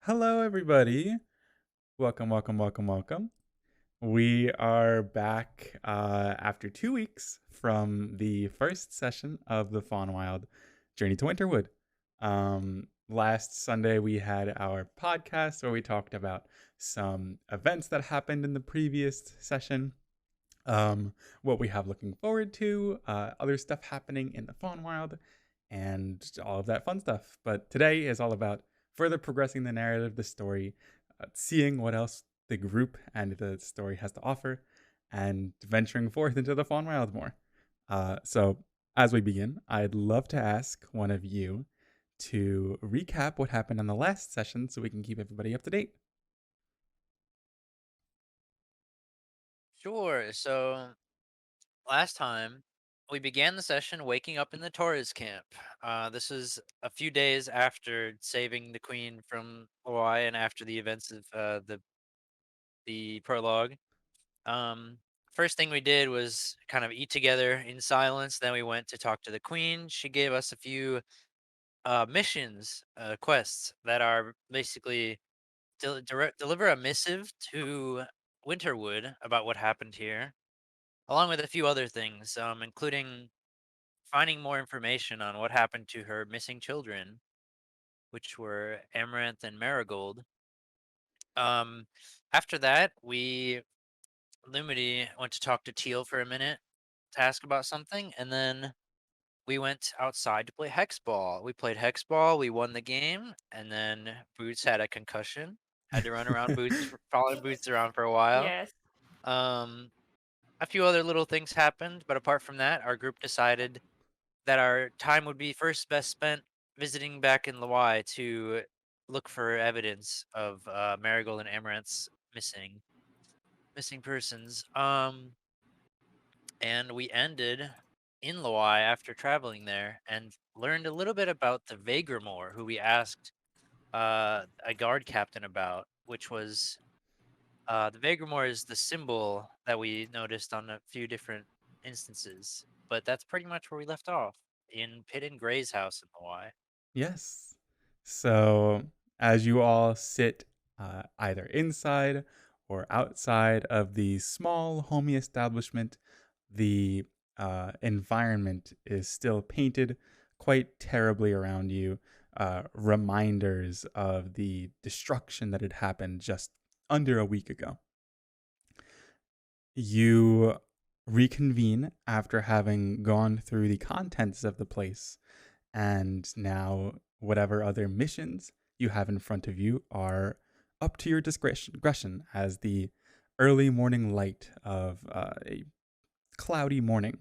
Hello, everybody. Welcome, welcome, welcome, welcome. We are back after 2 weeks from the first session of the Faunwild Journey to Winterwood. Last Sunday, we had our podcast where we talked about some events that happened in the previous session, what we have looking forward to, other stuff happening in the Faunwild, and all of that fun stuff. But today is all about further progressing the narrative, the story, seeing what else the group and the story has to offer, and venturing forth into the Faunwild more. So, as we begin, I'd love to ask one of you to recap what happened in the last session so we can keep everybody up to date. Sure. So last time we began the session waking up in the Torres camp. This was a few days after saving the queen from Laway and after the events of the prologue. Um, First thing we did was kind of eat together in silence. Then we went to talk to the queen. She gave us a few missions, quests that are basically deliver a missive to Winterwood about what happened here along with a few other things, including finding more information on what happened to her missing children, which were Amaranth and Marigold. Um, After that, Lumity went to talk to Teal for a minute to ask about something, and then we went outside to play hexball. We played hexball, we won the game, and then Boots had a concussion. Had to run around following Boots around for a while. Yes. Um, a few other little things happened, but apart from that, our group decided that our time would be first best spent visiting back in Laway to look for evidence of Marigold and Amaranth's missing persons. And we ended in Laway after traveling there and learned a little bit about the Vagremore, who we asked a guard captain about, which was the Vagremore is the symbol that we noticed on a few different instances. But that's pretty much where we left off in Pitt and Gray's house in Hawaii. Yes. So, as you all sit either inside or outside of the small, homey establishment, the environment is still painted quite terribly around you. Reminders of the destruction that had happened just under a week ago. You reconvene after having gone through the contents of the place, and now whatever other missions you have in front of you are up to your discretion as the early morning light of a cloudy morning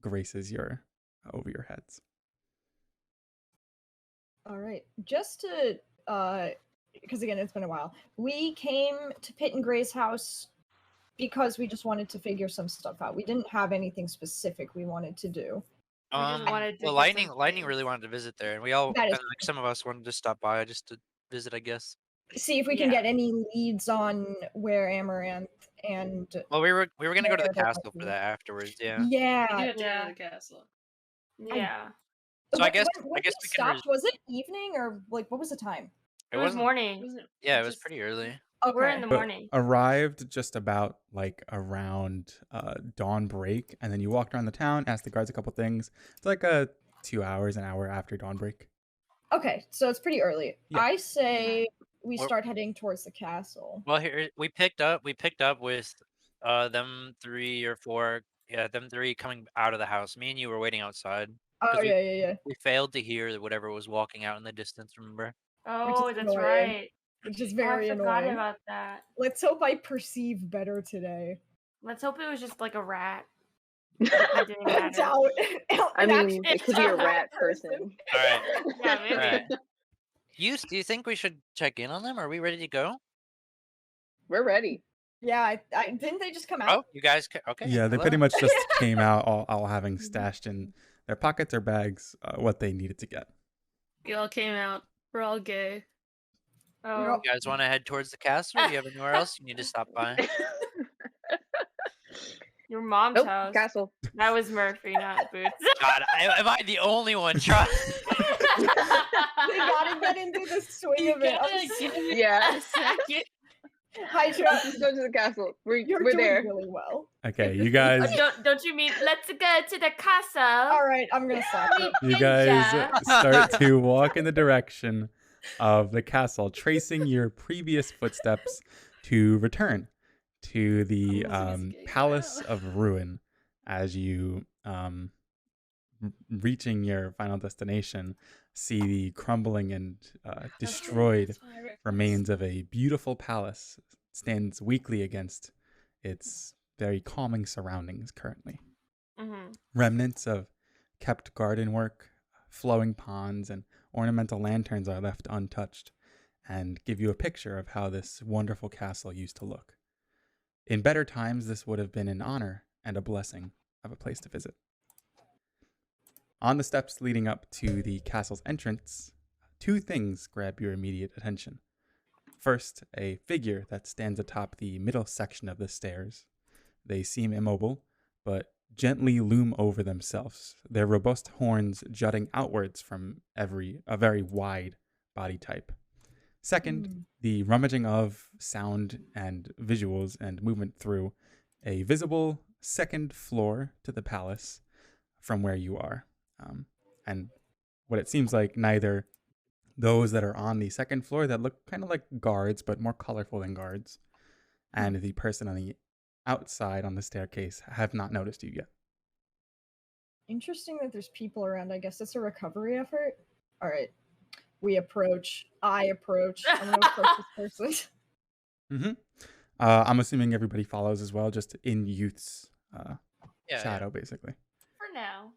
graces over your heads. All right. Just to, because again, it's been a while. We came to Pitt and Gray's house because we just wanted to figure some stuff out. We didn't have anything specific we wanted to do. Well, Lightning really wanted to visit there, and we all, That is and, like, some of us wanted to stop by just to visit, I guess. see if we can get any leads on where Amaranth and Well, we were gonna go to the Where they're castle for talking. that afterwards. Yeah. We yeah. do have to go to the castle. Yeah. So I guess when we we can. stopped, was it evening or like what was the time? It was wasn't- morning. Yeah, it was pretty early. Okay. We're in the But morning. arrived just about like around dawn break, and then you walked around the town, asked the guards a couple things. It's like 2 hours, an hour after dawn break. Okay, so it's pretty early. Yeah. I say we Well- start heading towards the castle. Well, here we picked up with them 3 or 4. Yeah, them 3 coming out of the house. Me and you were waiting outside. Oh, yeah. We failed to hear whatever was walking out in the distance. Remember? Oh, is that's annoying. right. Which is Oh, very I forgot annoying. about that. Let's hope I perceive better today. Let's hope it was just like a rat. That didn't It's matter. out. I An mean, actual it could be a rat rat person. All right. Yeah, maybe. All right. Do you think we should check in on them? Are we ready to go? We're ready. Yeah, I didn't they just come out? Oh, you guys. Okay. Yeah, they hello. pretty much just came out all having stashed in their pockets or bags what they needed to get. We all came out. We're all gay. Oh, You guys want to head towards the castle? Do you have anywhere else you need to stop by? your mom's Nope, house. castle. That was Murphy, not Boots. God, am I the only one trying? We gotta get into the swing You of it. gotta give it Yeah. a second. Hydra, Let's just go to the castle. you're We're doing there. really well. Okay, you guys, Don't you mean let's go to the castle? All right, I'm gonna slap it. you guys Ninja. start to walk in the direction of the castle, tracing your previous footsteps to return to the Palace of Ruin. As you reaching your final destination, see the crumbling and destroyed remains of a beautiful palace stands weakly against its very calming surroundings currently. Mm-hmm. Remnants of kept garden work, flowing ponds, and ornamental lanterns are left untouched and give you a picture of how this wonderful castle used to look. In better times, this would have been an honor and a blessing of a place to visit. On the steps leading up to the castle's entrance, two things grab your immediate attention. First, a figure that stands atop the middle section of the stairs. They seem immobile, but gently loom over themselves, their robust horns jutting outwards from a very wide body type. Second, the rummaging of sound and visuals and movement through a visible second floor to the palace from where you are. And what it seems like, neither those that are on the second floor that look kind of like guards, but more colorful than guards, and the person on the outside on the staircase have not noticed you yet. Interesting that there's people around. I guess it's a recovery effort. All right, we approach. I approach. I'm gonna approach this person. Mm-hmm. I'm assuming everybody follows as well, just in youth's shadow, basically. For now.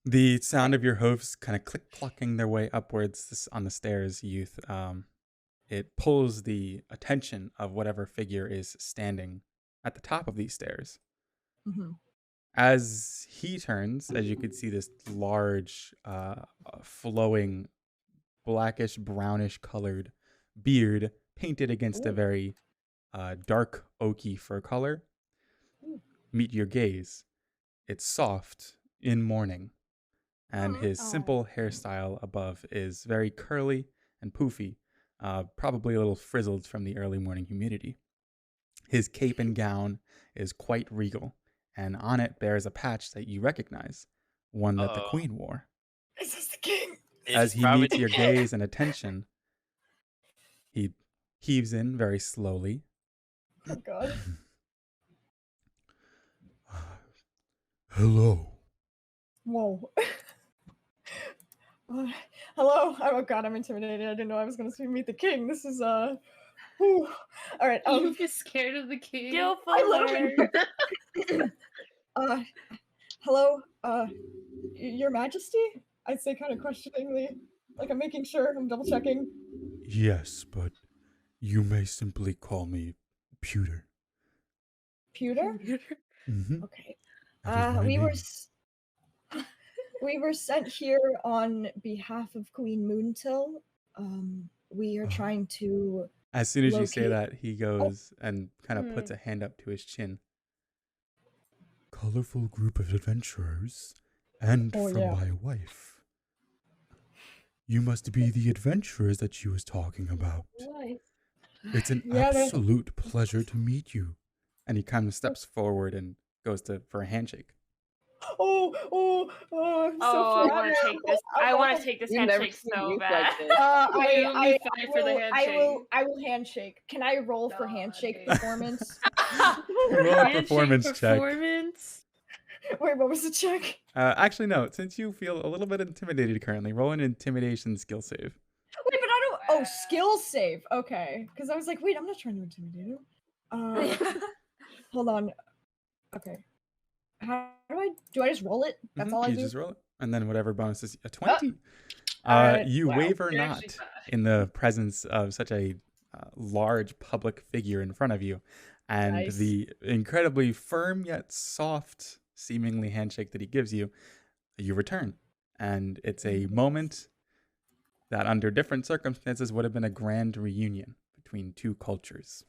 The sound of your hooves kind of click-clocking their way upwards on the stairs, youth. It pulls the attention of whatever figure is standing at the top of these stairs. Mm-hmm. As he turns, as you can see, this large, flowing, blackish, brownish colored beard painted against a very dark oaky fur color. Meet your gaze. It's soft in mourning, and his simple hairstyle above is very curly and poofy, probably a little frizzled from the early morning humidity. His cape and gown is quite regal, and on it bears a patch that you recognize, one that the queen wore. Is this the king? As he meets your gaze and attention, he heaves in very slowly. Oh God. Hello. Whoa. Hello. Oh God, I'm intimidated. I didn't know I was gonna meet the king. This is whew. All right. You be scared of the king. I literally. Hello. Your Majesty? I'd say kind of questioningly, like I'm making sure. I'm double checking. Yes, but you may simply call me Pewter. Pewter? Mm-hmm. Okay. We were sent here on behalf of Queen Moontill. We are trying to. As soon as you say locate- that, he goes and kind of puts a hand up to his chin. Colorful group of adventurers, and from my wife. You must be the adventurers that she was talking about. It's an absolute pleasure to meet you. And he kind of steps forward and goes for a handshake. I want to take this. I want to take this We've never handshake seen so youth bad. like this. I will handshake. Can I roll for handshake performance? Roll a performance check. Wait, what was the check? Actually, no. Since you feel a little bit intimidated currently, roll an intimidation skill save. Wait, but I don't. Oh, skill save. Okay, because I was like, wait, I'm not trying to intimidate him. Hold on. Okay. How do I just roll it? That's all I do. You just roll it, and then whatever bonus is a 20. You waver not in the presence of such a large public figure in front of you, and the incredibly firm yet soft, seemingly handshake that he gives you. You return, and it's a moment that, under different circumstances, would have been a grand reunion between two cultures.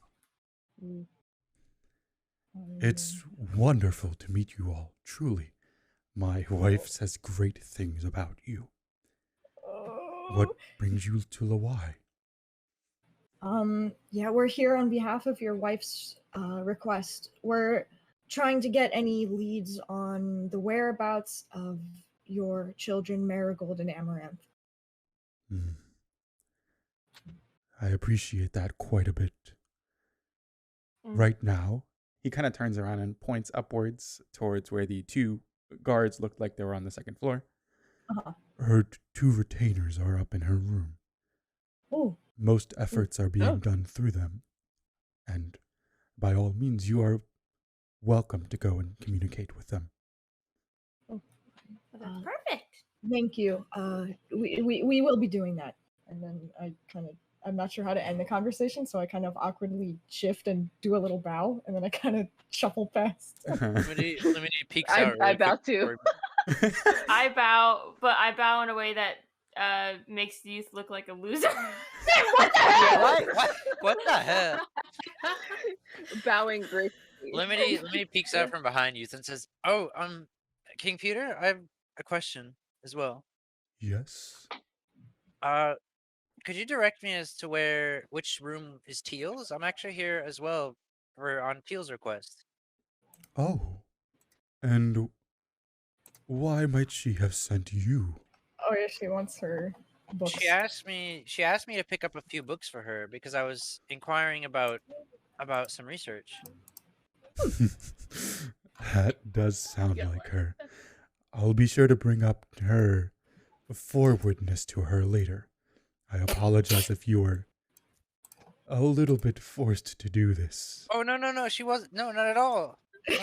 It's wonderful to meet you all, truly. My wife says great things about you. What brings you to Laway? Yeah, we're here on behalf of your wife's request. We're trying to get any leads on the whereabouts of your children, Marigold and Amaranth. Hmm. I appreciate that quite a bit. Right now, he kind of turns around and points upwards towards where the two guards looked like they were on the second floor. Uh-huh. Her two retainers are up in her room. Oh, Most efforts are being Oh. done through them. And by all means, you are welcome to go and communicate with them. That's perfect. thank you. We will be doing that. And then I'm not sure how to end the conversation, so I kind of awkwardly shift and do a little bow, and then I kind of shuffle past. Lemony peeks I- out. I really bow quick too. before- I bow, but I bow in a way that makes youth look like a loser. What the hell? What the hell? Bowing gracefully. Lemony peeks out from behind you and says, "Oh, King Peter, I have a question as well. Yes. Could you direct me as to which room is Teal's? I'm actually here as well on Teal's request." Oh. And why might she have sent you? Oh yeah, she wants her books. She asked me to pick up a few books for her because I was inquiring about some research. That does sound Yeah. like her. I'll be sure to bring up her forwardness to her later. I apologize if you were a little bit forced to do this. Oh no, she wasn't. No, not at all. No,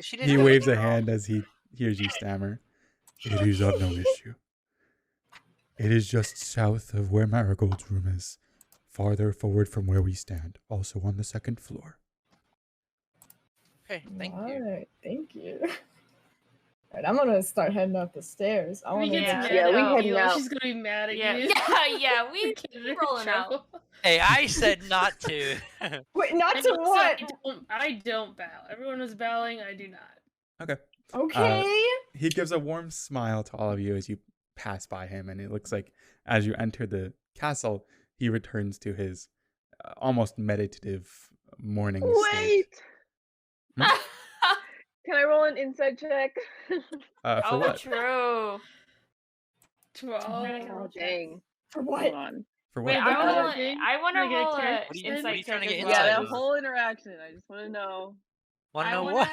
she didn't He do waves it a at all. hand as he hears you stammer. It is of no issue. It is just south of where Marigold's room is, farther forward from where we stand, also on the second floor. Okay, thank you. Alright, thank you. Alright, I'm gonna start heading up the stairs. I We want to get Yeah. mad Yeah, at we you. heading out. She's gonna be mad at yeah, you. yeah, we Get her in rolling out. trouble. Hey, I said not to. Wait, not I to don't- what? I don't bow. Everyone is bowing. I do not. Okay. Okay. He gives a warm smile to all of you as you pass by him, and it looks like as you enter the castle, he returns to his almost meditative morning state. Wait! Can I roll an inside check? For Oh, what? true. 12. Oh, dang. For Hold what? on. For Wait, what? I Uh, want to. I want to Can I get a roll a character? What are you insight trying to check get as inside Yeah, well. of? that whole interaction. I just want to know. Want to I know wanna, what?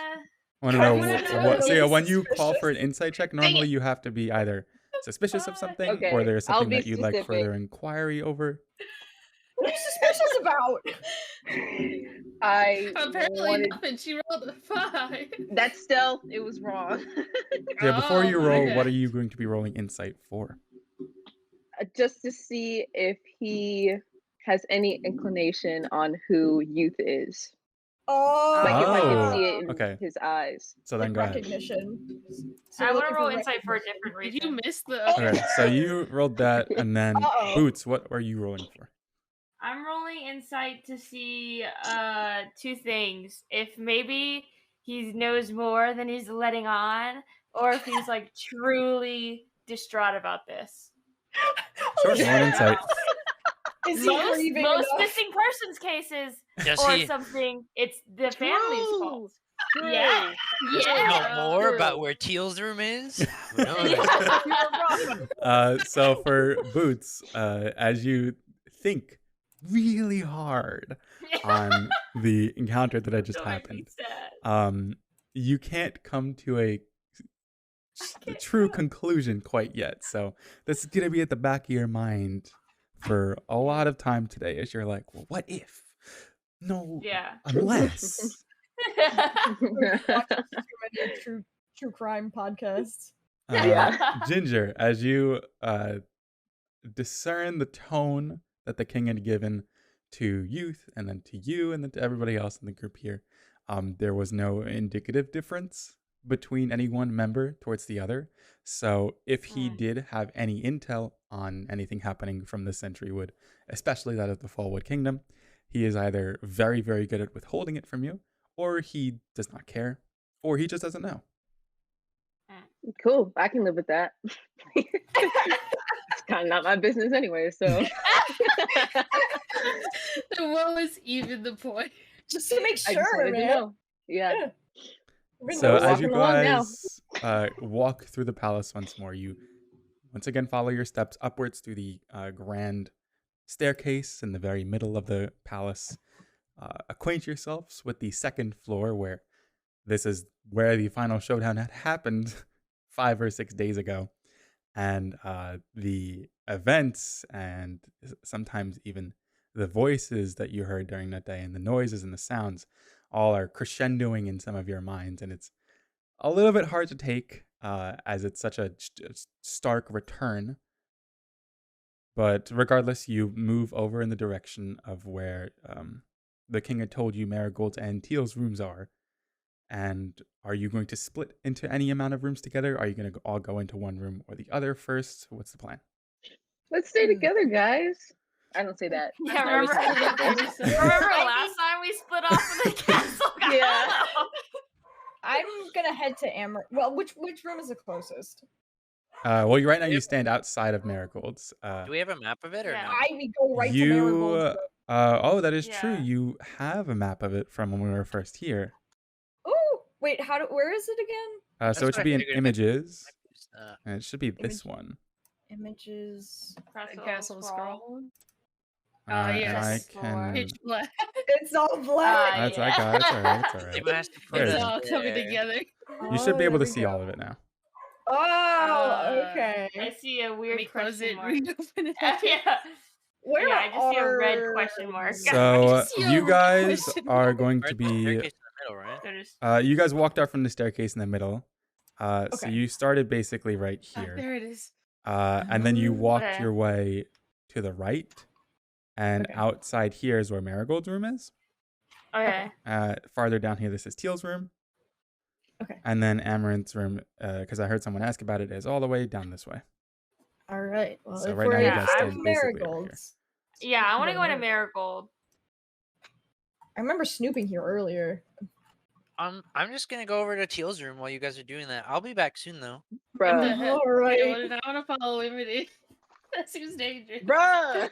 Want to know wanna what? know So yeah, what's when you call suspicious. for an insight check, normally you have to be either suspicious of something, Okay, or there's I'll something be that you'd like specific. further inquiry over. What are you suspicious about? I Apparently wanted. nothing. She rolled a 5. That's stealth. It was wrong. Yeah, before you roll, okay. what are you going to be rolling insight for? Just to see if he has any inclination on who Youth is. Oh, Like if I Oh, could see it in okay. his eyes. So then like go ahead. recognition. So I we're want to looking roll for insight for a recognition. different Did reason. you miss the? Okay, so you rolled that, and then Uh-oh. Boots, what are you rolling for? I'm rolling insight to see two things. If maybe he knows more than he's letting on, or if he's like truly distraught about this. Sure, roll an insight. Is he grieving Most enough? missing persons cases Does or he something, it's the family's fault. True. Yeah. Yeah. know more about True. where Teal's room is? Who knows? You're wrong. So for Boots, as you think really hard on the encounter that had just Don't make me happened, sad. you can't come to a true conclusion quite yet. So this is gonna be at the back of your mind for a lot of time today, as you're like, well, what if? No, Yeah. unless. True crime podcast. Yeah. Ginger, as you discern the tone that the king had given to Youth, and then to you, and then to everybody else in the group here, there was no indicative difference between any one member towards the other. So if he did have any intel on anything happening from the Centurywood, especially that of the Fallwood Kingdom, he is either very, very good at withholding it from you, or he does not care, or he just doesn't know. Cool. I can live with that. kind of not my business anyway. So What was even the point? Just to make I just sure, wanted to man. know. Yeah. Yeah. We're So We're as you walking along now. guys walk through the palace once more, you once again follow your steps upwards through the grand staircase in the very middle of the palace. Acquaint yourselves with the second floor, where this is where the final showdown had happened 5 or 6 days ago. And the events and sometimes even the voices that you heard during that day and the noises and the sounds all are crescendoing in some of your minds. And it's a little bit hard to take as it's such a stark return. But regardless, you move over in the direction of where the king had told you Marigold's and Teal's rooms are. And are you going to split into any amount of rooms together? Are you going to all go into one room or the other first? What's the plan? Let's stay together, guys. I don't say that. Yeah, Every remember, time I say this. remember last time we split off from the castle? Yeah. I'm gonna head to Amber. Well, which room is the closest? Well, right now you stand outside of Marigold's. Do we have a map of it or Yeah. no? We go right to Marigold's room. Oh, that is true. Yeah. You have a map of it from when we were first here. Oh, wait, where is it again? So it what should I be in figured. images, Uh, and it should be this one. Images. Castle scroll. And yes. I Floor. can. Pitch black. It's all black. That's I yeah. got. It's all right. It's all right. Anyone has to put There It's it it is. all coming there. together. You should be able to there we see go. all of it now. Oh, okay. I see a Let weird me close question it. mark. Reopen it. Yeah. Where Yeah, I just see a red are- question mark. So see a you guys question are mark. going We're to at the be. staircase in the middle, right? So just- You guys walked out from the staircase in the middle. So Okay. you started basically right Ah, here. there it is. And then you walked Okay. your way to the right. And Okay. outside here is where Marigold's room is. Okay. Farther down here, this is Teal's room. Okay. And then Amaranth's room, because I heard someone ask about it, is all the way down this way. All right. Well, So if right now we're you at guys stand basically over here. Marigold's, Yeah, I want to go into Marigold. Marigold. I remember snooping here earlier. I'm just gonna go over to Teal's room while you guys are doing that. I'll be back soon though. Bruh. The heck? All Okay, right. well, then I want to follow Limited. That seems dangerous. Bruh.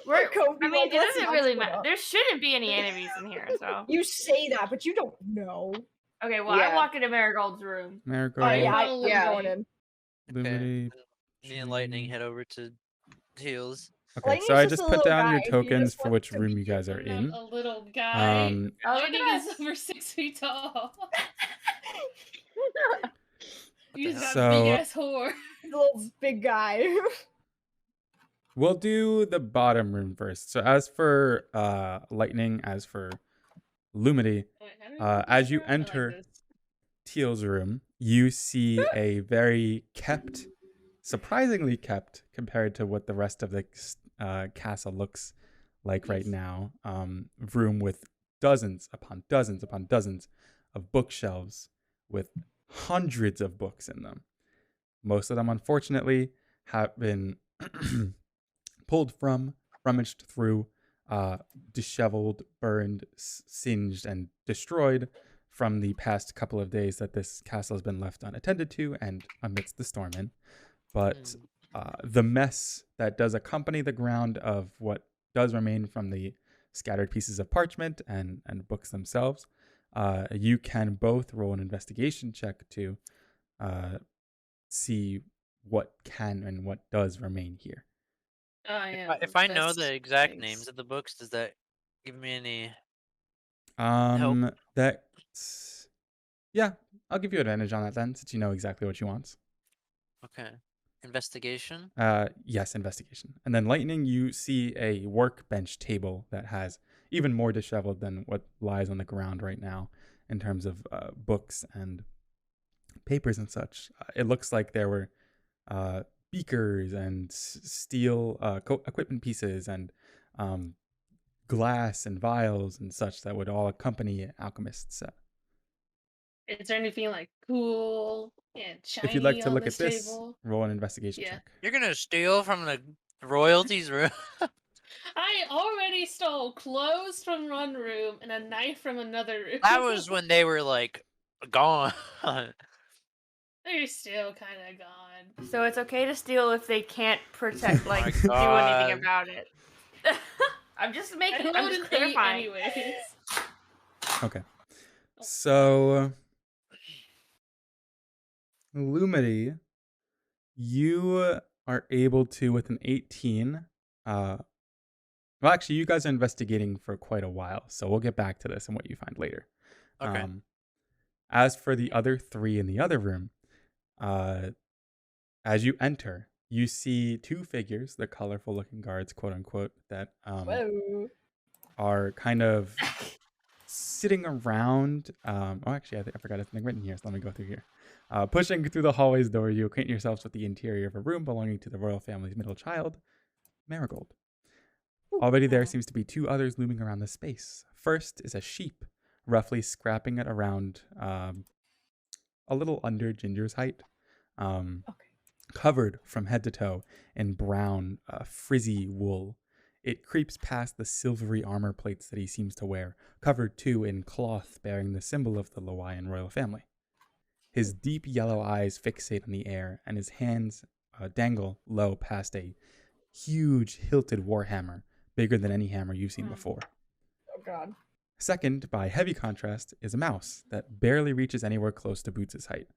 We're, Kofi, I mean, like, it let's doesn't not really split matter. up. There shouldn't be any enemies in here, so. You say that, but you don't know. Okay, well, Yeah. I walk into Marigold's room. Marigold, Oh yeah, follow I'm Yeah. going in. Lumity. Me and Lightning head over to Teal's. Okay, Lightning's so I just just a put little down your guy. He tokens just for wants which to room be you guys are I'm in. not a little guy. Um, Oh, look Lightning at is us. over 6 feet tall. the He's hell? that So- big ass whore. The little big guy. We'll do the bottom room first. So as for Lightning, as for Lumity, Wait, how do we do as this you room? I like enter this. Teal's room, you see a very kept, surprisingly kept compared to what the rest of the castle looks like right Yes. now. Room with dozens upon dozens upon dozens of bookshelves with hundreds of books in them. Most of them, unfortunately, have been pulled from, rummaged through, disheveled, burned, singed, and destroyed from the past couple of days that this castle has been left unattended to and amidst the storm in. But the mess that does accompany the ground of what does remain from the scattered pieces of parchment and books themselves, you can both roll an investigation check to see what can and what does remain here. If I know That's the exact nice. names of the books, does that give me any? That's yeah, I'll give you advantage on that then, since you know exactly what you want. Okay. Investigation. Yes, investigation. And then Lightning, you see a workbench table that has even more disheveled than what lies on the ground right now in terms of books and papers and such. It looks like there were beakers and steel equipment pieces and glass and vials and such that would all accompany alchemists' set. Is there anything like cool and shiny If you'd like to on look this at this, table? roll an investigation Yeah. check. You're gonna steal from the royalties room. I already stole clothes from one room and a knife from another room. That was when they were like gone. They're still kind of gone. So it's okay to steal if they can't protect, My like, do anything God. about it. I'm just I I'm rolled just an 8 clarifying. anyways. Okay. So, Lumity, you are able to, with an 18, well, actually, you guys are investigating for quite a while, so we'll get back to this and what you find later. Okay. As for the other 3 in the other room, as you enter, you see 2 figures, the colorful-looking guards, quote-unquote, that Whoa. are kind of sitting around. Actually, I forgot something written here, so let me go through here. Pushing through the hallway's door, you acquaint yourselves with the interior of a room belonging to the royal family's middle child, Marigold. Already there seems to be 2 others looming around the space. First is a sheep, roughly scrapping at around a little under Ginger's height, covered from head to toe in brown, frizzy wool. It creeps past the silvery armor plates that he seems to wear, covered too in cloth bearing the symbol of the Lawayan royal family. His deep yellow eyes fixate on the air, and his hands dangle low past a huge hilted warhammer, bigger than any hammer you've seen before. Oh god. Second, by heavy contrast, is a mouse that barely reaches anywhere close to Boots' height.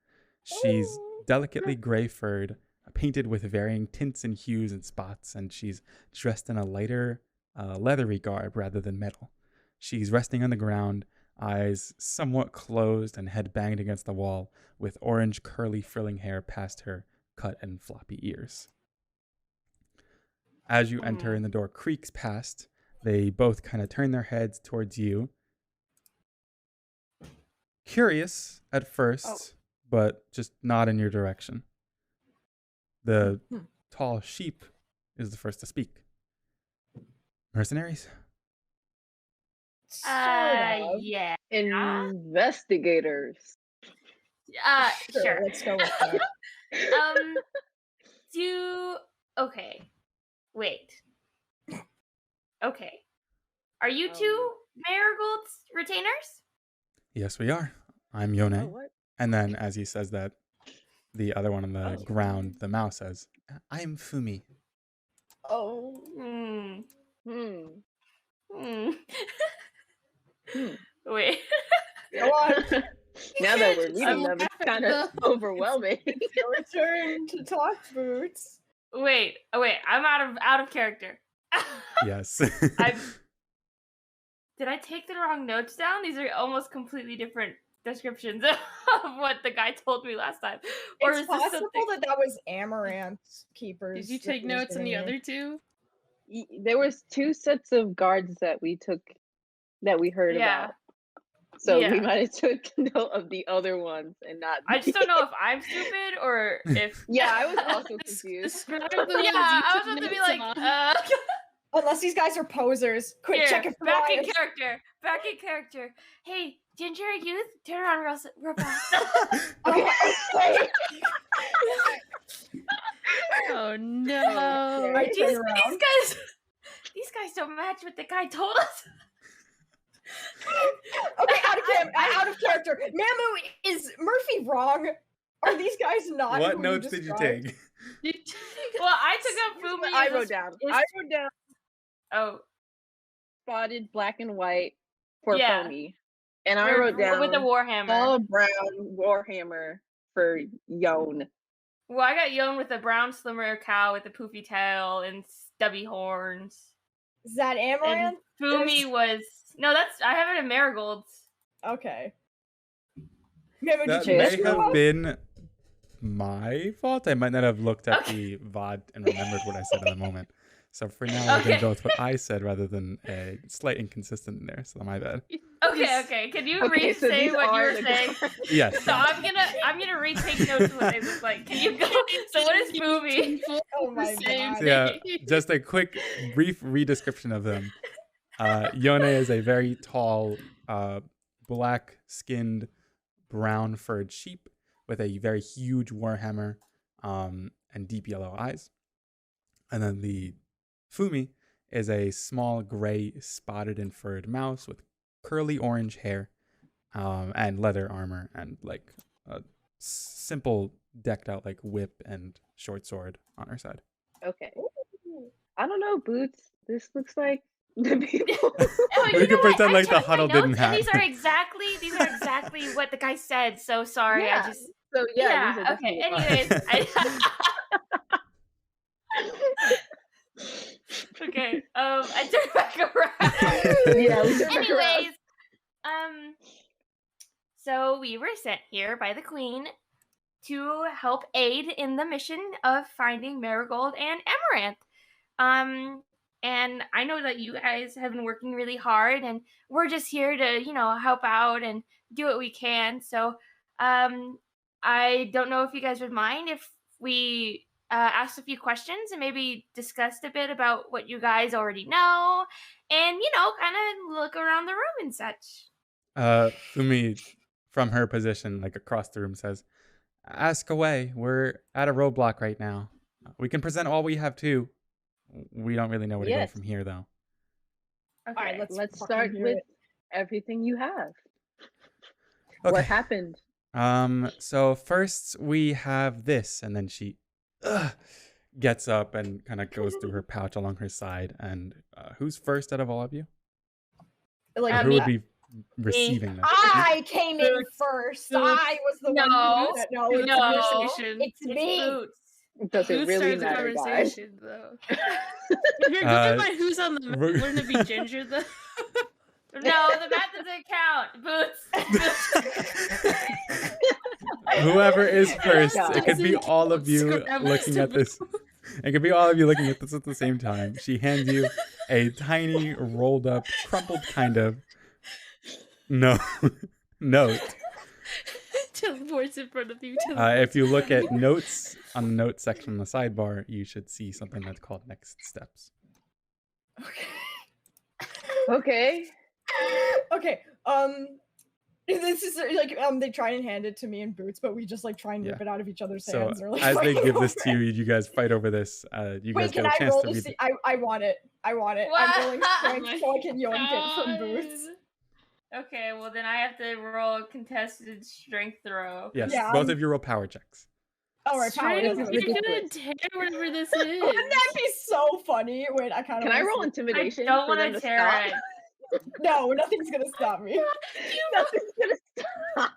She's delicately gray-furred, painted with varying tints and hues and spots, and she's dressed in a lighter, leathery garb rather than metal. She's resting on the ground, eyes somewhat closed and head banged against the wall, with orange curly frilling hair past her cut and floppy ears. As you enter and the door creaks past, they both kind of turn their heads towards you. Curious at first, but just not in your direction. The tall sheep is the first to speak. Mercenaries? Sort of. Yeah. Investigators. Sure. Let's go with that. Okay. Wait. Okay. Are you 2 Marigold's retainers? Yes, we are. I'm Yone. Oh, what? And then as he says that, the other one on the ground, the mouse says, I'm Fumi. Oh. Wait. Go on. Now that we're reading them, it's kind of overwhelming. It's your turn to talk, Boots. Wait. I'm out of character. Yes. Did I take the wrong notes down? These are almost completely different descriptions of what the guy told me last time. Or It's is this possible something... that was Amaranth's keepers. Did you that take he was notes on giving the you. other 2? There was 2 sets of guards that we heard about. So we might have took note of the other ones and not. I just don't know if I'm stupid or if. Yeah, I was also confused. Describe the ones you I was took about to be notes like, on. Unless these guys are posers. Quick, here, check it for back in bias. character. Hey, Ginger, youth, turn around real fast. Okay. Oh no. Okay. These guys don't match what the guy told us. Okay, out of character. Mamu, is Murphy wrong? Are these guys not? What who notes did you described? take? Well, I took up Fumi. I wrote down. Oh, Spotted black and white for Yeah. Foamy. And I wrote down with the Warhammer. all brown Warhammer for Yone. Well, I got Yon with a brown slimmer cow with a poofy tail and stubby horns. Is that And Amaranth? Fumi was I have it in marigolds. Okay. Mamu, That did you may screw have up? been my fault. I might not have looked at the VOD and remembered what I said in the moment. So for now, we're going to go with what I said rather than a slight inconsistent in there. So my bad. Okay. Can you So say these what you are were the saying? guards. Yes. So I'm gonna retake notes of what they look like. Can you go? So what is Fumi? Oh my god. So yeah, just a quick, brief redescription of them. Yone is a very tall, black-skinned, brown-furred sheep with a very huge warhammer and deep yellow eyes. And then the Fumi is a small, gray, spotted and furred mouse with curly orange hair and leather armor and like simple decked out like whip and short sword on her side. Okay. I don't know, Boots. This looks like the people. Oh, We you could know what? pretend I like the checked my huddle didn't notes, and these are happen. exactly what the guy said. So sorry. Yeah. I just So yeah, these are okay. definitely Anyways, okay. I turned back around. Yeah, we turned back around. Anyways, so we were sent here by the Queen to help aid in the mission of finding Marigold and Amaranth. And I know that you guys have been working really hard, and we're just here to, help out and do what we can. So, I don't know if you guys would mind if we asked a few questions and maybe discussed a bit about what you guys already know, and kind of look around the room and such. Fumi, from her position, like across the room, says, "Ask away. We're at a roadblock right now. We can present all we have too. We don't really know where to go Yes. from here, though." Okay. All right, Let's fucking start hear with it. everything you have. Okay. What happened? So first we have this, and then she gets up and kind of goes through her pouch along her side. And who's first out of all of you? Like, Or who would be receiving this? I came in first. Boots. I was the one No. who said, no, it's No. me. Conversation. It's me. Boots. Does it Who really started the matter, guys? conversation, though? If you're going by who's on the map, we're- wouldn't it be Ginger, though? No, the math doesn't count. Boots. Whoever is first, God. it could be Doesn't all of you count. looking at this. It could be all of you looking at this at the same time. She hands you a tiny, rolled up, crumpled kind of note. Teleports in front of you. If you look at notes on the notes section on the sidebar, you should see something that's called next steps. Okay. Okay. This is like they try and hand it to me in Boots, but we just like try and rip Yeah. it out of each other's So hands. Or, like, as they fighting give this over to it. you, you guys fight over this. You Wait, guys can get a I chance roll to to read. see? I want it. I want it. I'm rolling strength so I can yoink it from Boots. Okay, well then I have to roll a contested strength throw. Yes, Yeah, both I'm- of you roll power checks. All right, power. Straight up, That's you're ridiculous. gonna tear whatever this is. Wouldn't that be so funny? Wait, I kind of. Can I roll I intimidation don't for want them to to tear stop? it. No, nothing's gonna stop me. Nothing's gonna stop.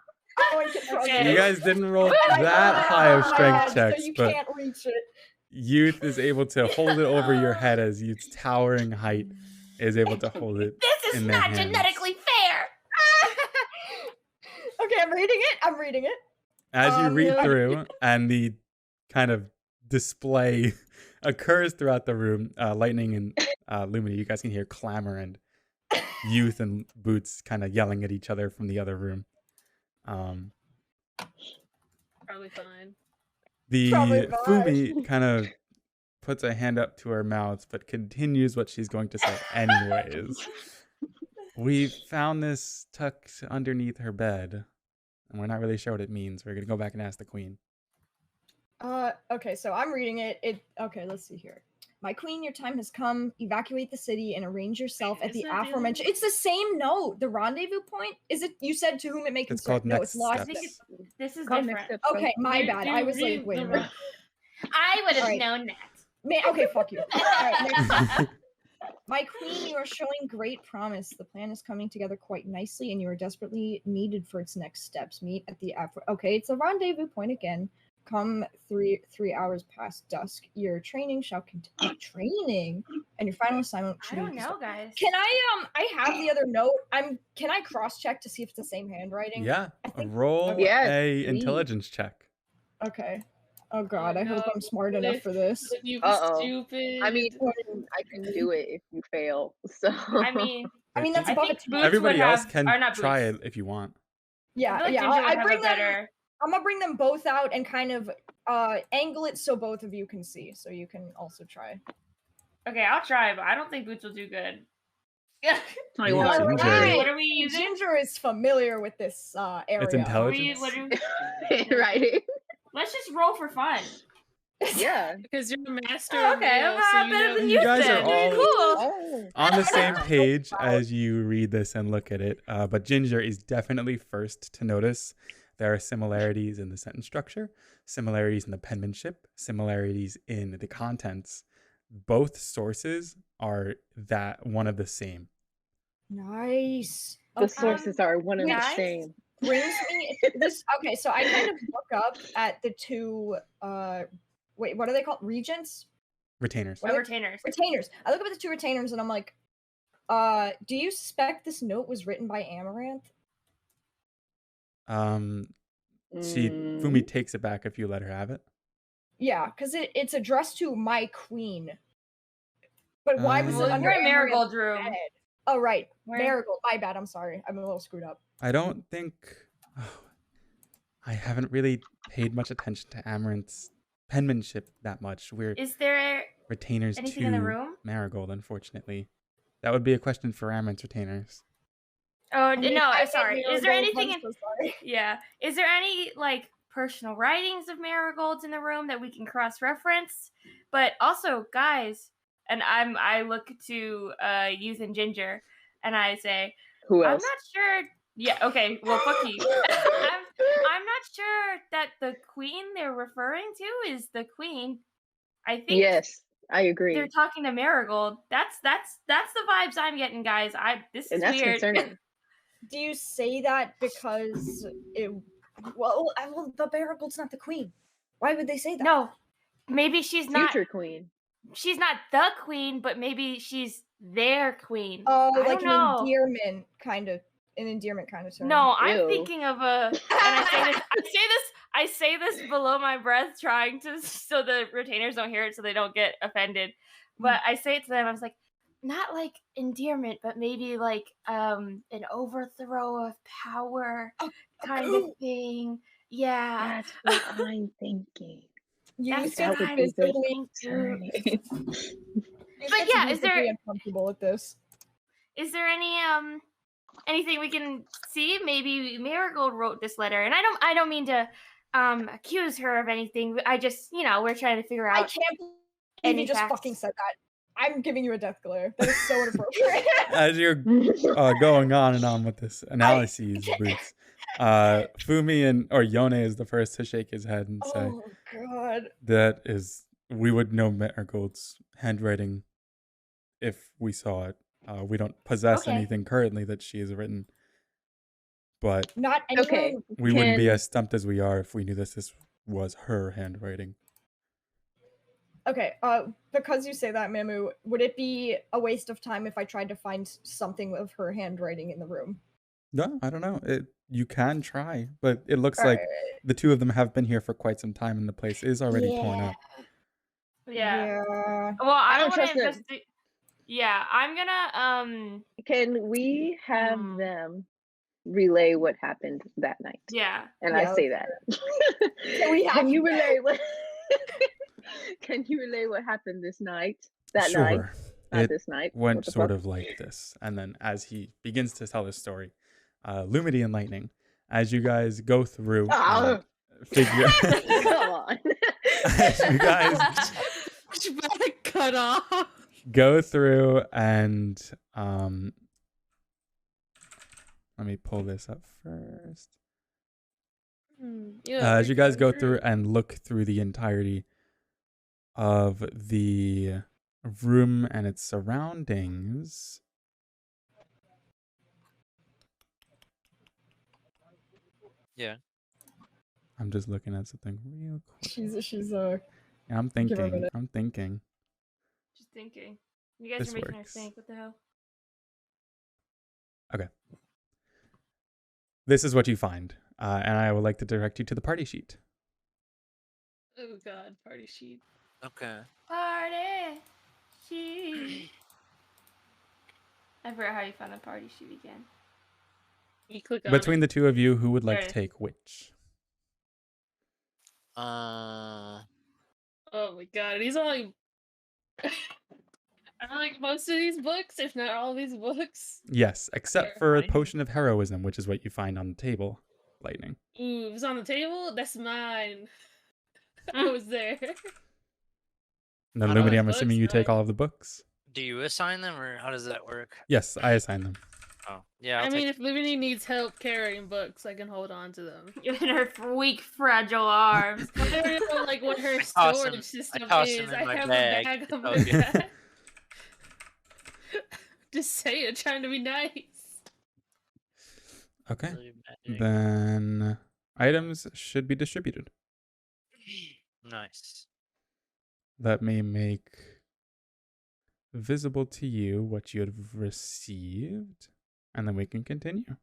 Yoink it from Okay. You Boots. guys didn't roll And I that rolled it high of on my strength head, checks, so you but can't reach it. Youth is able to hold it over your head as Youth's towering height is able to hold it. This is in their not hands. genetically fair. Okay, I'm reading it. As you read yeah. through, and the kind of display occurs throughout the room, Lightning and Lumina, you guys can hear clamor and Youth and Boots kind of yelling at each other from the other room. Probably fine. The Probably fine. Fumi kind of puts a hand up to her mouth, but continues what she's going to say anyways. We found this tucked underneath her bed, and we're not really sure what it means. We're gonna go back and ask the queen. Okay, so I'm reading it. Okay, let's see here. My queen, your time has come. Evacuate the city and arrange yourself at Is the that the aforementioned. It's the same note. The rendezvous point. Is it? You said to whom it may It's concern. called No, next it's lost. steps. This is Called different. next step. Okay, my Do- bad. do I was like, read wait a the minute. I would have Alright. known that. Man, okay, fuck you. All right, next. My queen, you are showing great promise. The plan is coming together quite nicely, and you are desperately needed for its next steps. Meet at the Okay, it's a rendezvous point again. Come 3 hours past dusk. Your training shall continue. Training, and your final assignment I should don't be. know, guys. Can I have the other note. Can I cross check to see if it's the same handwriting? Yeah, I think- roll Yes, a please. intelligence check. Okay. Oh god, I hope no. I'm smart enough for this. You Uh-oh. stupid. I mean, I can do it if you fail. So I mean, That's I above think a 10. Boots Everybody would else have, can or not try Boots. it if you want. I Yeah, feel like yeah. Ginger would I have bring a them. better. I'm gonna bring them both out and kind of angle it so both of you can see, so you can also try. Okay, I'll try, but I don't think Boots will do good. Yeah. 21. Ginger. Alright. What are we using? Ginger is familiar with this area. It's intelligence. Right. Let's just roll for fun. Yeah. Because you're a master. Oh, of okay, mail, I'm so not you better know- than You you guys are then. all- Cool. Oh. On the same page Wow. as you read this and look at it, but Ginger is definitely first to notice There are similarities in the sentence structure, similarities in the penmanship, similarities in the contents. Both sources are that one of the same. Nice. The sources are one and the Nice. same. Brings me this. Okay, so I kind of look up at the two. Wait, what are they called? Regents? Retainers. What are they- Retainers. Retainers. I look up at the two retainers and I'm like, do you suspect this note was written by Amaranth? Fumi takes it back if you let her have it. Yeah, because it's addressed to my queen. But why was it Well, under we're in Amaranth's Marigold room. bed? Oh, right. Where- Marigold. My bad. I'm sorry. I'm a little screwed up. I don't think... I haven't really paid much attention to Amaranth's penmanship that much. We're Is there retainers anything to in the room? Marigold, unfortunately. That would be a question for Amaranth's retainers. Oh I mean, I sorry. hate Is there Marigold, anything I'm in so sorry. Yeah. Is there any like personal writings of Marigold's in the room that we can cross-reference? But also, guys, and I look to Youth and Ginger and I say, Who I'm else? not sure. Yeah, okay, well fuck you. I'm not sure that the queen they're referring to is the queen. I think Yes, I agree. they're talking to Marigold. That's the vibes I'm getting, guys. This is And that's weird. concerning. Do you say that because well, the Marigold's not the queen. Why would they say that? No, maybe she's not. Future queen. She's not the queen, but maybe she's their queen. Oh, I like don't know. an endearment kind of term. No, I'm Ew. thinking of a. And I say this below my breath, trying to so the retainers don't hear it, so they don't get offended. But I say it to them. I was like, not like endearment, but maybe like an overthrow of power kind of thing. Yeah. That's what I'm thinking. You That's get what I'm visibly thinking. but yeah, is there- uncomfortable with this? Is there any anything we can see? Maybe Marigold wrote this letter, and I don't mean to accuse her of anything. I just we're trying to figure I out. can't believe any you just facts. fucking said that. I'm giving you a death glare. That is so inappropriate. As you're going on and on with this analyses, Boots, Fumi or Yone is the first to shake his head and say, Oh god. that is, we would know Marigold's handwriting if we saw it. We don't possess Okay. anything currently that she has written, but Not anyone. Okay. we wouldn't be Can- as stumped as we are if we knew this was her handwriting. Okay, because you say that, Mamu, would it be a waste of time if I tried to find something of her handwriting in the room? No, I don't know. You can try, but it looks like the two of them have been here for quite some time, and the place is already torn up. Yeah. Yeah. Well, I don't don't want trust to them. investigate. Yeah, I'm gonna Can we have them relay what happened that night? Yeah. And Yeah, I say that. Can we you relay what? Can you relay what happened this night? That Sure. night, not It this night. went What the sort fuck? of like this. And then as he begins to tell his story, Lumity and Lightning, as you guys go through Ah. figure Come on. as you guys Cut off. go through and let me pull this up first. As you guys go through and look through the entirety of the room and its surroundings, Yeah. I'm just looking at something real quick. She's Yeah, I'm Give her a thinking. minute. I'm thinking. Just thinking. You guys This are making her works. think. What the hell? This is what you find, and I would like to direct you to the party sheet. Oh god, party sheet. Okay. Party sheet. I forgot how you found the party sheet again. You click on Between the two of you, who would like There to it is. take which? Oh my god, these are like I like most of these books, if not all these books. Yes, except for Terrifying. Potion of Heroism, which is what you find on the table, Lightning. Ooh, if it's on the table, that's mine. I was there. And then How do Lumity, I I'm assuming you take decide? all of the books? Do you assign them, or how does that work? Yes, I assign them. Oh, yeah. I mean, if Liberty needs help carrying books, I can hold on to them. In her weak, fragile arms. I don't know, like what her toss 'em- storage system toss 'em is. in I my have bag. a bag It's of all my good. bag. Just say it, trying to be nice. Okay. Really magic. Then items should be distributed. Nice. Let me make visible to you what you have received, and then we can continue.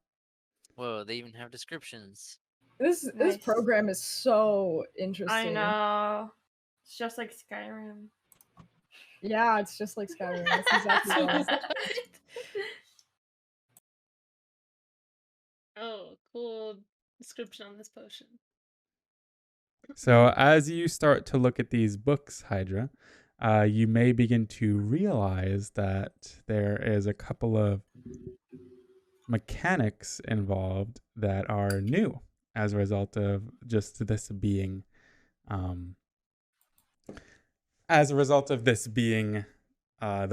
Whoa, they even have descriptions. This Nice. program is so I interesting. know. It's just like Skyrim. Yeah, it's just like Skyrim. That's exactly what. Oh, cool description on this potion. So as you start to look at these books, Hydra, you may begin to realize that there is a couple of mechanics involved that are new as a result of just this being the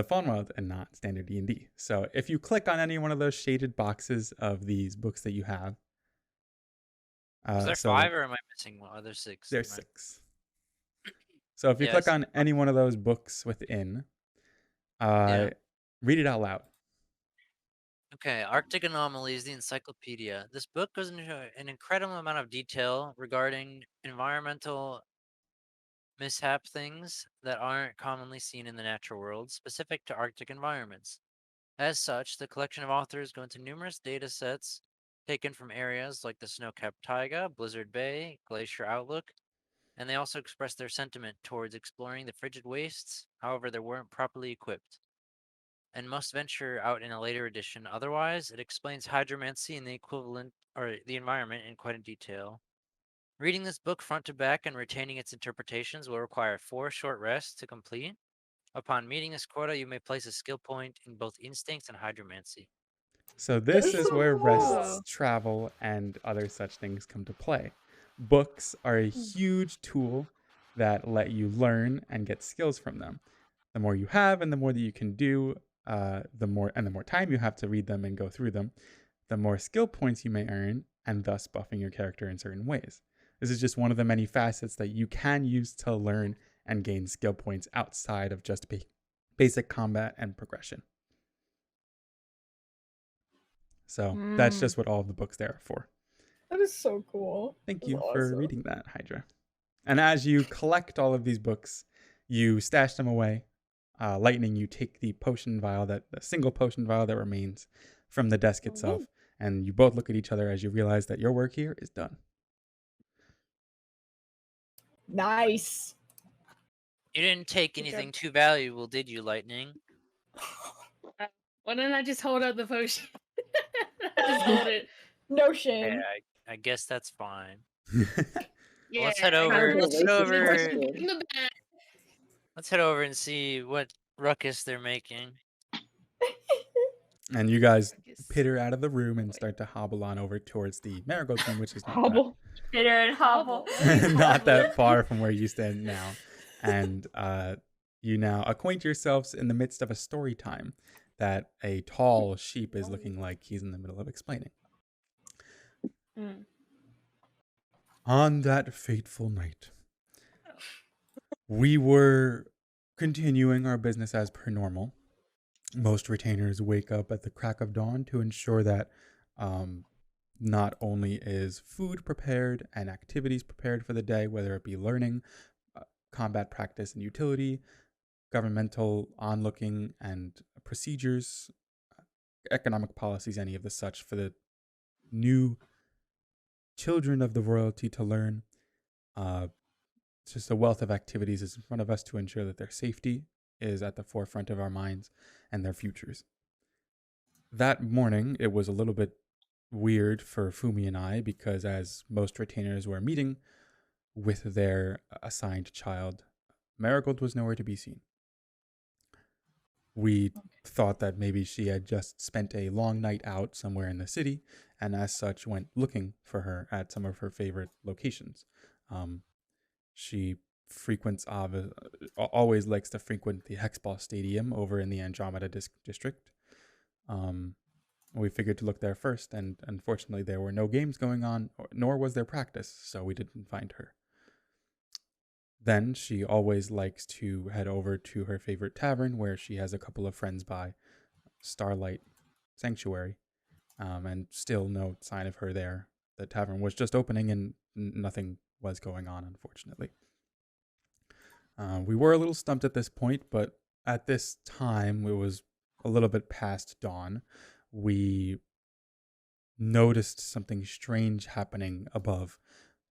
Faunwild and not standard D&D. So if you click on any one of those shaded boxes of these books that you have, Is there 5 or am I missing one? Are there 6? there's 6. So if you click on any one of those books within, read it out loud. Okay, Arctic Anomalies, the encyclopedia. This book goes into an incredible amount of detail regarding environmental mishap things that aren't commonly seen in the natural world, specific to Arctic environments. As such, the collection of authors go into numerous data sets taken from areas like the snow-capped taiga, Blizzard Bay, Glacier Outlook, and they also express their sentiment towards exploring the frigid wastes, however they weren't properly equipped, and must venture out in a later edition. Otherwise, it explains hydromancy and the equivalent or the environment in quite a detail. Reading this book front to back and retaining its interpretations will require 4 short rests to complete. Upon meeting this quota, you may place a skill point in both instincts and hydromancy. So this is where rests, cool. travel, and other such things come to play. Books are a huge tool that let you learn and get skills from them. The more you have and the more that you can do, the more time you have to read them and go through them, the more skill points you may earn, and thus buffing your character in certain ways. This is just one of the many facets that you can use to learn and gain skill points outside of just basic combat and progression. So that's just what all of the books there are for. That is so cool. Thank That's you for awesome. reading that, Hydra. And as you collect all of these books, you stash them away. Lightning, you take the single potion vial that remains from the desk itself, and you both look at each other as you realize that your work here is done. Nice. You didn't take anything too valuable, did you, Lightning? Why don't I just hold up the potion? Just hold it. No shame. Yeah, I guess that's fine. Yeah, Let's head over. Let's head over. In the back. Let's head over and see what ruckus they're making. And you guys pitter out of the room and start to hobble on over towards the marigold room, which is not Pitter and hobble. not that far from where you stand now. And you now acquaint yourselves in the midst of a story time that a tall sheep is looking like he's in the middle of explaining. On that fateful night, we were continuing our business as per normal. Most retainers wake up at the crack of dawn to ensure that not only is food prepared and activities prepared for the day, whether it be learning, combat practice and utility, governmental onlooking and procedures, economic policies, any of the such for the new children of the royalty to learn. Just a wealth of activities is in front of us to ensure that their safety is at the forefront of our minds and their futures. That morning, it was a little bit weird for Fumi and I because as most retainers were meeting with their assigned child, Marigold was nowhere to be seen. We thought that maybe she had just spent a long night out somewhere in the city and as such went looking for her at some of her favorite locations. She always likes to frequent the Hexball Stadium over in the Andromeda district. We figured to look there first, and unfortunately there were no games going on, nor was there practice, so we didn't find her. Then she always likes to head over to her favorite tavern where she has a couple of friends by, Starlight Sanctuary, and still no sign of her there. The tavern was just opening and nothing was going on, unfortunately. We were a little stumped at this point, but at this time, it was a little bit past dawn. We noticed something strange happening above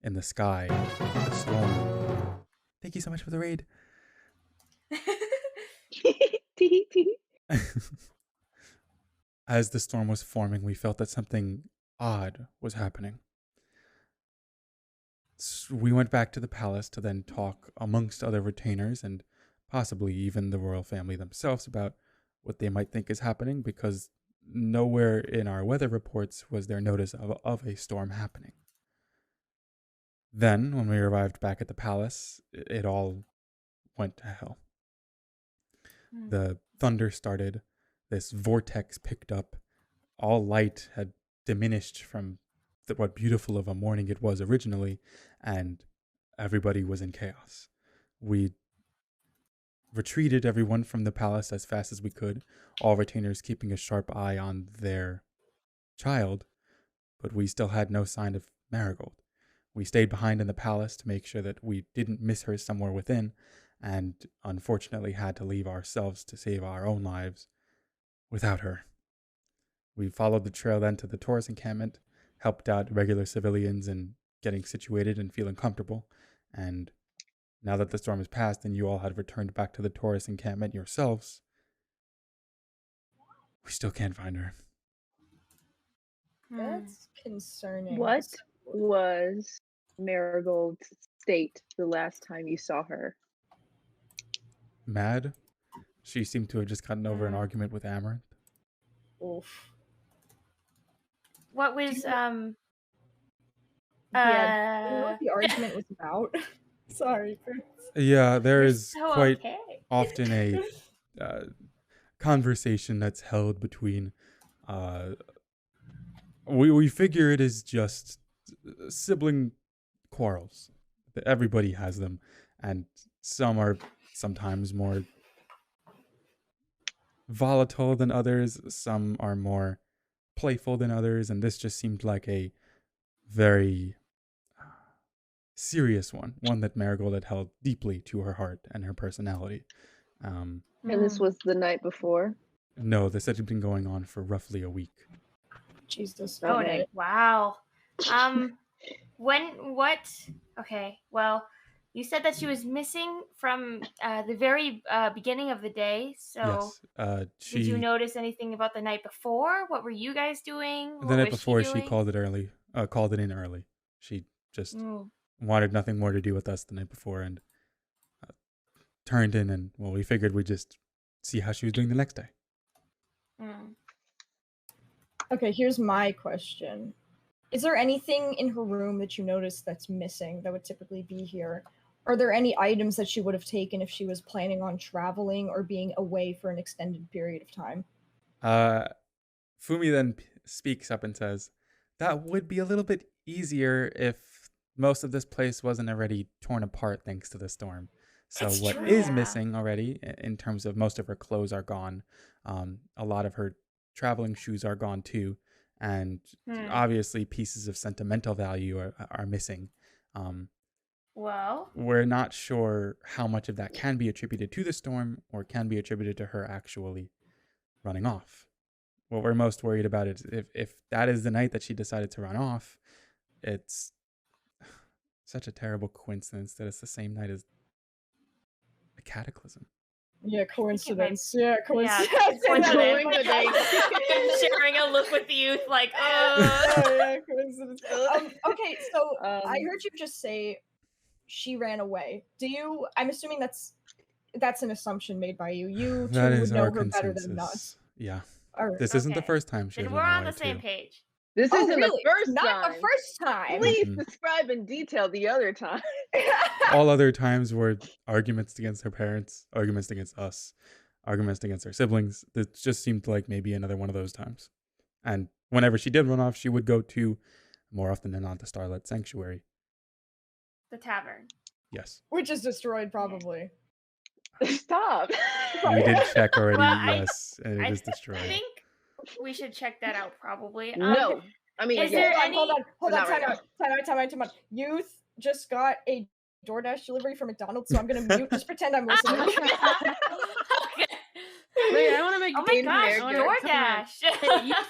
in the sky. The storm. Thank you so much for the raid. As the storm was forming, we felt that something odd was happening. We went back to the palace to then talk amongst other retainers and possibly even the royal family themselves about what they might think is happening, because nowhere in our weather reports was there notice of a storm happening. Then, when we arrived back at the palace, it all went to hell. The thunder started, this vortex picked up, all light had diminished from what beautiful of a morning it was originally, and everybody was in chaos. We retreated everyone from the palace as fast as we could, all retainers keeping a sharp eye on their child, but we still had no sign of Marigold. We stayed behind in the palace to make sure that we didn't miss her somewhere within, and unfortunately had to leave ourselves to save our own lives without her. We followed the trail then to the tourist encampment, helped out regular civilians in getting situated and feeling comfortable, and now that the storm has passed and you all had returned back to the tourist encampment yourselves, we still can't find her. That's concerning. What was Marigold's state the last time you saw her? Mad? She seemed to have just gotten over an argument with Amaranth. Oof. What was Yeah, do you know what the argument was about? Sorry, Chris. Yeah, there You're is so quite okay. often a conversation that's held between we figure it is just sibling quarrels. Everybody has them, and some are sometimes more volatile than others, some are more playful than others, and this just seemed like a very serious one that Marigold had held deeply to her heart and her personality. And this was the night before? No, this had been going on for roughly a week. Jesus. Oh, Okay. wow. Okay, well, you said that she was missing from the very beginning of the day, so Yes. did you notice anything about the night before? What were you guys doing? The What night was before, she she doing? called it in early. She just wanted nothing more to do with us the night before and turned in, and well, we figured we'd just see how she was doing the next day. Okay, here's my question. Is there anything in her room that you noticed that's missing that would typically be here? Are there any items that she would have taken if she was planning on traveling or being away for an extended period of time? Fumi then speaks up and says, that would be a little bit easier if most of this place wasn't already torn apart thanks to the storm. So It's what true. is missing already, in terms of most of her clothes are gone, a lot of her traveling shoes are gone too, and obviously pieces of sentimental value are missing. Well, We're not sure how much of that can be attributed to the storm or can be attributed to her actually running off. What we're most worried about is if that is the night that she decided to run off, it's such a terrible coincidence that it's the same night as a cataclysm. Yeah, coincidence. Yeah, coincidence. coincidence. I'm sharing a look with the youth, like, yeah, coincidence. Okay, so I heard you just say she ran away. I'm assuming that's an assumption made by you. You two That would is know our her better consensus. than us. Yeah. Right. This isn't the Okay. first time she then has we're run on away the same too. page. This isn't really? the first Not time. the first time. Please describe in detail the other time. All other times were arguments against her parents, arguments against us, arguments against her siblings. It just seemed like maybe another one of those times. And whenever she did run off, she would go to, more often than not, the Starlit Sanctuary. The tavern. Yes. Which is destroyed, probably. Stop. We did check already, Well, yes, and it I is destroyed. think we should check that out probably. No. I mean, is yeah. there Hold on, but not right time out. You just got a DoorDash delivery from McDonald's, so I'm gonna mute. Just pretend I'm listening. Okay. Wait, I want to make Oh my a gosh, comment. DoorDash. Hey, you'd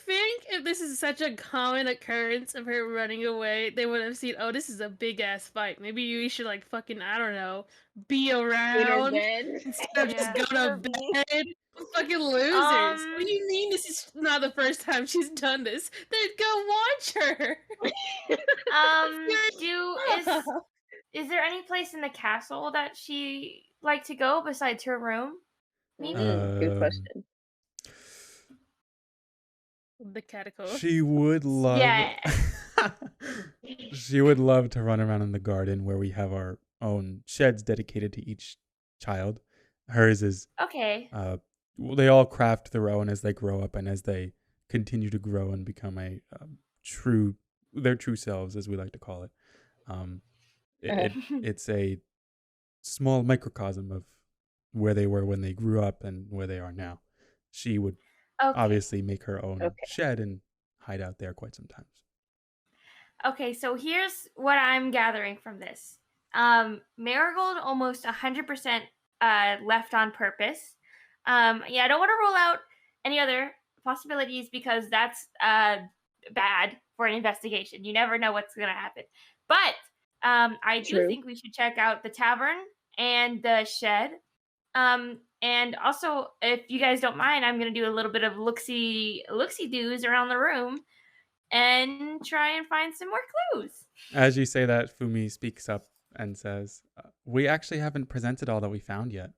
think if this is such a common occurrence of her running away, they would have seen, oh, this is a big ass fight. Maybe you should like fucking, I don't know, be around instead of just go to bed. Fucking losers. What do you mean this is not the first time she's done this? Then go watch her. Is there any place in the castle that she like to go besides her room? Maybe. Good question. The catacomb. She would love. Yeah. She would love to run around in the garden where we have our own sheds dedicated to each child. Hers is Okay. they all craft their own as they grow up and as they continue to grow and become their true selves, as we like to call it. It's a small microcosm of where they were when they grew up and where they are now. She would obviously make her own shed and hide out there quite sometimes. Okay, so here's what I'm gathering from this. Marigold almost 100% left on purpose. I don't want to rule out any other possibilities because that's bad for an investigation. You never know what's going to happen. But I do think we should check out the tavern and the shed. And also, if you guys don't mind, I'm going to do a little bit of look-see-doos around the room and try and find some more clues. As you say that, Fumi speaks up and says, we actually haven't presented all that we found yet.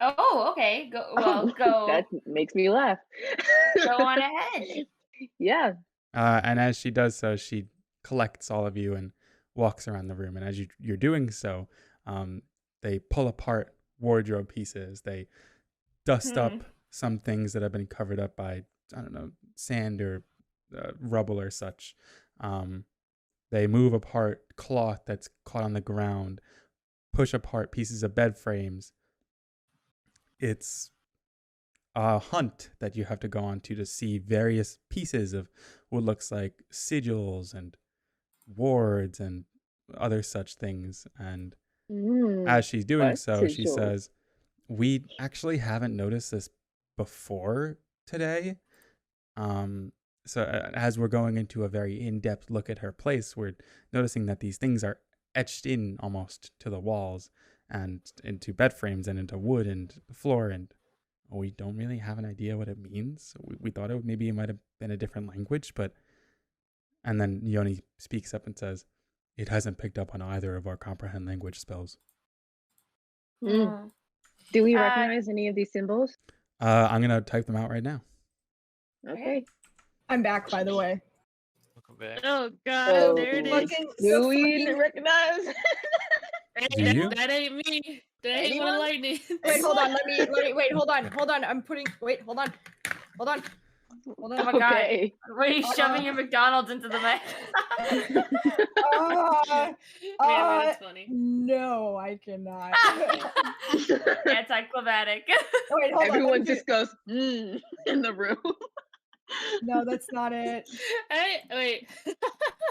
Oh, okay. Go. That makes me laugh. Go on ahead. Yeah. And as she does so, she collects all of you and walks around the room. And as you're doing so, they pull apart wardrobe pieces. They dust up some things that have been covered up by, I don't know, sand or rubble or such. They move apart cloth that's caught on the ground, push apart pieces of bed frames. It's a hunt that you have to go on to see various pieces of what looks like sigils and wards and other such things. And as she's doing so, she says, we actually haven't noticed this before today. So as we're going into a very in-depth look at her place, we're noticing that these things are etched in almost to the walls and into bed frames and into wood and the floor, and we don't really have an idea what it means. We thought it might have been a different language, and then Yoni speaks up and says, it hasn't picked up on either of our comprehend language spells. Do we recognize any of these symbols? I'm going to type them out right now. Okay. I'm back, by the way. Welcome back. Oh god, there it is. Do we recognize? Do you? That ain't me. That ain't one of lightning. Wait, hold on. Let me. Wait, hold on. I'm putting. Wait, hold on. Oh my god. Were you shoving your McDonald's into the mic? That's funny. No, I cannot. Anticlimactic. Wait, hold Everyone on. just goes in the room. No, that's not it. Wait.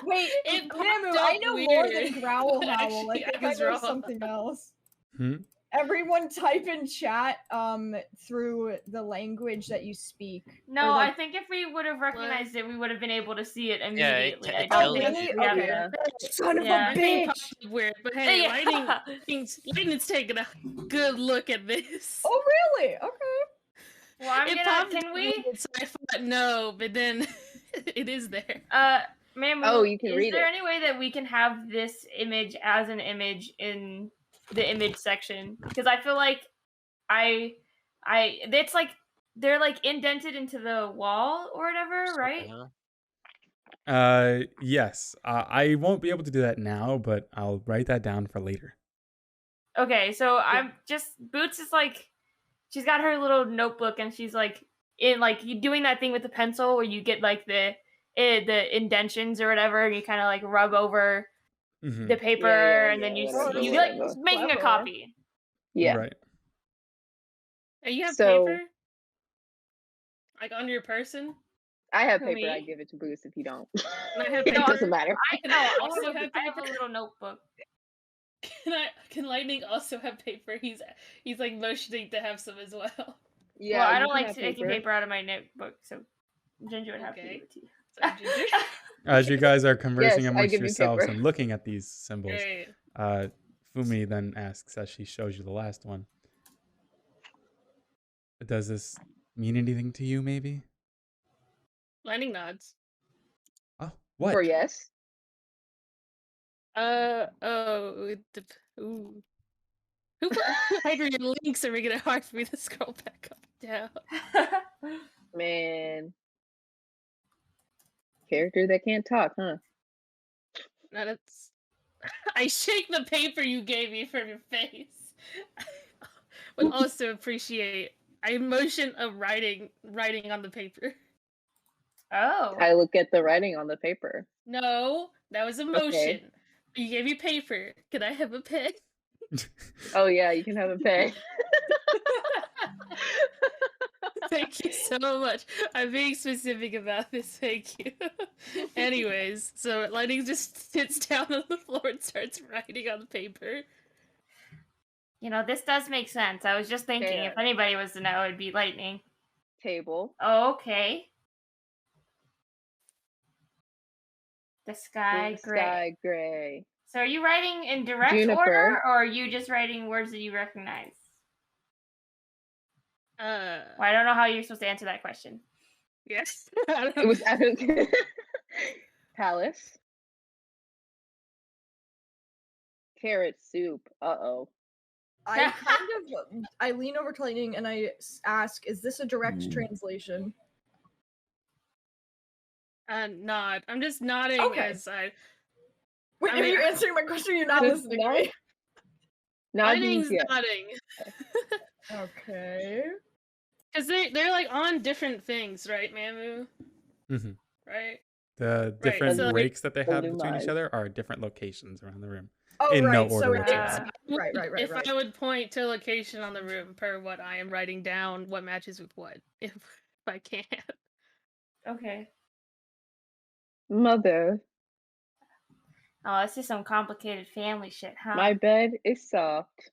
Wait, It Namu, popped I up know weird. more than growl howl. Actually, I think I I was know wrong. something else. Hmm? Everyone type in chat through the language that you speak. No, Or, like, I think if we would have recognized it, we would have been able to see it Yeah, immediately. it Oh, tells you. really? we have Okay. to- Son of Yeah. a Everything bitch! popped up weird, but hey, Yeah. Lightning's taking a good look at this. Oh, really? Okay. Well, I'm It gonna. popped Can up we? weird, so I thought no, but then it is there. Ma'am, You can read is there it. any way that we can have this image as an image in the image section? Because I feel like it's like they're like indented into the wall or whatever, right? Yes. I won't be able to do that now, but I'll write that down for later. Okay, so I'm just Boots is like she's got her little notebook and she's like in like you doing that thing with the pencil where you get like the indentions or whatever, and you kind of like rub over Mhm. the paper, and then you whatever, you like whatever. making a Clever. copy. Yeah. Right. And you have So- paper? Like on your person? I have Who, paper. me? I give it to Bruce if you don't. And I have It paper. doesn't matter. I also have I have paper. a little notebook. Can Lightning also have paper? He's like motioning to have some as well. Yeah, well, I you don't can like have taking paper out of my notebook, so Ginger would have to Okay. give it to you. So Ginger. As you guys are conversing Yes, I amongst give you yourselves paper. and looking at these symbols, Great. Fumi then asks as she shows you the last one, does this mean anything to you, maybe? Lightning nods. Oh, what? For yes. Ooh. Who put Hydrogen links and making it hard for me to scroll back up and down? Man. Character that can't talk, huh? No, that's. I shake the paper you gave me from your face. But also appreciate. I motion of writing on the paper. Oh. I look at the writing on the paper. No, that was a motion. You gave me paper. Can I have a pen? Oh yeah, you can have a pen. Thank you so much. I'm being specific about this. Thank you. Anyways, so Lightning just sits down on the floor and starts writing on the paper. You know, this does make sense. I was just thinking Fair. if anybody was to know, it'd be Lightning. Table. Oh, okay. The sky The gray. Sky gray. So are you writing in direct Juniper. order, or are you just writing words that you recognize? Well, I don't know how you're supposed to answer that question. Yes. It was Palace. Carrot soup. Uh-oh. I lean over to Lightning and I ask, is this a direct translation? Nod. I'm just nodding Okay. as I. Wait, I are mean, you answering my question or you're not Just listening? no? Right? Not Lightning's yes. nodding. Okay. Because they're like on different things, right, Mamu? Mhm. Right? The different so, like, breaks that they have Blue between each eyes. other are different locations around the room. Oh, In no right. So order it whatsoever. is. Right. If I would point to a location on the room per what I am writing down, what matches with what, if I can. Okay. Mother, Oh, this is some complicated family shit, huh? my bed is soft.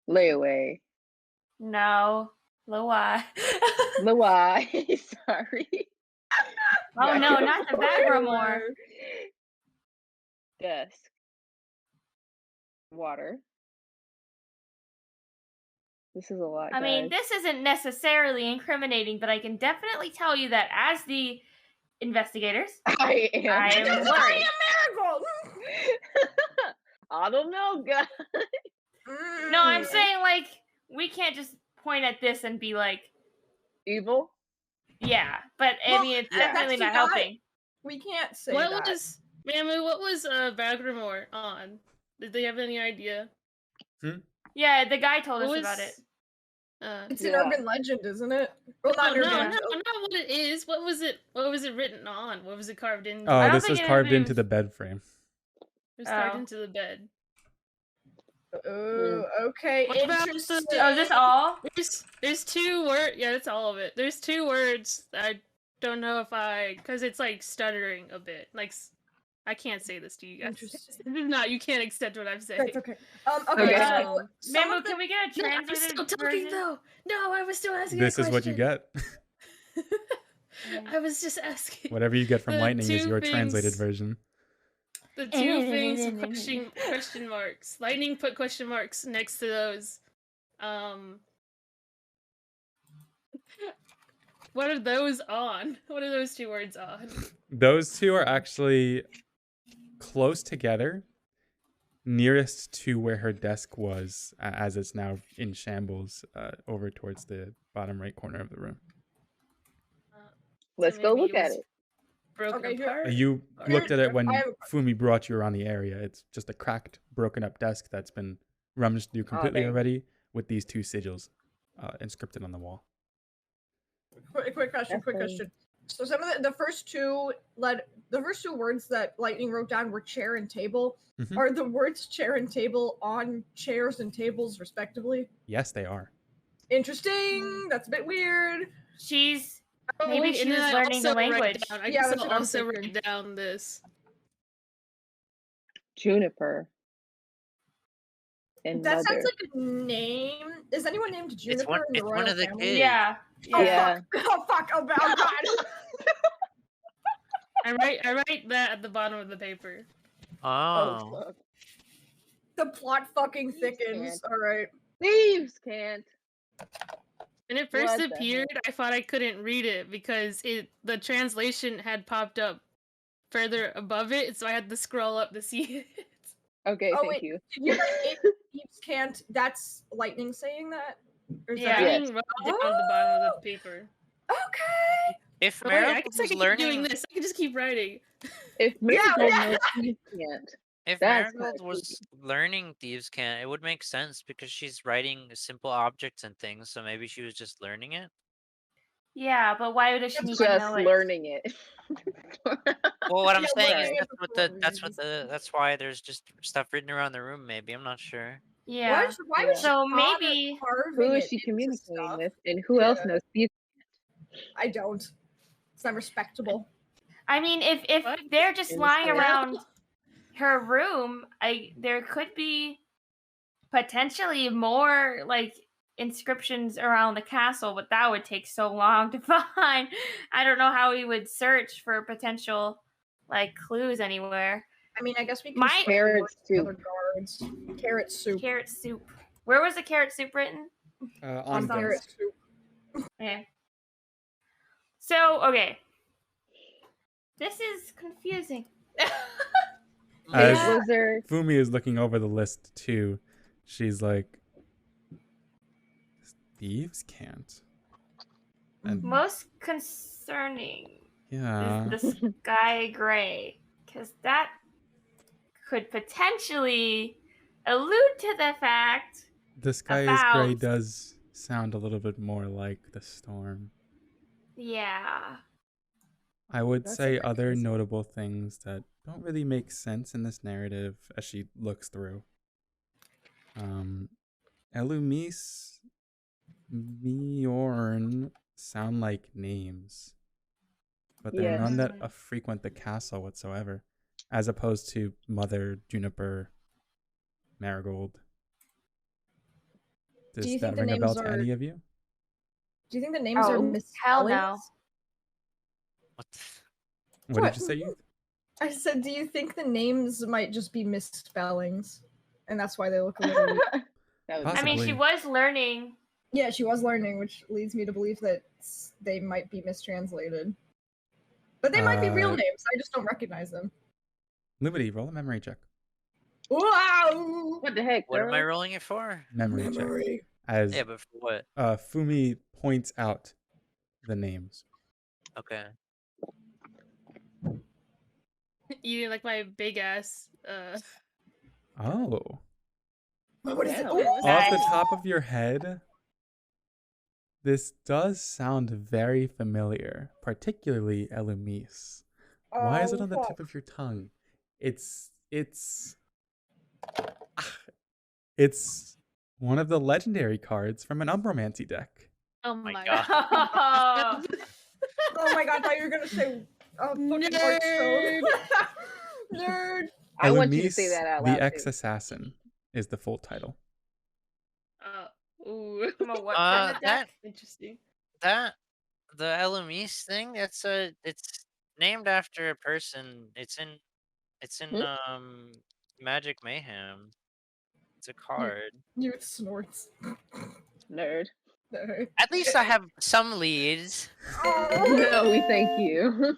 Layaway. No. Laway. Laway. Sorry. Oh no, not the Bagramore. Desk. Water. This is a lot, I mean, guys. this isn't necessarily incriminating, but I can definitely tell you that as the investigators, I am. I am It's worried. a miracle! I don't know, guys. No, I'm saying like we can't just point at this and be like, Evil. yeah. But I Well, mean, it's that's definitely not not- helping. We can't say What that. was Mamu? What was Bagramore on? Did they have any idea? Yeah, the guy told us What about it. was? It's an Yeah. urban legend, isn't it? Well, No, not no, urban. not what it is. What was it? What was it written on? What was it carved into? I Oh, don't this think was it carved was- into the bed frame. It was carved Oh. into the bed. Oh, okay. What about the- Interesting. Oh, is this all? There's two words. Yeah, that's all of it. There's two words. I don't know if because it's like stuttering a bit. Like I can't say this to you guys. Interesting. This is not. You can't accept what I'm saying. That's okay. Okay. Okay. So, some Mamu, of the- can we get a No, I'm translated still talking version? though. No, I was still asking. This a is what you question. get. I was just asking. Whatever you get from The Lightning is two your translated things- version. The two things question marks. Lightning put question marks next to those. What are those on? What are those two words on? Those two are actually close together, nearest to where her desk was, as it's now in shambles, over towards the bottom right corner of the room. Let's So go maybe look it at was- it. broken Okay, here- apart. You looked at it when I have a Fumi brought you around the area. It's just a cracked, broken up desk that's been rummaged through completely dang. already with these 2 sigils inscripted on the wall. quick question. That's Quick fine. question. So some of the first two words that Lightning wrote down were chair and table. Mhm. Are the words chair and table on chairs and tables respectively? Yes, they are. Interesting. That's a bit weird. She's Oh, maybe wait, she And was then I learning the also write language. down- I Yeah, guess that's I'll what I was also thinking. write down this. Juniper. And that mother. sounds like a name. Is anyone named Juniper in the it's royal one of the family? kids. Yeah. Oh Yeah. fuck! Oh fuck! Oh god! I write that at the bottom of the paper. Oh. fuck. The plot fucking Thieves thickens. can't. All right. Thieves can't. When it first What the appeared, I thought I couldn't read it because the translation had popped up further above it, so I had to scroll up to see it. Okay, Oh, thank wait. you. Did you write thieves can't? That's Lightning saying that. Or is Yeah. that- Lightning wrote it down at the bottom of the paper. Okay. If Oh, wait, I Marigold guess I was can keep doing learning, this. I can just keep writing. If Marigold yeah. knows thieves can't. if That's Marigold kinda was learning Thieves' Cant, it would make sense because she's writing simple objects and things. So maybe she was just learning it. Yeah, but why does she need to Just know it? learning it. Well, what I'm Yeah, saying learning is it before that's why there's just stuff written around the room. Maybe I'm not sure. Yeah. Why would she So bother maybe carving Who is it she into communicating stuff? with, and who else Yeah. knows thieves? I don't. It's not respectable. I mean if What? they're just In lying the around her room, there could be potentially more like inscriptions around the castle, but that would take so long to find. I don't know how we would search for potential like clues anywhere. I mean, I guess we can My- spread Carrot word to the soup. other guards. Carrot soup. Carrot soup. Where was the carrot soup written? On Sounds Carrot desk. soup. Okay. So, okay. This is confusing. As Was there? Fumi is looking over the list too, she's like, "Thieves can't." And Most concerning yeah, is the sky gray, because that could potentially allude to the fact. the sky is gray about- does sound a little bit more like the storm. Yeah. I would That's say a bit other crazy. notable things that don't really make sense in this narrative as she looks through. Elumis, Miorn sound like names, but they're none that Yes. frequent the castle whatsoever, as opposed to Mother, Juniper, Marigold. Does you that think the ring a bell names to are- any of you? Do you think the names are Oh, misspellings? hell no. What? What What? did you say? You? I said, do you think the names might just be misspellings, and that's why they look a little? weird? That was I mean, she Possibly. was learning. Yeah, she was learning, which leads me to believe that they might be mistranslated. But they might be real Uh, names. I just don't recognize them. Lumity, roll a memory check. Wow! what the heck, What am I girl? rolling it for? Memory check. Memory. As Yeah, but for what? Fumi points out the names. Okay. Eating like my big ass. Oh. What is it? Damn. Ooh, Off the Nice. top of your head, this does sound very familiar, particularly Elumis. Why is it on the tip of your tongue? It's one of the legendary cards from an Umbromancy deck. Oh my my God. god. Oh my god, I thought you were gonna say fucking Hearthstone. Nerd. I want you to say Elumis, that out the loud. too. Ex-Assassin is the full title. Ooh. From a what kind of that deck? Interesting. the Eloise thing. It's named after a person. It's in Magic Mayhem. It's a card. Youth snorts. Nerd. Nerd. At least I have some leads. Oh. No, we thank you.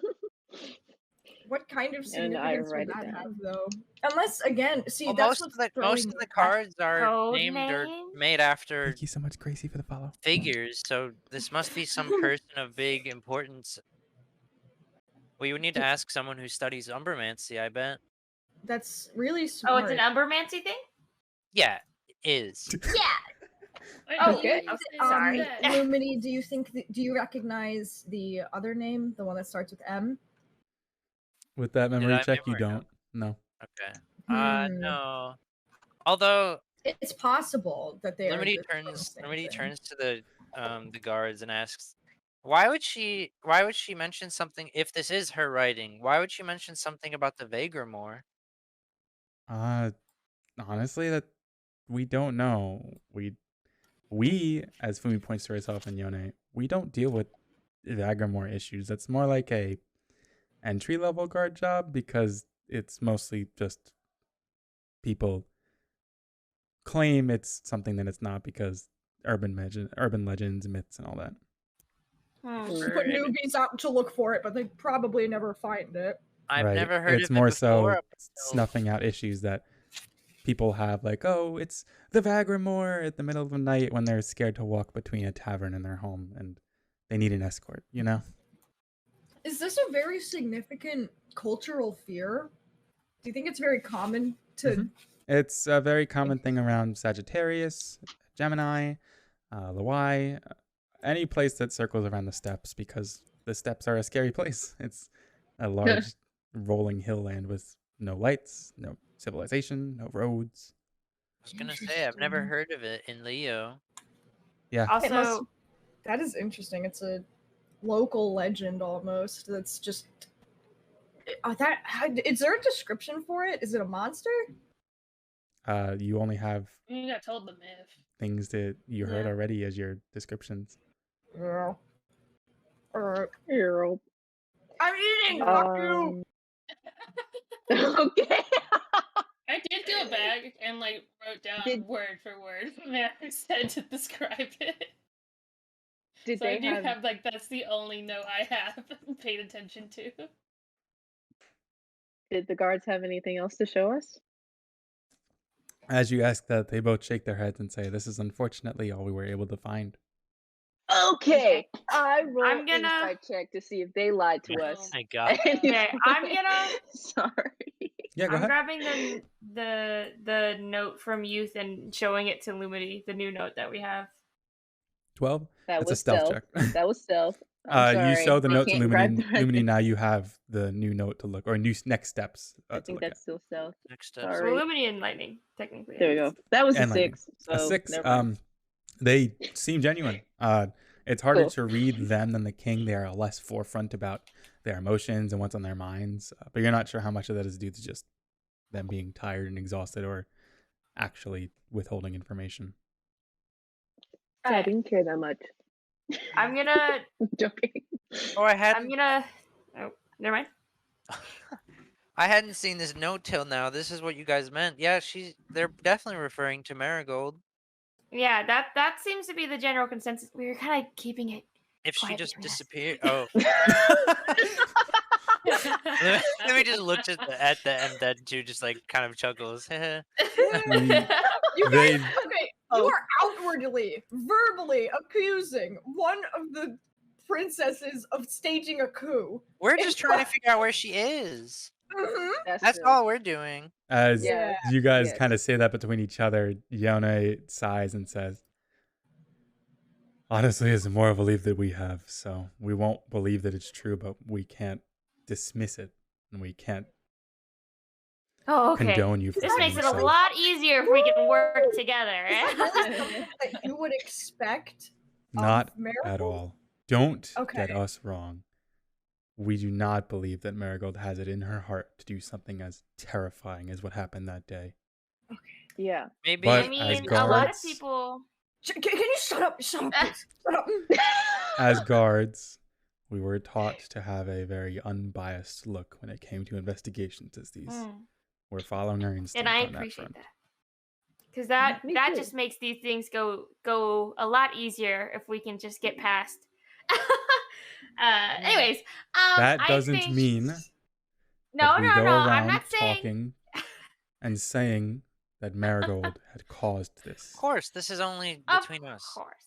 What kind of And I significance write would it that down. have, though? Unless, again, see, Well, that's most what's of the throwing cards are Code named or name? made after Thank you so much, Gracie, for the follow. figures. So this must be some person of big importance. We would need to ask someone who studies umbermancy, I bet. That's really Oh, smart. it's an umbermancy thing? Yeah, it is. Yeah. Okay. Sorry. Lumini, do you recognize the other name, the one that starts with M? With that memory I check, you memory don't. No. Okay. Hmm. No. Although It's possible that they Lumity are the same thing. turns to the guards and asks, why would she mention something if this is her writing? Why would she mention something about the Vagremore? Honestly, that we don't know. We, as Fumi points to herself and Yone, we don't deal with Agrimore issues. That's more like a entry level guard job because it's mostly just people claim it's something that it's not because urban legends, myths, and all that. Put newbies out to look for it, but they probably never find it. I've Right. never heard It's of more it before. so snuffing out issues that people have, like, oh, it's the Vagramore at the middle of the night when they're scared to walk between a tavern and their home and they need an escort, you know? Is this a very significant cultural fear? Do you think it's very common to... Mhm. It's a very common thing around Sagittarius, Gemini, Laway, any place that circles around the steppes, because the steppes are a scary place. It's a large rolling hill land with no lights, no civilization, no roads. I was gonna say I've never heard of it in Leo. Yeah. Also, that is interesting. It's a local legend almost. That's just... Is there a description for it? Is it a monster? You only have You got told the myth. things that you heard Yeah. already as your descriptions. Yeah. Earl. I'm eating! Fuck you! Okay. I did do a bag and like wrote down word for word what Mary said to describe it. Did So they I do have like that's the only note I have paid attention to. Did the guards have anything else to show us? As you ask that, they both shake their heads and say, "This is unfortunately all we were able to find." Okay, I roll I'm gonna- insight check to see if they lied to Oh us. my god. Okay, I'm gonna. Sorry. Yeah, go I'm ahead. grabbing the note from youth and showing it to Lumity, the new note that we have. 12. That That's was a stealth check. That was stealth. I'm You sorry. show the I note to can't grab Lumini. the rest Lumini, of now it. you have the new note to look, or next steps I to think look that's still stealth. Next step. Sorry. Well, Lumity and lightning, technically. There we go. That was And a lightning. 6. A So 6. never mind. They seem genuine. It's harder Cool. to read them than the king. They are less forefront about their emotions and what's on their minds. But you're not sure how much of that is due to just them being tired and exhausted or actually withholding information. I didn't care that much. I'm gonna. Joking. Oh, I'm gonna. Oh, never mind. I hadn't seen this note till now. This is what you guys meant. Yeah, they're definitely referring to Marigold. Yeah, that seems to be the general consensus. We were kind of keeping it. If she quiet just between us. disappeared. Oh. Let me just look at the M-Dead too, just like kind of chuckles. You They- guys, okay, you are outwardly, verbally accusing one of the princesses of staging a coup. We're just trying to figure out where she is. Mhm. That's true. all we're doing. As Yeah. you guys Yes. kind of say that between each other, Yone sighs and says, "Honestly, it's more of a belief that we have, so we won't believe that it's true, but we can't dismiss it, and we can't Oh, okay. condone you for This makes saying it a so." lot easier if we can work together. Is it really something that you would expect Not of Marigold? at all. Don't Okay. get us wrong. We do not believe that Marigold has it in her heart to do something as terrifying as what happened that day. Yeah. Maybe. But I mean, as a lot of guards- people. Can you shut up? Shut up, please. Shut up. As guards, we were taught to have a very unbiased look when it came to investigations as these. We're following our instinct And I on that appreciate front. that. Because that Me that too. just makes these things go a lot easier if we can just get past. Anyways, That I doesn't think... mean No, that we no, go no. I'm around not saying. talking and saying that Marigold had caused this. Of course, this is only Of between us. course,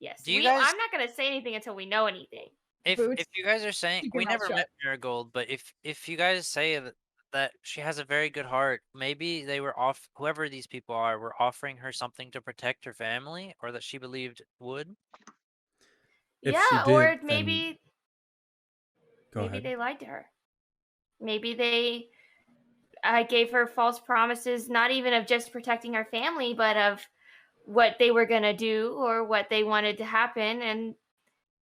yes. Do you guys- I'm not gonna say anything until we know anything. If Boots, you guys are saying keep your we mouth never shut. met Marigold, but if you guys say that she has a very good heart, maybe they were whoever these people are were offering her something to protect her family, or that she believed would. If she Yeah, or did, then maybe go ahead. they lied to her. Maybe they gave her false promises, not even of just protecting her family, but of what they were gonna do or what they wanted to happen, and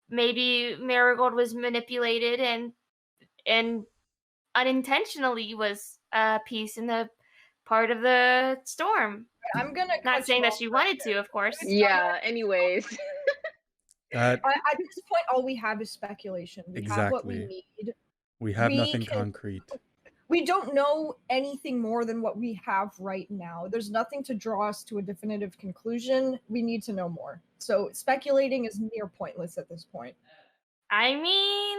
maybe Marigold was manipulated and unintentionally was a piece in the part of the storm. I'm gonna Not cut saying you that off she right wanted there. to, of course. Yeah, anyways. That At this point, all we have is speculation. We have what we Exactly. need. we have We nothing can- concrete. We don't know anything more than what we have right now. There's nothing to draw us to a definitive conclusion. We need to know more. So speculating is near pointless at this point. I mean,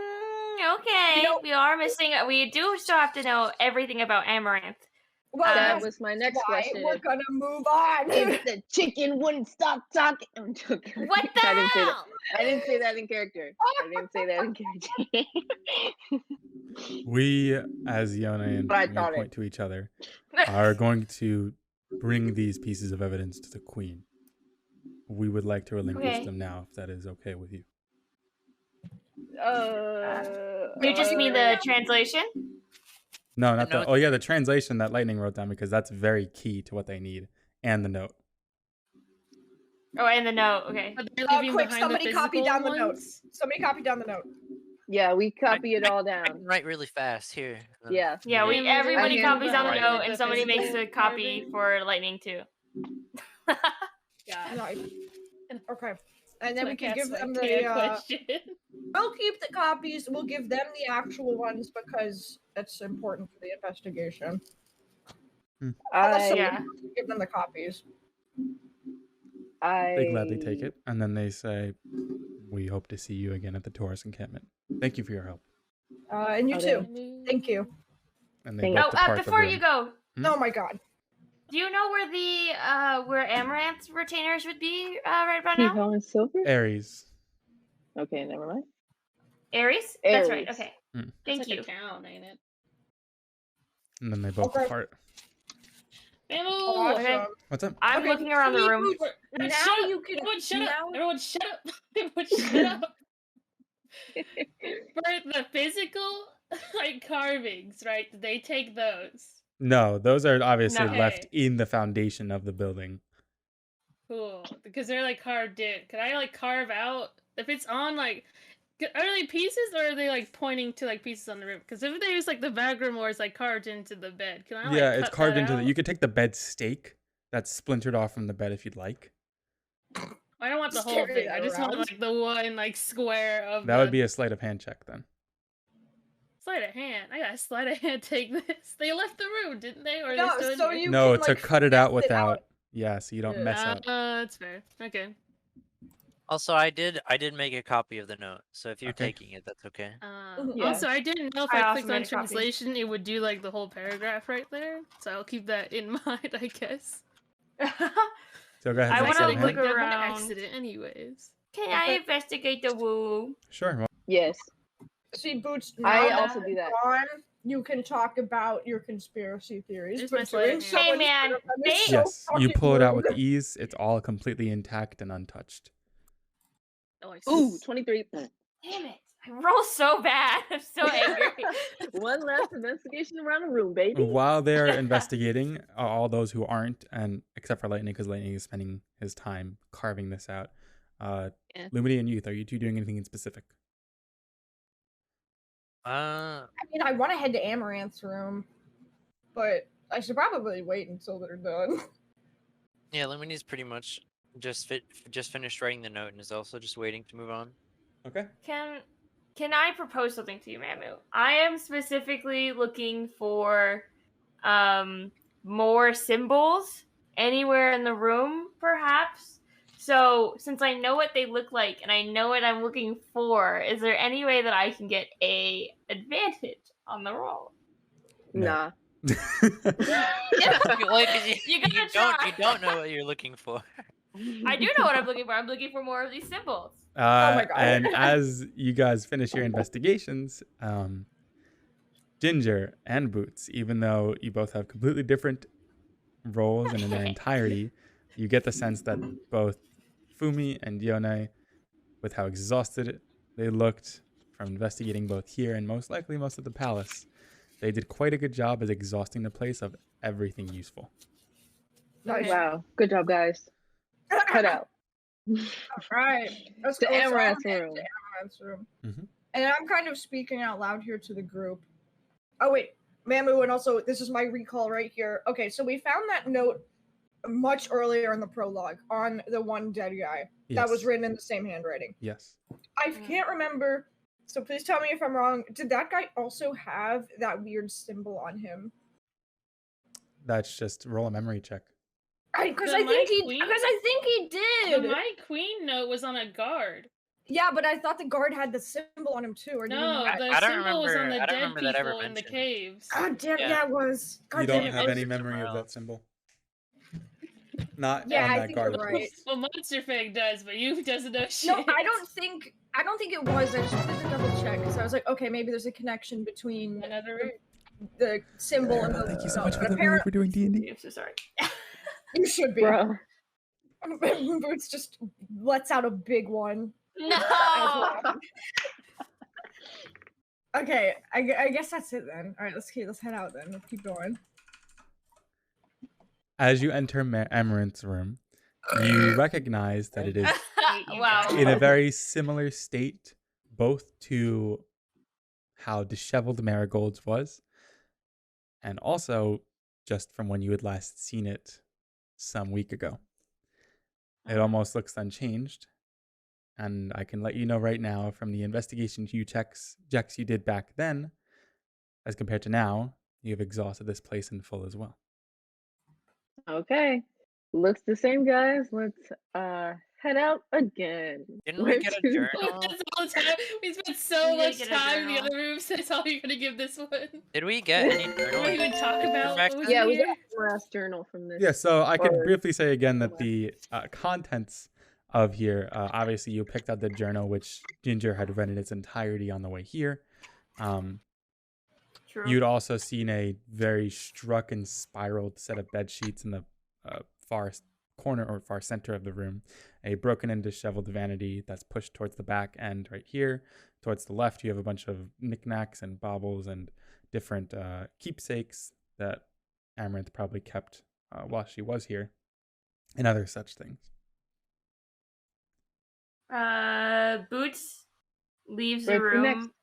okay, You know- we are missing. We do still have to know everything about Amaranth. Well, That yes, was my next why question. we're gonna move on. If the chicken wouldn't stop talking. I'm joking. What the I didn't say that. hell? I didn't say that in character. I didn't say that in character. We, as Yona and But I Ping thought point to each other, are going to bring these pieces of evidence to the queen. We would like to relinquish Okay. them now, if that is okay with you. You just mean the translation? No, not the. note. Oh yeah, the translation that Lightning wrote down, because that's very key to what they need, and the note. Oh, and the note. Okay. But they're leaving Quick, behind somebody the copy physical down the note. ones? Somebody copy down the note. Yeah, we copy it all I down. can write really fast here. Yeah. Yeah, Yeah, everybody I copies on the handwrite note, the and somebody makes a physical copy carving. for Lightning too. Yeah. Nice. Okay. And then we Like, can give that's them my the. question. We'll keep the copies. We'll give them the actual ones because it's important for the investigation. Yeah. Give them the copies. They gladly take it, and then they say, "We hope to see you again at the tourist encampment. Thank you for your help." And you Okay. too. Thank you. And they Thank both depart the Before room. you go, Hmm? Oh my god. do you know where the where Amaranth's retainers would be right about now? Pivo and silver? Aries. Okay, never mind. Aries? That's right. Aries. Okay. Hmm. Thank It's like you. a town, ain't it? And then they both Okay. depart. Bamboo! Okay. What's up? I'm Okay, looking around the see, room. Boots, now Shut up! you can. Everyone shut up! now- Everyone shut up! Everyone shut up! For the physical like carvings, right? Did they take those? No, those are obviously No. left Okay. in the foundation of the building. Cool. Because they're like carved in. Can I like carve out if it's on like are they pieces or are they like pointing to like pieces on the roof? Because if they use like the Vagramore is like carved into the bed, can I like Yeah, it's cut carved that into the. out? You could take the bed stake that's splintered off from the bed if you'd like. I don't want the Just whole carry thing. it I just want around. like the one like square of That the would be a sleight of hand check then. sleight of hand. I got sleight of hand. Take this. They left the room, didn't they? Or are No, they still so in here? you No, can, to like, cut it out finesse it out. without. Yeah, so you don't Yeah. mess up. That's fair. Okay. Also, I did make a copy of the note, so if you're Okay. taking it, that's okay. Yeah. Also, I didn't know if I I also clicked made on a copy. translation, it would do like the whole paragraph right there. So I'll keep that in mind, I guess. So go ahead. I and wanna sleight of I hand. look clicked that by around. accident, anyways. Can I investigate the woo? Sure. Well, Yes. See, Boots. I now also that do that. you're on, you can talk about your conspiracy theories. There's but my sleight of doing hand. so Hey, is man, gonna- I'm they- so yes, you fucking pull it out with rude. ease. It's all completely intact and untouched. Nice. Ooh, 23. Damn it. I roll so bad. I'm so angry. One last investigation around the room, baby. While they're investigating, all those who aren't, and except for Lightning, because Lightning is spending his time carving this out. Yeah. Lumity and Youth, are you two doing anything in specific? Uh, I mean, I want to head to Amaranth's room, but I should probably wait until they're done. yeah, Lumini's pretty much just finished writing the note and is also just waiting to move on. Okay. Can I propose something to you, Mamu? I am specifically looking for more symbols anywhere in the room, perhaps. So, since I know what they look like and I know what I'm looking for, is there any way that I can get a advantage on the roll? No. Nah. Well, 'cause You gotta try. you don't know what you're looking for. I do know what I'm looking for. I'm looking for more of these symbols. my God. And as you guys finish your investigations, Ginger and Boots, even though you both have completely different roles and in their entirety, you get the sense that both Fumi and Yone, with how exhausted they looked from investigating both here and most likely most of the palace, they did quite a good job at exhausting the place of everything useful. Nice. Wow, good job, guys. Cut out. All right. Let's The go. So I'm Amaranth's heading room. to Amaranth's room. Mhm. And I'm kind of speaking out loud here to the group. Oh, wait. Mamu, and also, this is my recall right here. Okay, so we found that note much earlier in the prologue on the one dead guy that was Yes. written in the same handwriting. Yes. I can't remember, so please tell me if I'm wrong. Did that guy also have that weird symbol on him? That's just roll a memory check. Because The I think he Queen? did. The My Queen note was on a guard. Yeah, but I thought the guard had the symbol on him too. Or did he No, not? the I don't symbol was on remember- the I don't dead remember that ever people in the mentioned. caves. God damn, Yeah. yeah, it was. God You damn don't it. have was any memory somewhere of that else. symbol. Not Yeah, on I that think guard. you're right. post. Well, Monster Fang does, but you doesn't know shit. No, I don't think it was. I just wanted to double check because I was like, okay, maybe there's a connection between Another room. the symbol and the. Thank you so no, much for but the apparently, we're doing D&D. I'm so sorry. you should be. Bro. Boots just lets out a big one. No. Okay, I guess that's it then. All right, let's head out then. Let's keep going. As you enter Amaranth's room, you recognize that it is Wow. in a very similar state, both to how disheveled Marigold's was, and also just from when you had last seen it some week ago. It almost looks unchanged, and I can let you know right now from the investigation checks you did back then, as compared to now, you have exhausted this place in full as well. Okay. Looks the same, guys. Let's head out again. Didn't we get a journal? That's all the time. We spent so We did much get a time in the journal. other rooms. That's all you're gonna give this one. Did we get any What journal? do we even talk about? back What was then? Yeah, in we here? got the last journal from this. Yeah, so I can Or- briefly say again that the contents of here, obviously you picked out the journal, which Ginger had read in its entirety on the way here. True. You'd also seen a very struck and spiraled set of bed sheets in the far corner or far center of the room, a broken and disheveled vanity that's pushed towards the back end right here. Towards the left, you have a bunch of knickknacks and baubles and different keepsakes that Amaranth probably kept while she was here, and other such things. Boots leaves Right, the who next? room.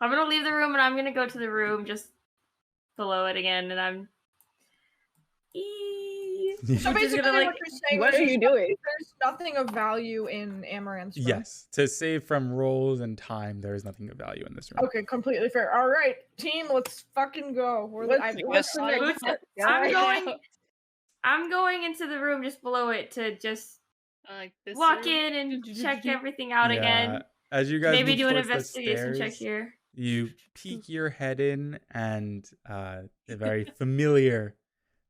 I'm gonna leave the room and I'm gonna go to the room just below it again, and I'm. So Just basically, gonna, like, what you're saying What is are you doing? there's nothing of value in Amaranth's room. Yes, to save from rolls and time, there is nothing of value in this room. Okay, completely fair. All right, team, let's fucking go. What's the next Boots, step, I'm guys? going. I'm going into the room just below it to just Like this walk room. in and check everything out again. As you guys Maybe move do an towards the investigation check stairs, here. you peek your head in, and a very familiar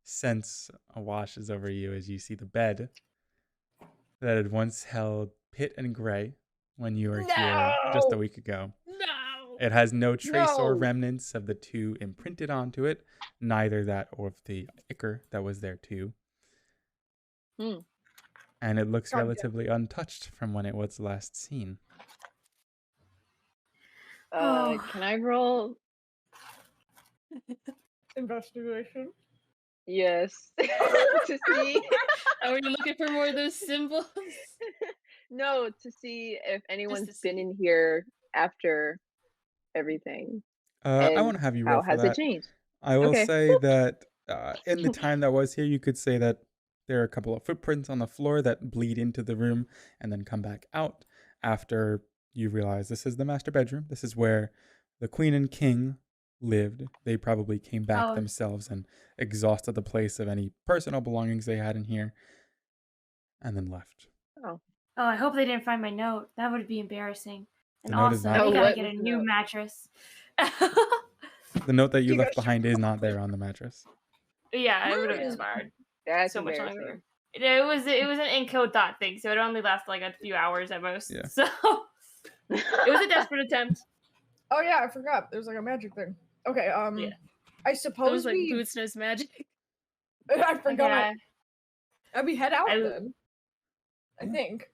sense washes over you as you see the bed that had once held Pitt and Gray when you were here just a No! week ago. No. It has no trace or No! remnants of the two imprinted onto it, neither that or of the ichor that was there too. Hmm. And it looks God damn. relatively untouched from when it was last seen. Can I roll? Investigation. Yes. To see. Are you looking for more of those symbols? No, to see if anyone's see. been in here after everything. I And won't have you How roll for has that. it changed? I will Okay. say that in the time that was here, you could say that there are a couple of footprints on the floor that bleed into the room and then come back out after you realize this is the master bedroom. This is where the queen and king lived. They probably came back Oh. themselves and exhausted the place of any personal belongings they had in here and then left. Oh, I hope they didn't find my note. That would be embarrassing. And The note is also, not we there. gotta What get a was the new note? mattress. The note that you You left guys should behind is not there on the mattress. Yeah, it would have Where is- expired That's so much embarrassing. longer. It was an encode thought thing, so it only lasted like a few hours at most. Yeah. So it was a desperate attempt. Oh yeah, I forgot. There's like a magic thing. Okay, Yeah. I It suppose was like we. Boots knows magic. I forgot. Okay, And we head out I- then. I think.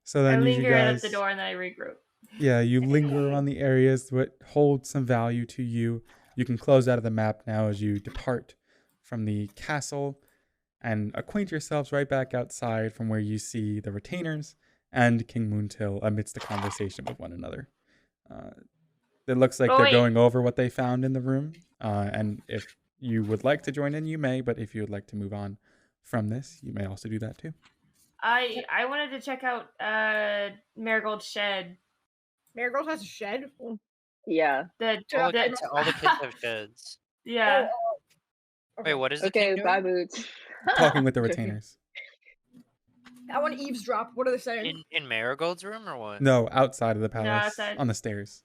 So I then you linger in guys, at the door and then I regroup. yeah, you linger around the areas that hold some value to you. You can close out of the map now as you depart from the castle and acquaint yourselves right back outside from where you see the retainers and King Moontil amidst a conversation with one another. It looks like they're wait. going over what they found in the room. And if you would like to join in, you may. But if you would like to move on from this, you may also do that too. I wanted to check out Marigold's shed. Marigold has a shed. Yeah. All the kids have sheds. Yeah. Wait, what is the Okay, king doing? bye, Boots. Talking with the retainers. I want to eavesdrop. What are they saying? In Marigold's room or what? No, outside of the palace, outside. on the stairs.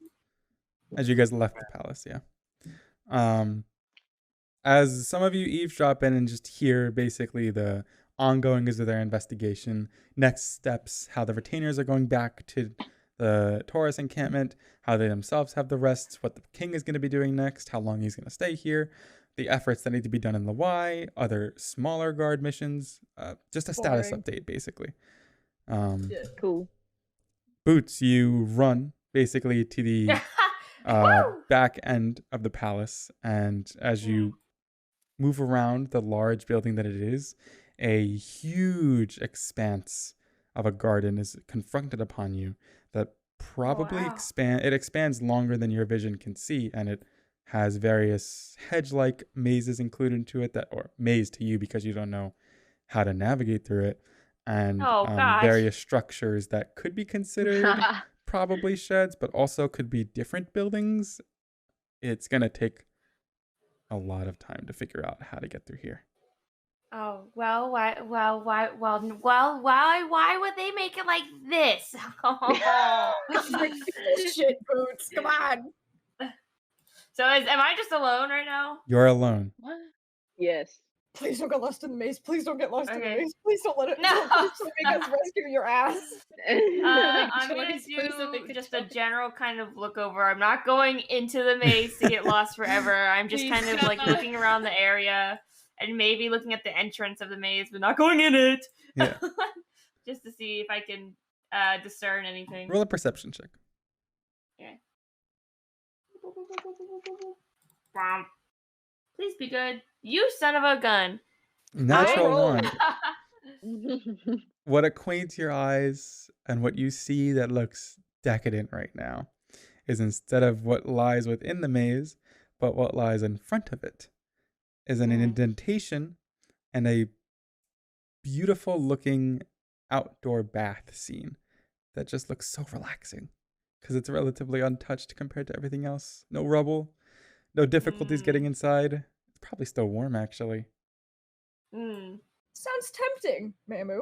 As you guys left the palace, yeah. As some of you eavesdrop in and just hear basically the ongoings of their investigation, next steps, how the retainers are going back to the Taurus encampment, how they themselves have the rests, what the king is going to be doing next, how long he's going to stay here, the efforts that need to be done in Laway, other smaller guard missions, just a status Boring. update, basically. Cool. Boots, you run basically to the back end of the palace, and as you move around the large building that it is, a huge expanse of a garden is confronted upon you that probably expands longer than your vision can see, and it has various hedge-like mazes included into it or maze to you because you don't know how to navigate through it, and various structures that could be considered probably sheds, but also could be different buildings. It's gonna take a lot of time to figure out how to get through here. Oh, why would they make it like this? Shit, Boots. Come on. So am I just alone right now? You're alone. What? Yes. Please don't get lost in the maze. Please don't get lost in the Okay. maze. Please don't let it. No. Please don't make us rescue your ass. I'm gonna Please don't make do it just a choice. general kind of look over. I'm not going into the maze to get lost forever. I'm just Please kind of like God. looking around the area and maybe looking at the entrance of the maze, but not going in it. Yeah. Just to see if I can discern anything. Roll a perception check. Bom. Please be good. You son of a gun. Natural rolled. one. What acquaints your eyes and what you see that looks decadent right now is, instead of what lies within the maze, but what lies in front of it, is an indentation and a beautiful looking outdoor bath scene that just looks so relaxing because it's relatively untouched compared to everything else. No rubble, no difficulties getting inside. It's probably still warm, actually. Sounds tempting, Mamu.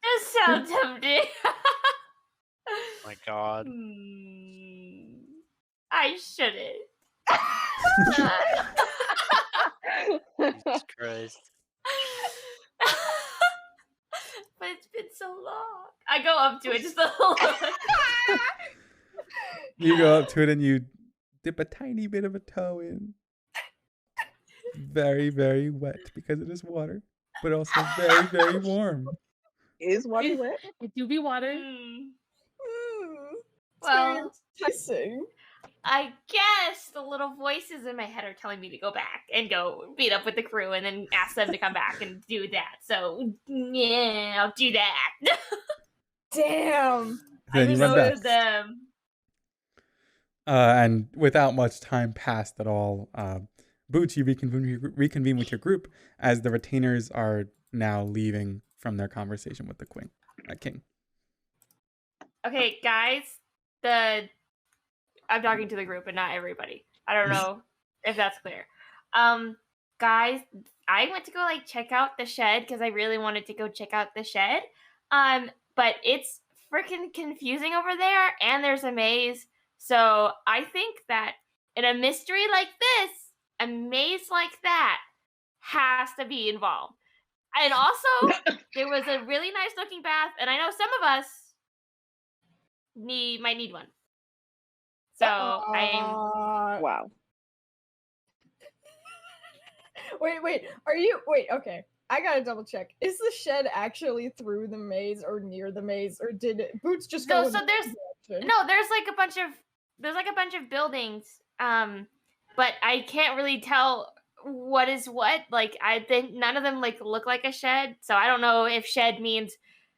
Does sound tempting. Oh my god. I shouldn't. Jesus Christ. But it's been so long. I go up to it just a little. You go up to it and you dip a tiny bit of a toe in. Very, very wet because it is water, but also very, very warm. Is water wet? It do be water. Well, enticing. I guess the little voices in my head are telling me to go back and go meet up with the crew and then ask them to come back and do that. So, yeah, I'll do that. Damn. Then I you run back. just them. And without much time passed at all, Boots, you reconvene with your group as the retainers are now leaving from their conversation with the king. Okay, guys, I'm talking to the group and not everybody. I don't know if that's clear. Guys, I went to go check out the shed because I really wanted to go check out the shed. But it's freaking confusing over there, and there's a maze. So I think that in a mystery like this, a maze like that has to be involved. And also, there was a really nice looking bath, and I know some of us might need one. So I'm Wow. Wait. Okay. I gotta double check. Is the shed actually through the maze or near the maze, or did Boots just go? so there's like a bunch of buildings. But I can't really tell what is what. Like I think none of them like look like a shed. So I don't know if shed means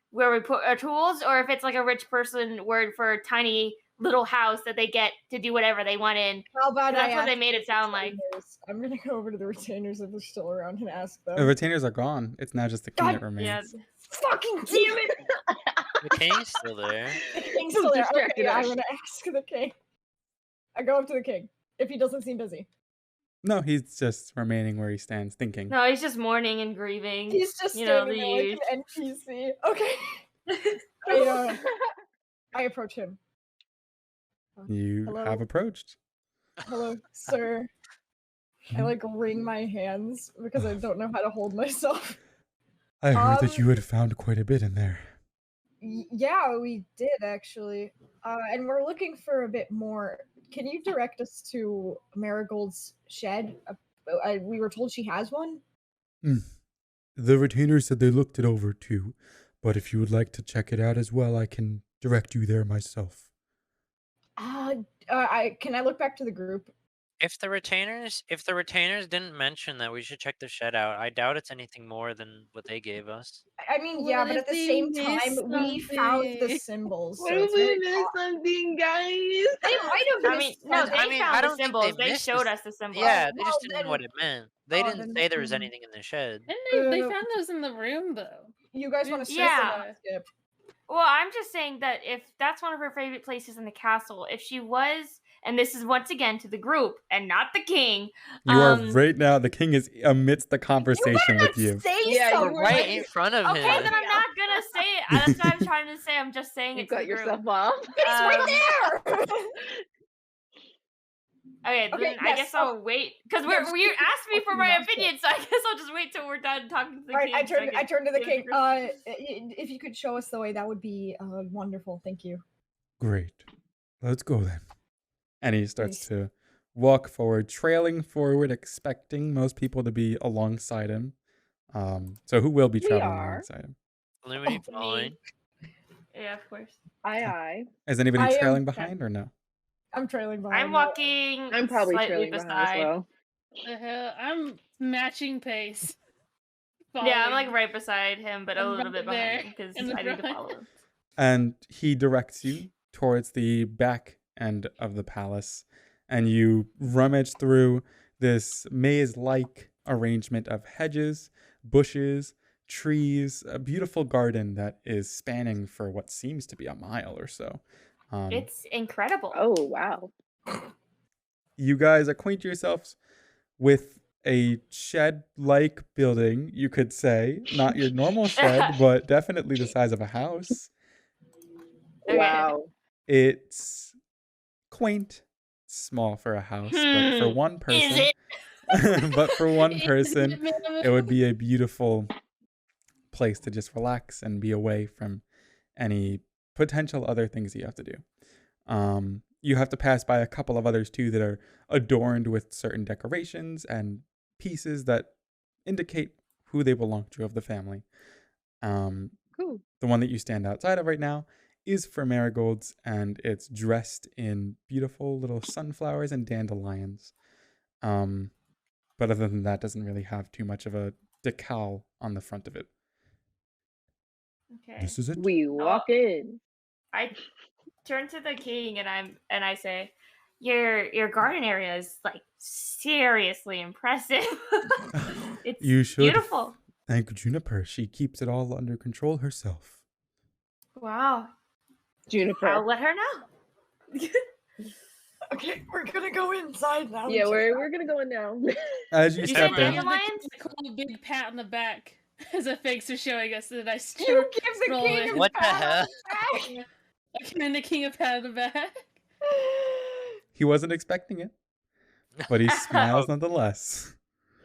where we put our tools, or if it's like a rich person word for a tiny little house that they get to do whatever they want in. How about that's what they made it sound like. I'm gonna go over to the retainers if they're still around and ask them. The retainers are gone. It's now just the king that remains. Yeah. Fucking damn it! The king's still there. The king's still there. Okay, I'm gonna ask the king. I go up to the king if he doesn't seem busy. No, he's just remaining where he stands, thinking. No, he's just mourning and grieving. He's just standing there like an NPC. Okay. I approach him. You have approached. Hello, sir. I like wring my hands because I don't know how to hold myself. I heard that you had found quite a bit in there. Yeah, we did actually. And we're looking for a bit more. Can you direct us to Marigold's shed? We were told she has one. The retainers said they looked it over too, but if you would like to check it out as well, I can direct you there myself. Can I look back to the group? If the retainers didn't mention that we should check the shed out, I doubt it's anything more than what they gave us. I mean, yeah, but at the same time, we found the symbols. What if we missed something, guys? They might have missed something. I don't the symbols. think They showed us the symbols. Yeah, they just didn't know what it meant. They didn't then- say there was anything in the shed. And they found those in the room, though. You guys want to skip? Well, I'm just saying that if that's one of her favorite places in the castle, if she was, and this is once again to the group and not the king. You are right now. The king is amidst the conversation with you. You're right in front of him. Okay, then I'm not gonna say it. That's what I'm trying to say. I'm just saying it. You got yourself off. He's right there. Okay, then I guess I'll wait because you asked me for my opinion, so I guess I'll just wait till we're done talking to the king. I turned to the king. If you could show us the way, that would be wonderful. Thank you. Great. Let's go then. And he starts to walk forward, trailing forward, expecting most people to be alongside him. So who will be traveling alongside him? Lumini following. Yeah, of course. Aye. Is anybody trailing behind or no? I'm trailing behind. I'm walking. I'm probably trailing behind as well. The hell? I'm matching pace. Yeah, I'm like right beside him, but a little bit behind him because I need to follow him. And he directs you towards the back end of the palace, and you rummage through this maze-like arrangement of hedges, bushes, trees, a beautiful garden that is spanning for what seems to be a mile or so. It's incredible. Oh, wow. You guys acquaint yourselves with a shed-like building, you could say. Not your normal shed, but definitely the size of a house. Wow. It's quaint, small for a house, but for one person, Is it? but for one person, it would be a beautiful place to just relax and be away from any potential other things you have to do. You have to pass by a couple of others too that are adorned with certain decorations and pieces that indicate who they belong to of the family. Cool. The one that you stand outside of right now is for marigolds, and it's dressed in beautiful little sunflowers and dandelions. But other than that, doesn't really have too much of a decal on the front of it. Okay. This is it. We walk in. I turn to the king and I say, your garden area is like seriously impressive. It's beautiful. Thank Juniper. She keeps it all under control herself. Wow. Juniper. I'll let her know. Okay, we're gonna go inside now. Yeah, we're gonna go in now. As you step in, dandelions? A big pat on the back as a thanks for showing us that I You give the king a What the pat hell? on the back. I can the king a pat on the back. he wasn't expecting it, but he smiles nonetheless.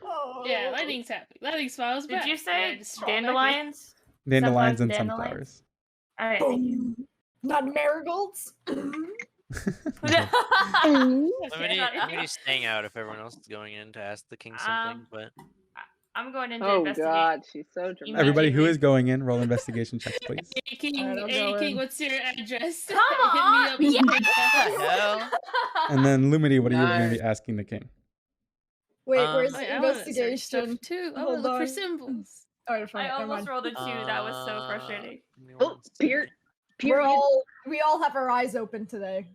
Oh, Yeah, lightning's happy. Lightning smiles back. Did you and say then just fall back in. dandelions? Dandelions and Dandelions? sunflowers. All right, thank you. Boom. Not marigolds. No. Limity's staying out if everyone else is going in to ask the king something, but I'm going into Oh investigation. God, she's so dramatic. Everybody who is going in, roll investigation checks, please. Hey King, Alright, I'll hey go King, in. what's your address? Come on! Hit me up. what the hell? And then Lumity, what are you going to Nice. be asking the king? Wait, where's Oh, Wait, I wanna search investigation? stuff too. I Hold wanna look for on. symbols. Alright, fine. I Never almost mind. rolled a 2. That was so frustrating. Give me Oh, one period. second. Period. We all have our eyes open today.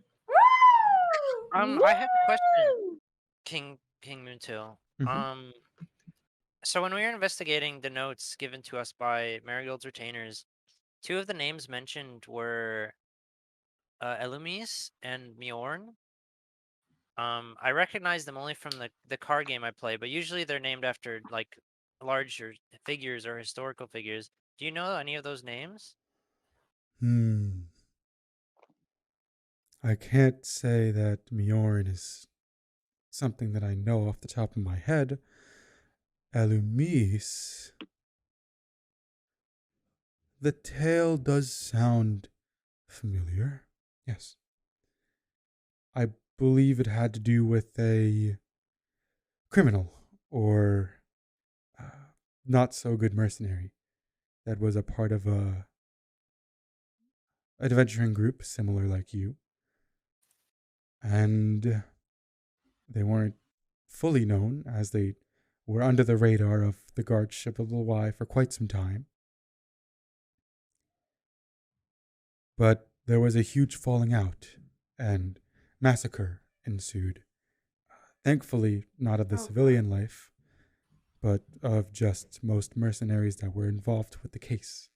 I have a question, King Moontail. Mhm. So when we were investigating the notes given to us by Marigold's retainers, 2 of the names mentioned were Elumis and Mjorn. I recognize them only from the card game I play, but usually they're named after like larger figures or historical figures. Do you know any of those names? I can't say that Mjorn is something that I know off the top of my head. Elumis. The tale does sound familiar. Yes. I believe it had to do with a criminal or not so good mercenary that was a part of a adventuring group similar like you. And they weren't fully known as they were under the radar of the guard ship of Laway for quite some time. But there was a huge falling out and massacre ensued. Thankfully, not of the civilian life, but of just most mercenaries that were involved with the case.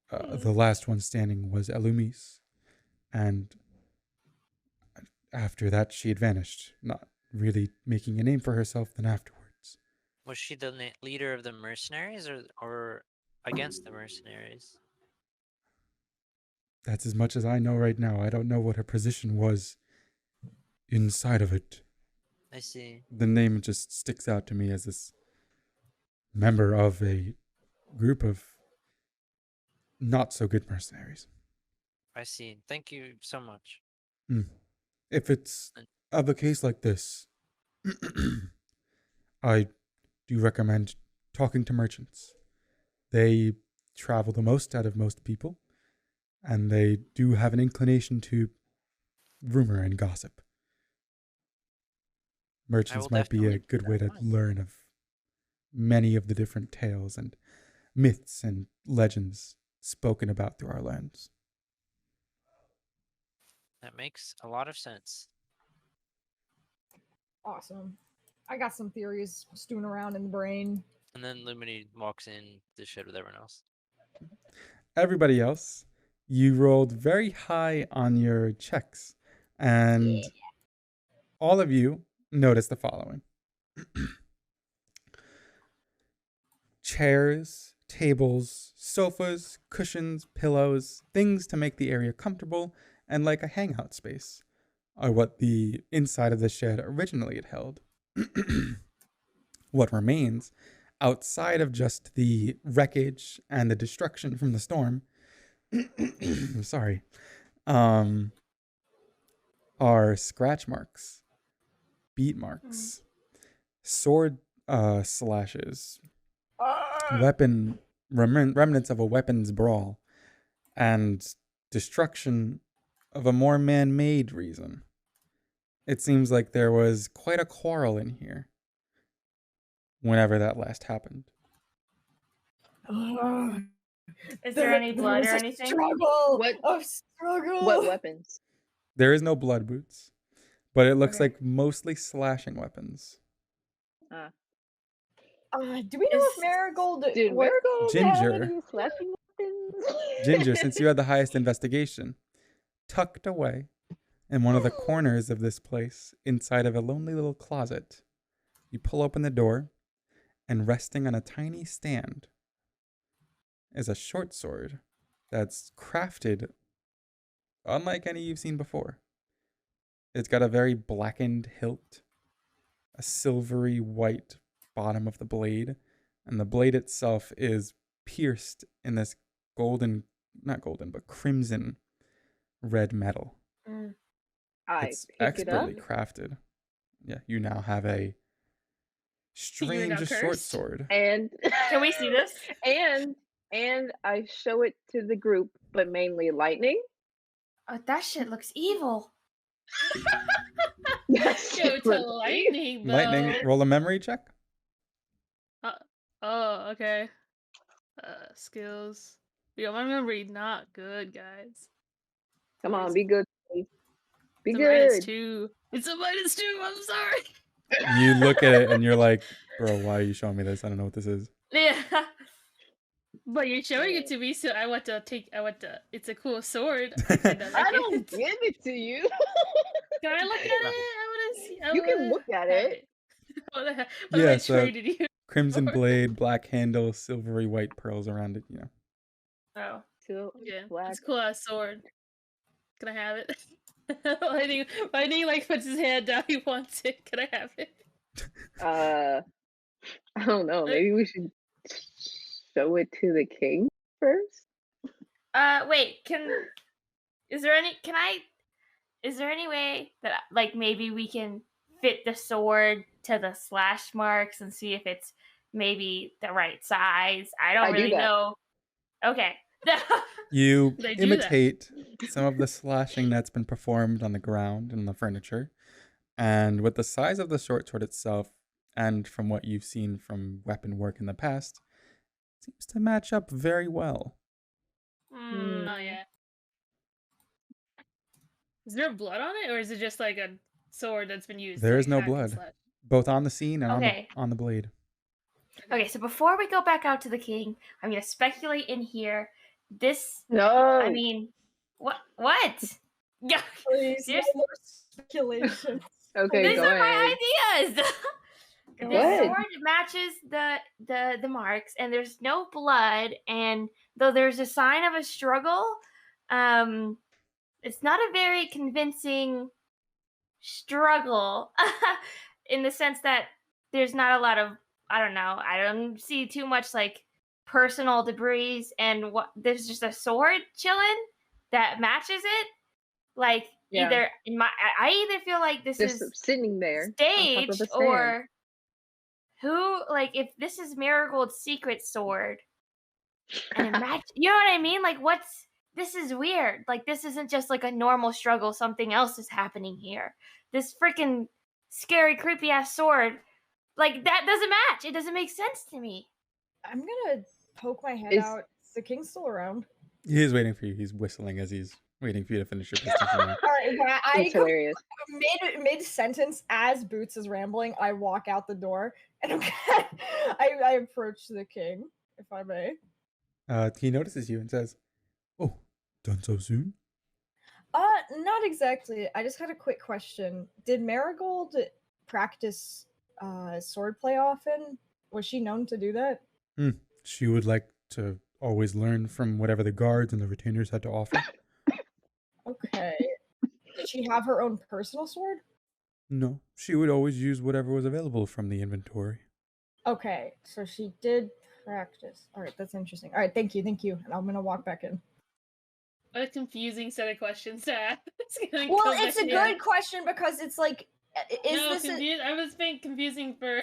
The last one standing was Elumis, and after that she had vanished, not really making a name for herself then afterwards. Was she the leader of the mercenaries or against the mercenaries? That's as much as I know right now. I don't know what her position was inside of it. I see. The name just sticks out to me as this member of a group of not so good mercenaries. I see. Thank you so much. If it's of a case like this, I do recommend talking to merchants. They travel the most out of most people, and they do have an inclination to rumor and gossip. Merchants might be a good way to learn of many of the different tales and myths and legends spoken about through our lands. That makes a lot of sense. Awesome. I got some theories stewing around in the brain. And then Lumini walks in the shed with everyone else. Everybody else, you rolled very high on your checks, and all of you notice the following. Chairs, tables, sofas, cushions, pillows, things to make the area comfortable and like a hangout space are what the inside of the shed originally had held. What remains, outside of just the wreckage and the destruction from the storm, sorry, are scratch marks, beat marks, sword slashes, weapon remnants of a weapons brawl, and destruction of a more man-made reason. It seems like there was quite a quarrel in here whenever that last happened. Is there any blood or anything? Struggle. What- Struggle. What weapons? There is no blood boots, but it looks like mostly slashing weapons. Do we know if Marigold? Dude, what- Marigold Ginger. have any slashing weapons? Ginger, since you had the highest investigation, tucked away in one of the corners of this place inside of a lonely little closet, you pull open the door, and resting on a tiny stand is a short sword that's crafted unlike any you've seen before. It's got a very blackened hilt, a silvery white bottom of the blade, and the blade itself is pierced in this not golden, but crimson red metal. I It's pick it up. expertly crafted. Yeah, you now have a You're now strange short cursed. sword. And Can we see this? and I show it to the group, but mainly lightning. Oh, that shit looks evil. That's Yo, to lightning, though. Lightning, roll a memory check. Oh, okay. Skills. Yo, my memory not good, guys. Come on, be good. Be It's a good. -2. It's a -2. I'm sorry. You look at it and you're like, bro, why are you showing me this? I don't know what this is. Yeah. But you're showing it to me, so I want to. It's a cool sword. I don't give it to you. Can I look at it? I want to see. You can look at it. What Yeah, I so traded you? Crimson for? blade, black handle, silvery white pearls around it. You know. Oh. Yeah, Black. it's a cool ass sword. Can I have it? Lightning like puts his hand down. He wants it. Can I have it? I don't know. Maybe we should show it to the king first. Wait. Is there any way that like maybe we can fit the sword to the slash marks and see if it's maybe the right size? I don't really know. Okay. You They do imitate some of the slashing that's been performed on the ground and the furniture, and with the size of the short sword itself, and from what you've seen from weapon work in the past, seems to match up very well. Oh yeah. Is there blood on it, or is it just like a sword that's been used? There to is no hack and blood, slash? both on the scene and Okay. on the blade. Okay, so before we go back out to the king, I'm gonna speculate in here. No. I mean, what? Yeah. Please, no There's- more speculation. Okay, These go are my ahead. ideas. Go The ahead. sword matches the marks, and there's no blood. And though there's a sign of a struggle, it's not a very convincing struggle in the sense that there's not a lot of, I don't know, I don't see too much like personal debris, and what there's just a sword chilling that matches it. Like Yeah. either I either feel like this Just is sitting there on top of staged, a stand. or who, like, if this is Marigold's secret sword and it match, you know what I mean? Like, this is weird. Like, this isn't just like a normal struggle. Something else is happening here. This freaking scary, creepy ass sword, like, that doesn't match. It doesn't make sense to me. I'm gonna poke my head Is- out. Is the king still around? He is waiting for you. He's whistling as he's waiting for you to finish your piston. All right, but I It's hilarious. mid sentence, as Boots is rambling, I walk out the door and I approach the king, if I may. He notices you and says, "Oh, done so soon?" Not exactly. I just had a quick question. Did Marigold practice swordplay often? Was she known to do that? She would like to always learn from whatever the guards and the retainers had to offer. Okay. Did she have her own personal sword? No, she would always use whatever was available from the inventory. Okay, so she did practice. All right, that's interesting. All right, thank you. And I'm gonna walk back in. What a confusing set of questions to ask. Well, it's a good question because it's like, I was being confusing for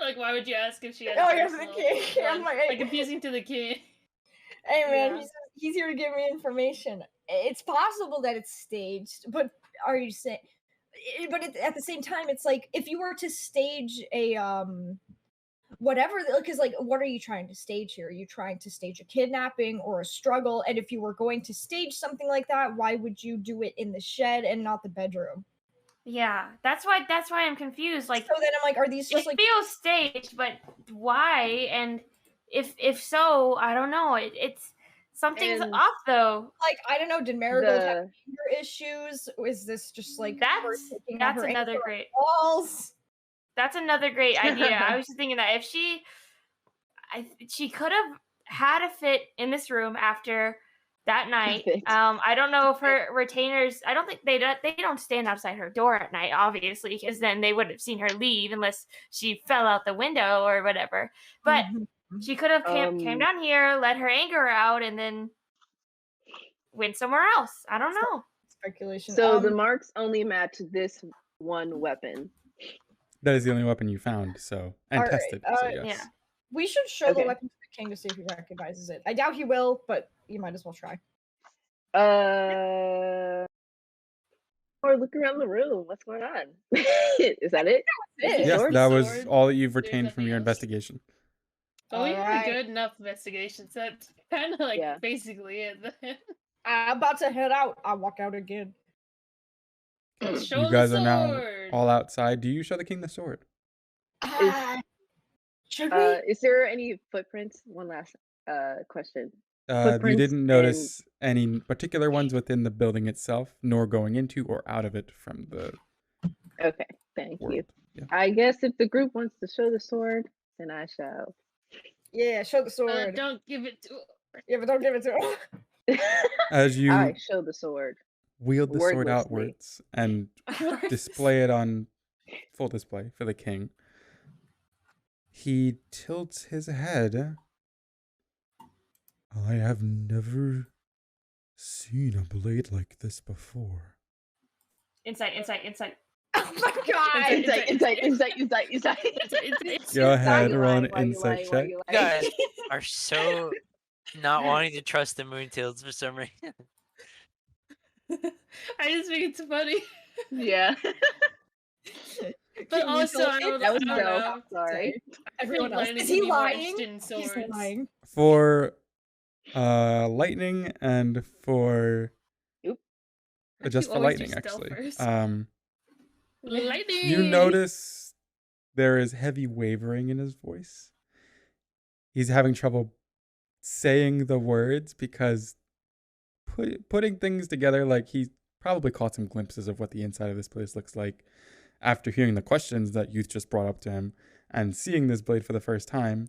like, why would you ask if she had? Oh, a yes, the personal king. one? I'm like, like confusing to the king. Hey man, Yeah. he's here to give me information. It's possible that it's staged, but are you saying? But at the same time, it's like if you were to stage a whatever, because like, what are you trying to stage here? Are you trying to stage a kidnapping or a struggle? And if you were going to stage something like that, why would you do it in the shed and not the bedroom? Yeah, that's why I'm confused. Like, So then I'm like, are these just it like? feels staged, but why? And if so, I don't know. It's something's And- off though. Like, I don't know, did Marigold have anger issues? Is this just like her taking out That's her another anger on great. walls? That's another great idea. I was just thinking that if she could have had a fit in this room after that night. Perfect. I don't know if her retainers. I don't think they don't stand outside her door at night, obviously, because then they would have seen her leave unless she fell out the window or whatever. But she could have came down here, let her anger out, and then went somewhere else. I don't know. Speculation. So the marks only match this one weapon. That is the only weapon you found, and All right, tested. So yes. Yeah. we should show the Okay. weapon to the king to see if he recognizes it. I doubt he will, but you might as well try. Or look around the room. What's going on? Is that it? It. Yes, Sword, that was sword. all that you've There's retained from nothing your else. investigation. Oh, we had Alright. a good enough investigation. So that's kind of like Yeah. basically it. Then. I'm about to head out. I walk out again. Show You him guys the are now sword. all outside. Do you show the king the sword? Should we? Is there any footprints? One last question. You Footprints didn't and- notice any particular ones within the building itself, nor going into or out of it from the Okay, thank you. world. Yeah. I guess if the group wants to show the sword, then I shall. Yeah, show the sword. Don't give it to. Yeah, but don't give it to him. As you I show the sword. wield the sword wordlessly. outwards and display it on full display for the king, he tilts his head. I have never seen a blade like this before. Insight. Oh my god! Insight. Go ahead, you roll an lying? Why you insight lying? Why check. you You lying? guys are so not wanting to trust the Moontails for some reason. I just think it's funny. Yeah. But also, I don't, That was I don't Belle. know. Sorry. Everyone else. Lightning Is can he be more lying? interested in He's swords. lying. For lightning and for Oop. just You for always do lightning stealth actually. first. Lightning. You notice there is heavy wavering in his voice. He's having trouble saying the words because putting things together, like he probably caught some glimpses of what the inside of this place looks like after hearing the questions that youth just brought up to him and seeing this blade for the first time.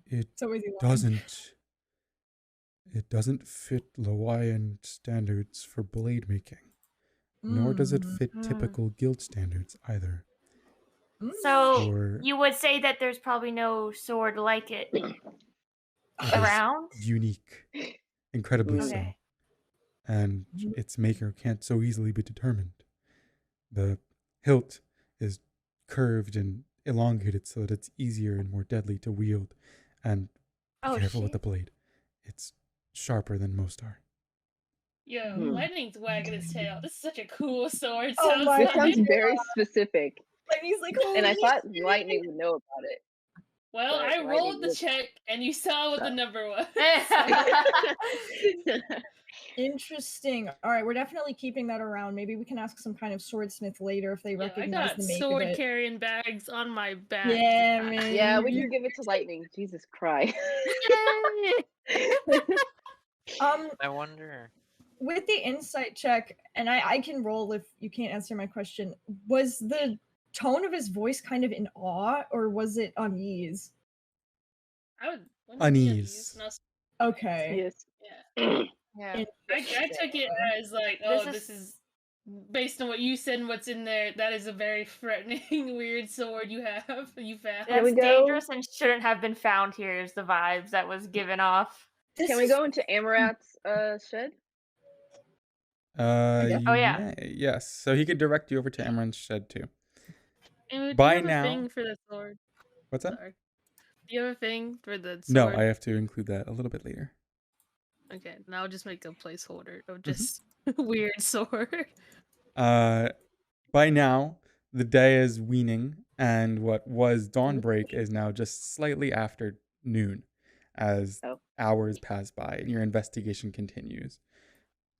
It So is he lying? doesn't fit Lawayan standards for blade making, nor does it fit typical guild standards either. So Or you would say that there's probably no sword like it it is around? unique, incredibly so, Okay. and its maker can't so easily be determined. The hilt is curved and elongated so that it's easier and more deadly to wield, and be Oh, careful with shit. the blade. It's sharper than most are. Yo, Hmm. Lightning's wagging his tail. This is such a cool sword. Oh sounds my This like. sounds very specific, And he's like, and I "Holy thought shit." Lightning would know about it. Well, But I Lightning rolled the would- check, and you saw what the number was. Interesting. All right, we're definitely keeping that around. Maybe we can ask some kind of swordsmith later if they Yo, I recognize got the make sword of it. carrying bags on my back. Yeah, man. Yeah, we can give it to Lightning. Jesus Christ. I wonder. With the insight check, and I can roll if you can't answer my question, was the tone of his voice kind of in awe or was it unease? I would Unease. and I was- Okay. Yes. Yeah. Yeah. I took it as like, This oh, this is based on what you said and what's in there. That is a very threatening, weird sword you have. You found. There we That's go. dangerous and shouldn't have been found here is the vibes that was given off. This Can we is- go into Amarat's shed? Yeah. Oh, yeah. may, yes. So he could direct you over to Emran's shed too. And do By you have now- a thing for the sword? What's that? Sorry. Do you have a thing for the sword? No, I have to include that a little bit later. Okay, now I'll just make a placeholder of just weird sword. By now, the day is weaning, and what was dawnbreak is now just slightly after noon as Oh. hours pass by and your investigation continues.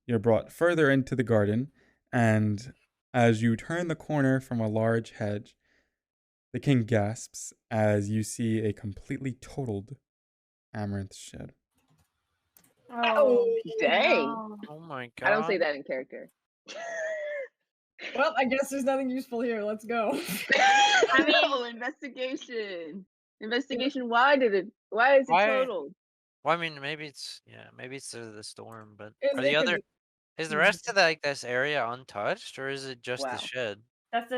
You're brought further into the garden, and as you turn the corner from a large hedge, the king gasps as you see a completely totaled amaranth shed. Oh, Dang. no. Oh my god. I don't say that in character. well, I guess there's nothing useful here. Let's go. I mean, investigation. Investigation. Why is it Why- totaled? Well, I mean, maybe it's the storm, but It are the could other be. is the rest of this area untouched, or is it just the Wow. shed? That's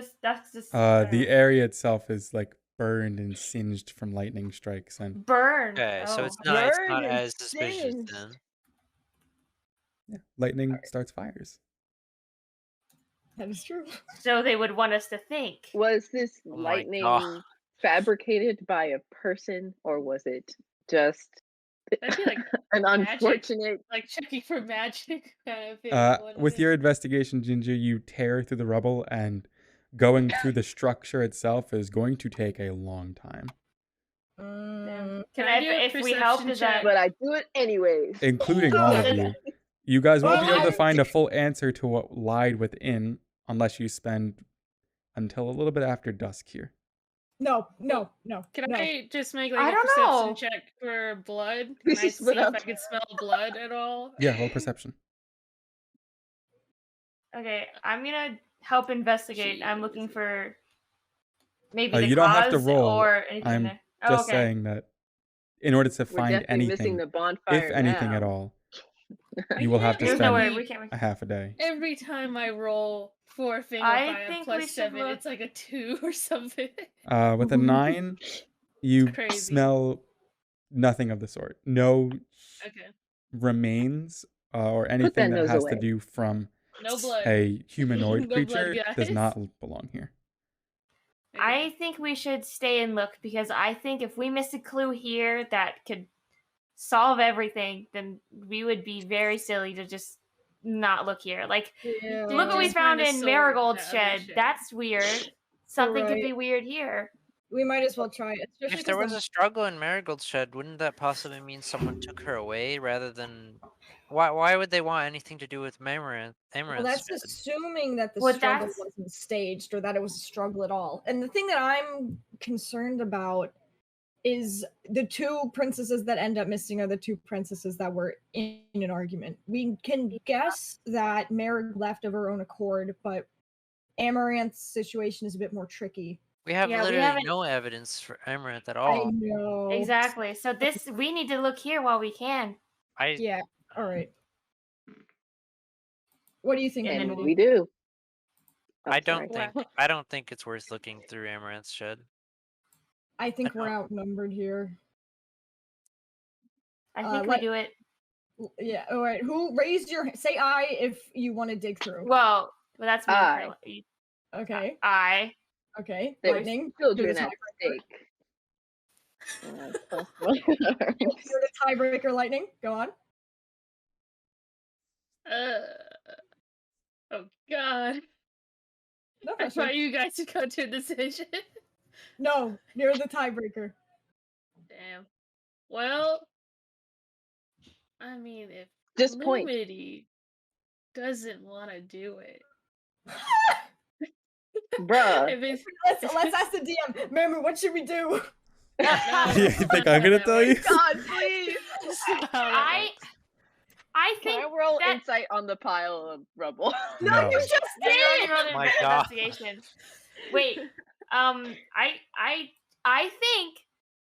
just The area itself is like burned and singed from lightning strikes, and burned. Okay, so Oh. it's Burned not and as suspicious singed. then. yeah, lightning starts fires. That is true. So they would want us to think. Was this Oh my lightning God. fabricated by a person, or was it just That'd be like an magic. unfortunate? Like checking for magic kind of thing. With your investigation, Ginger, you tear through the rubble, and going through the structure itself is going to take a long time, Can I do a if we help, perception is that check? But I do it anyways. including all of you. You guys won't be able to Alright. find a full answer to what lied within unless you spend until a little bit after dusk here. No. Can no. I just make I like a don't perception know. check for blood? We Can I should see split if up. I can smell blood at all? Yeah, roll perception. Okay, I'm gonna help investigate. I'm looking for maybe the You don't have to cause roll. or anything I'm there. just okay. saying that in order to We're find definitely missing anything, the bonfire if anything at now. all, you will have to There's spend no way we can't. a half a day. Every time I roll for a thing I up by a think we plus should 7, look- it's like a 2 or something. With a 9, you crazy. smell nothing of the sort. No Okay. remains or anything that nose has to away. do from No blood. a humanoid No blood, creature does guys. not belong here. Okay. I think we should stay and look, because I think if we miss a clue here that could solve everything, then we would be very silly to just not look here. Like, Yeah. look what we Just found find a in sword Marigold's in the other shed. shed. That's weird. Something could right. be weird here. We might as well try it. Especially If there 'cause was a struggle in Marigold's shed, wouldn't that possibly mean someone took her away rather than? Why would they want anything to do with Amaranth's well, that's shed? assuming that the Well, struggle that's- wasn't staged or that it was a struggle at all. And the thing that I'm concerned about is the two princesses that end up missing are the two princesses that were in an argument. We can guess that Merrick left of her own accord, but Amaranth's situation is a bit more tricky. We have Yeah, we literally haven't- no evidence for Amaranth at I all. know. Exactly. So we need to look here while we can. Yeah. All right. What do you think, And And Emily? we do. I'm I don't sorry. think I don't think it's worth looking through Amaranth's shed. I think we're outnumbered here. I think we what- do it. Yeah. All right. Who raised your say I if you want to dig through? Well, that's me. Aye. Okay. I. Okay. There Lightning. Children the at tiebreaker. stake. You're the tiebreaker, Lightning. Go on. Oh god. No I pressure. thought you guys would come to a decision. No, you're the tiebreaker. Damn. Well, I mean, if Just point. Lumity doesn't want to do it, Bruh. if it's, Let's ask the DM. Remember, what should we do? You think I'm gonna tell you? God, please. I Can think I roll that- insight on the pile of rubble? No. You just Yeah, you already did. rolled Oh an my God. investigation. Wait, I think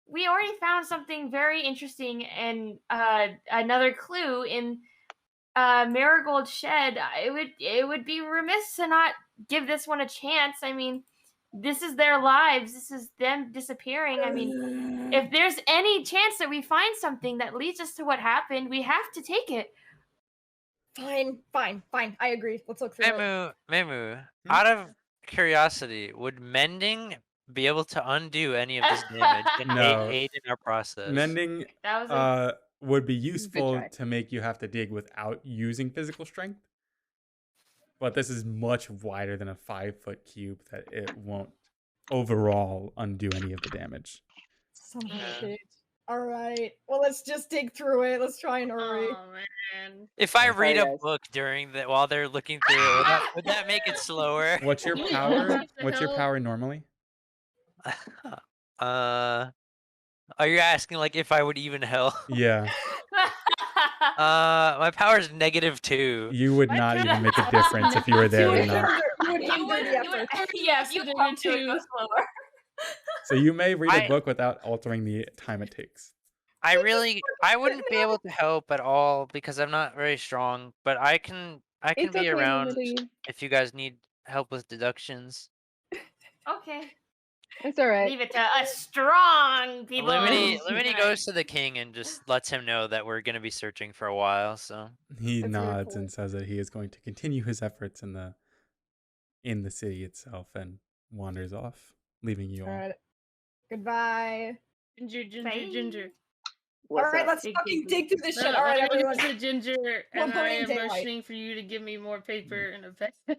we already found something very interesting and another clue in Marigold's shed. It would be remiss to not give this one a chance. I mean, this is their lives. This is them disappearing. I mean, if there's any chance that we find something that leads us to what happened, we have to take it. Fine. I agree. Let's look through it. Memu, out of curiosity, would mending be able to undo any of this damage and No. aid in our process? Mending That was would be useful try. to make you have to dig without using physical strength. But this is much wider than a 5-foot cube that it won't overall undo any of the damage. Son of a bitch. All right. Well, let's just dig through it. Let's try and hurry. oh man. If I Yeah. read Sorry, a guys. book while they're looking through it, would that make it slower? What's your Yeah, power? what the What's your hell? power normally? Are you asking like if I would even help? Yeah, My power is -2. you would My not power- even make a difference if you were there or You not. would hinder the effort. yeah, if you Consider come it to it, too. go slower. So you may read a I- book without altering the time it takes. I wouldn't be able to help at all because I'm not very strong, but I can It's be okay, around Limity. if you guys need help with deductions. Okay. It's all right. Leave it to us strong people. Limity Alright. goes to the king and just lets him know that we're gonna be searching for a while. So He That's very nods cool. and says that he is going to continue his efforts in the city itself and wanders off, leaving you all. All right. Goodbye. Ginger. Bye. What's All right, up? let's Dig, fucking dig, dig through this No, shit. All right, my name everyone. is Ginger, One and I burning am daylight. motioning for you to give me more paper and a pen.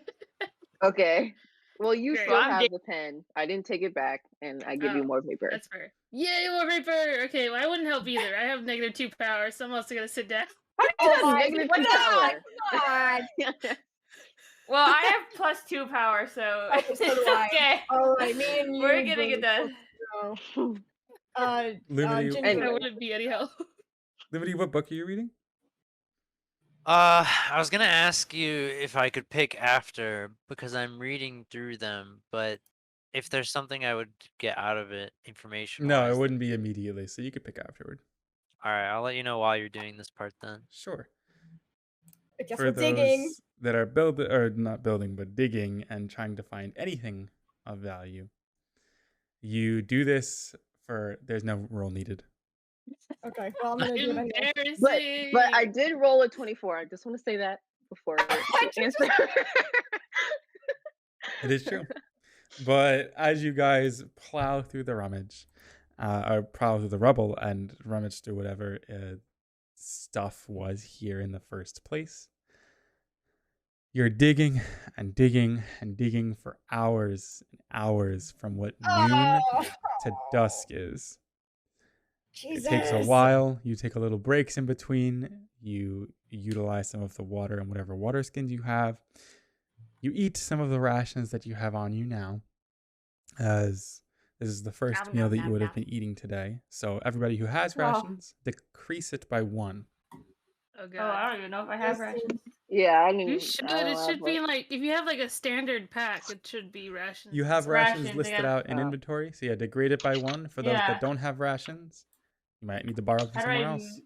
Okay. Well, you Great. still Well, I'm have dig- the pen. I didn't take it back, and I give you Oh, more paper. That's fair. Yay, more paper! Okay, well, I wouldn't help either. I have -2 power, so I'm also gonna sit down. Oh my Negative god, 2 power. come on. well, I have +2 power, so Okay, so it's do I. okay. All right, me and you. We're getting it both done. go. Limity, Ginger. I Anyway. wouldn't be any help. Limity, what book are you reading? I was gonna ask you if I could pick after because I'm reading through them, but if there's something I would get out of it information No, wise. it wouldn't be immediately, so you could pick afterward. Alright, I'll let you know while you're doing this part then. Sure. I guess For we're those digging. that are not building, but digging and trying to find anything of value, you do this there's no roll needed. Okay, well, I'm gonna do it anyway. Embarrassing. But I did roll a 24. I just want to say that before you answer. It is true. But as you guys plow through the rummage, or plow through the rubble and rummage through whatever stuff was here in the first place, you're digging and digging and digging for hours and hours from what noon to dusk is. Jesus. It takes a while. You take a little breaks in between. You utilize some of the water and whatever water skins you have. You eat some of the rations that you have on you now, as this is the first Nom, meal nom, that you nom, would have nom. been eating today. So everybody who has Oh. rations, decrease it by 1. Oh Oh, god. I don't even know if I have Yes, rations. Yeah, I didn't. You should. I don't It should have be one. like if you have like a standard pack, it should be rations. You have Rations, rations listed yeah. out in Oh. inventory, so yeah, degrade it by 1. For those Yeah. that don't have rations, you might need to borrow from How do somewhere I? else.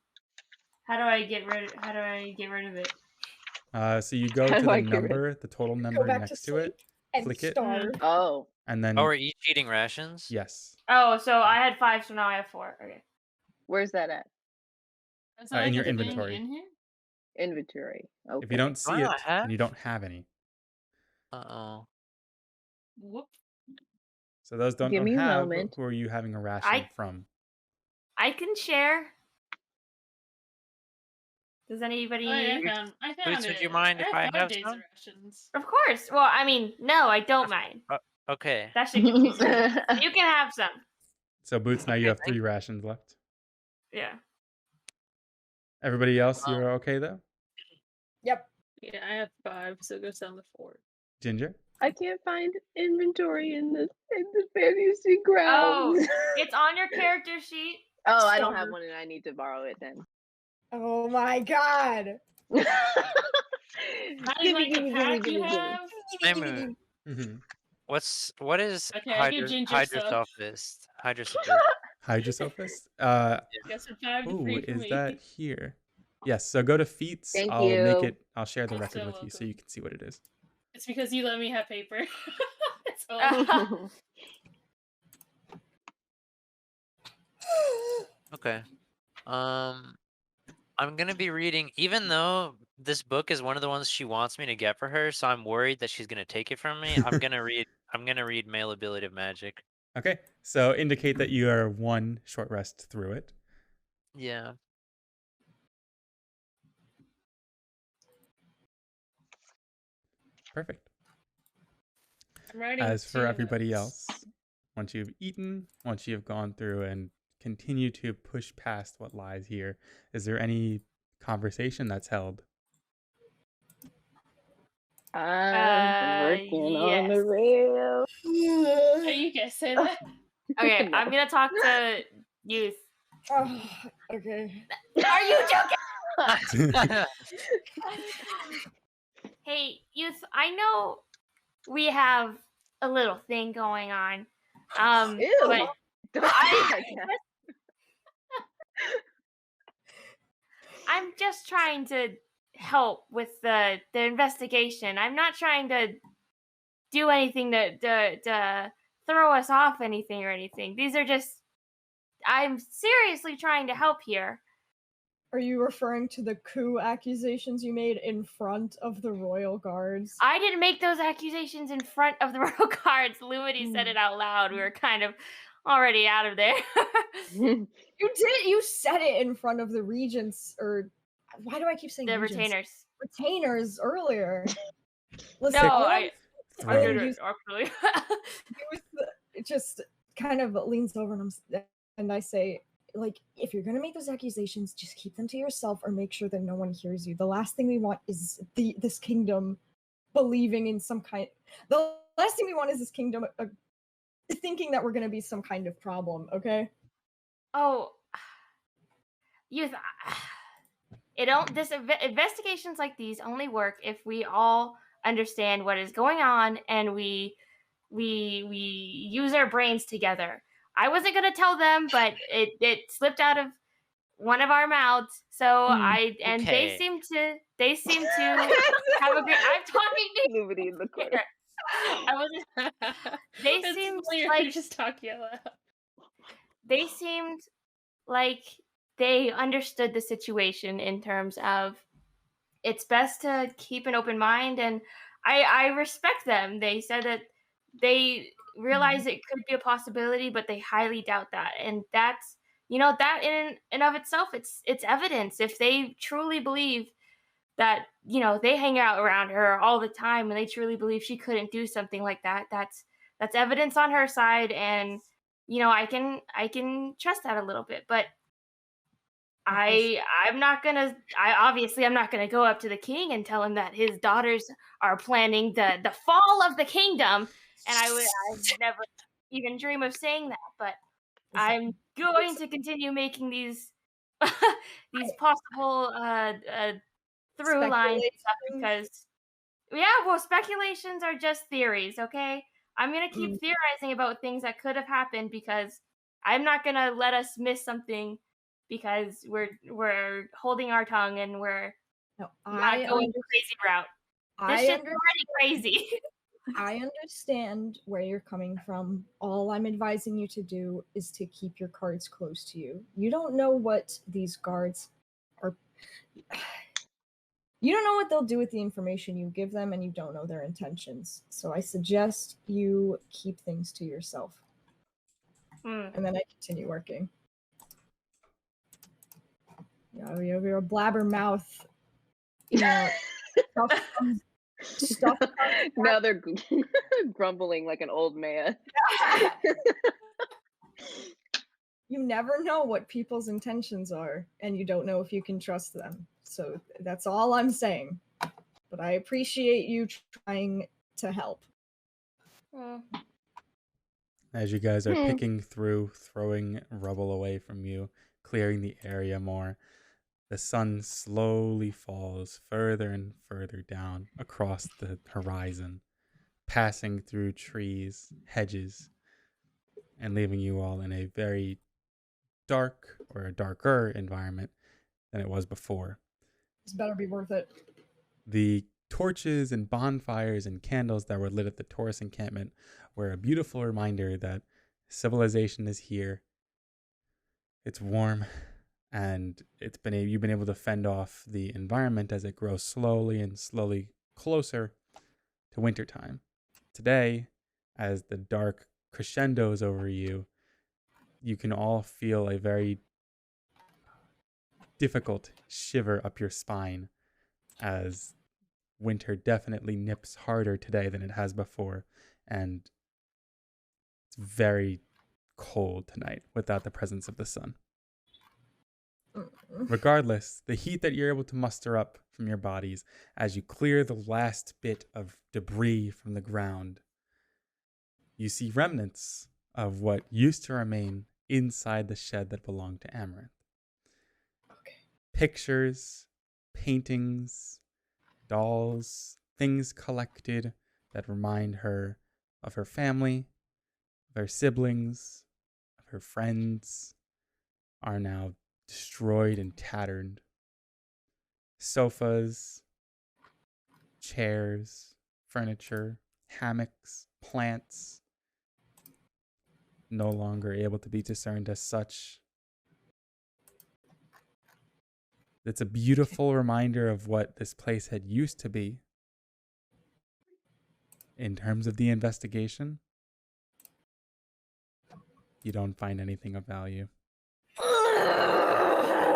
How do I get rid? How do I get rid of it? So you go How to do the I get rid- number, the total Go number back next to to it, and click it, starve. Oh, and then Oh, we're each eating rations? yes, Oh, so I had 5, so now I have 4. Okay. where's that at? That's in like your a thing inventory. in here. Inventory. Okay. If you don't see Do I it, not have? then you don't have any. Uh-oh. Whoop. So those don't Give me a have, moment. who are you having a ration I- from? I can share. Does anybody? I found Boots, it. would you mind if I have have days some? rations. Of course. Well, I mean, no, I don't mind. Okay. That should confuse you. You can have some. So Boots, now you Okay, have thank 3 rations left. Yeah. Everybody else, you're okay though? Yep. Yeah, I have 5, so it goes down to 4. Ginger? I can't find inventory in the fantasy Oh, grounds. it's on your character sheet. Oh, I don't have Starve. one, and I need to borrow it then. Oh my god. Not in like the pack you have. Hey, Moon. Mm-hmm. What is Okay, I give Ginger hydrosophist? Hydrosophist? Guess for 5 to Ooh, 3 for is me. that here? Yes, so go to feats. Thank I'll make you. it, I'll share the You're record so with you so welcome. you can see what it is. It's because you let me have paper. That's all. Okay. I'm gonna be reading, even though this book is one of the ones she wants me to get for her, so I'm worried that she's gonna take it from me. I'm gonna read Male Ability of Magic. Okay, so indicate that you are 1 short rest through it. Yeah. Perfect. I'm writing As for 2 everybody notes. else, once you've eaten, once you've gone through and continue to push past what lies here, is there any conversation that's held? I'm working on the Yes. rail. Oh, you guys say that? Okay, No. I'm gonna talk to Youth. Oh, okay. Are you joking? Hey, Youth, I know we have a little thing going on. Ew. But Don't I- say it like that. I'm just trying to help with the investigation. I'm not trying to do anything to throw us off anything or anything. These are just, I'm seriously trying to help here. Are you referring to the coup accusations you made in front of the royal guards? I didn't make those accusations in front of the royal guards. Lumity said it out loud. We were kind of already out of there. You did. You said it in front of the regents, or why do I keep saying The regents? retainers. Retainers earlier. Listen, No, all I Throw. did use- it actually. it just kind of leans over and I say, like, if you're gonna make those accusations, just keep them to yourself or make sure that no one hears you. The last thing we want is this kingdom believing in some kind. The last thing we want is this kingdom thinking that we're gonna be some kind of problem. Okay. Oh, investigations like these only work if we all understand what is going on and we use our brains together. I wasn't gonna tell them, but it slipped out of one of our mouths. So Okay. they seem to have a great. I'm talking to Lumity in the corner. I wasn't. They It's seemed funny like you're just talking out loud. they seemed like they understood the situation in terms of it's best to keep an open mind, and I respect them. They said that they realize it could be a possibility, but they highly doubt that, and that's that in and of itself, it's evidence. If they truly believe that they hang out around her all the time and they truly believe she couldn't do something like that, that's evidence on her side, and I can trust that a little bit. But I'm not gonna go up to the king and tell him that his daughters are planning the fall of the kingdom, and I would never even dream of saying that. But I'm going to continue making these these possible through lines and stuff because speculations are just theories. Okay, I'm gonna keep theorizing about things that could have happened because I'm not gonna let us miss something because we're holding our tongue and we're not going the crazy route. This shit's already crazy. I understand where you're coming from. All I'm advising you to do is to keep your cards close to you. You don't know what these guards are. You don't know what they'll do with the information you give them, and you don't know their intentions. So I suggest you keep things to yourself. And then I continue working. You have your blabber mouth. Stuff Now they're grumbling like an old man. You never know what people's intentions are, and you don't know if you can trust them. So that's all I'm saying. But I appreciate you trying to help. As you guys are picking through, throwing rubble away from you, clearing the area more, the sun slowly falls further and further down across the horizon, passing through trees, hedges, and leaving you all in a very dark or a darker environment than it was before. This better be worth it. The torches and bonfires and candles that were lit at the Taurus encampment were a beautiful reminder that civilization is here. It's warm, and you've been able to fend off the environment as it grows slowly and slowly closer to wintertime. Today, as the dark crescendos over you, you can all feel a very difficult shiver up your spine as winter definitely nips harder today than it has before, and it's very cold tonight without the presence of the sun. Regardless, the heat that you're able to muster up from your bodies as you clear the last bit of debris from the ground, you see remnants of what used to remain inside the shed that belonged to Amaranth. Okay. Pictures, paintings, dolls, things collected that remind her of her family, of her siblings, of her friends, are now destroyed and tattered sofas, chairs, furniture, hammocks, plants, no longer able to be discerned as such. It's a beautiful reminder of what this place had used to be. In terms of the investigation, you don't find anything of value.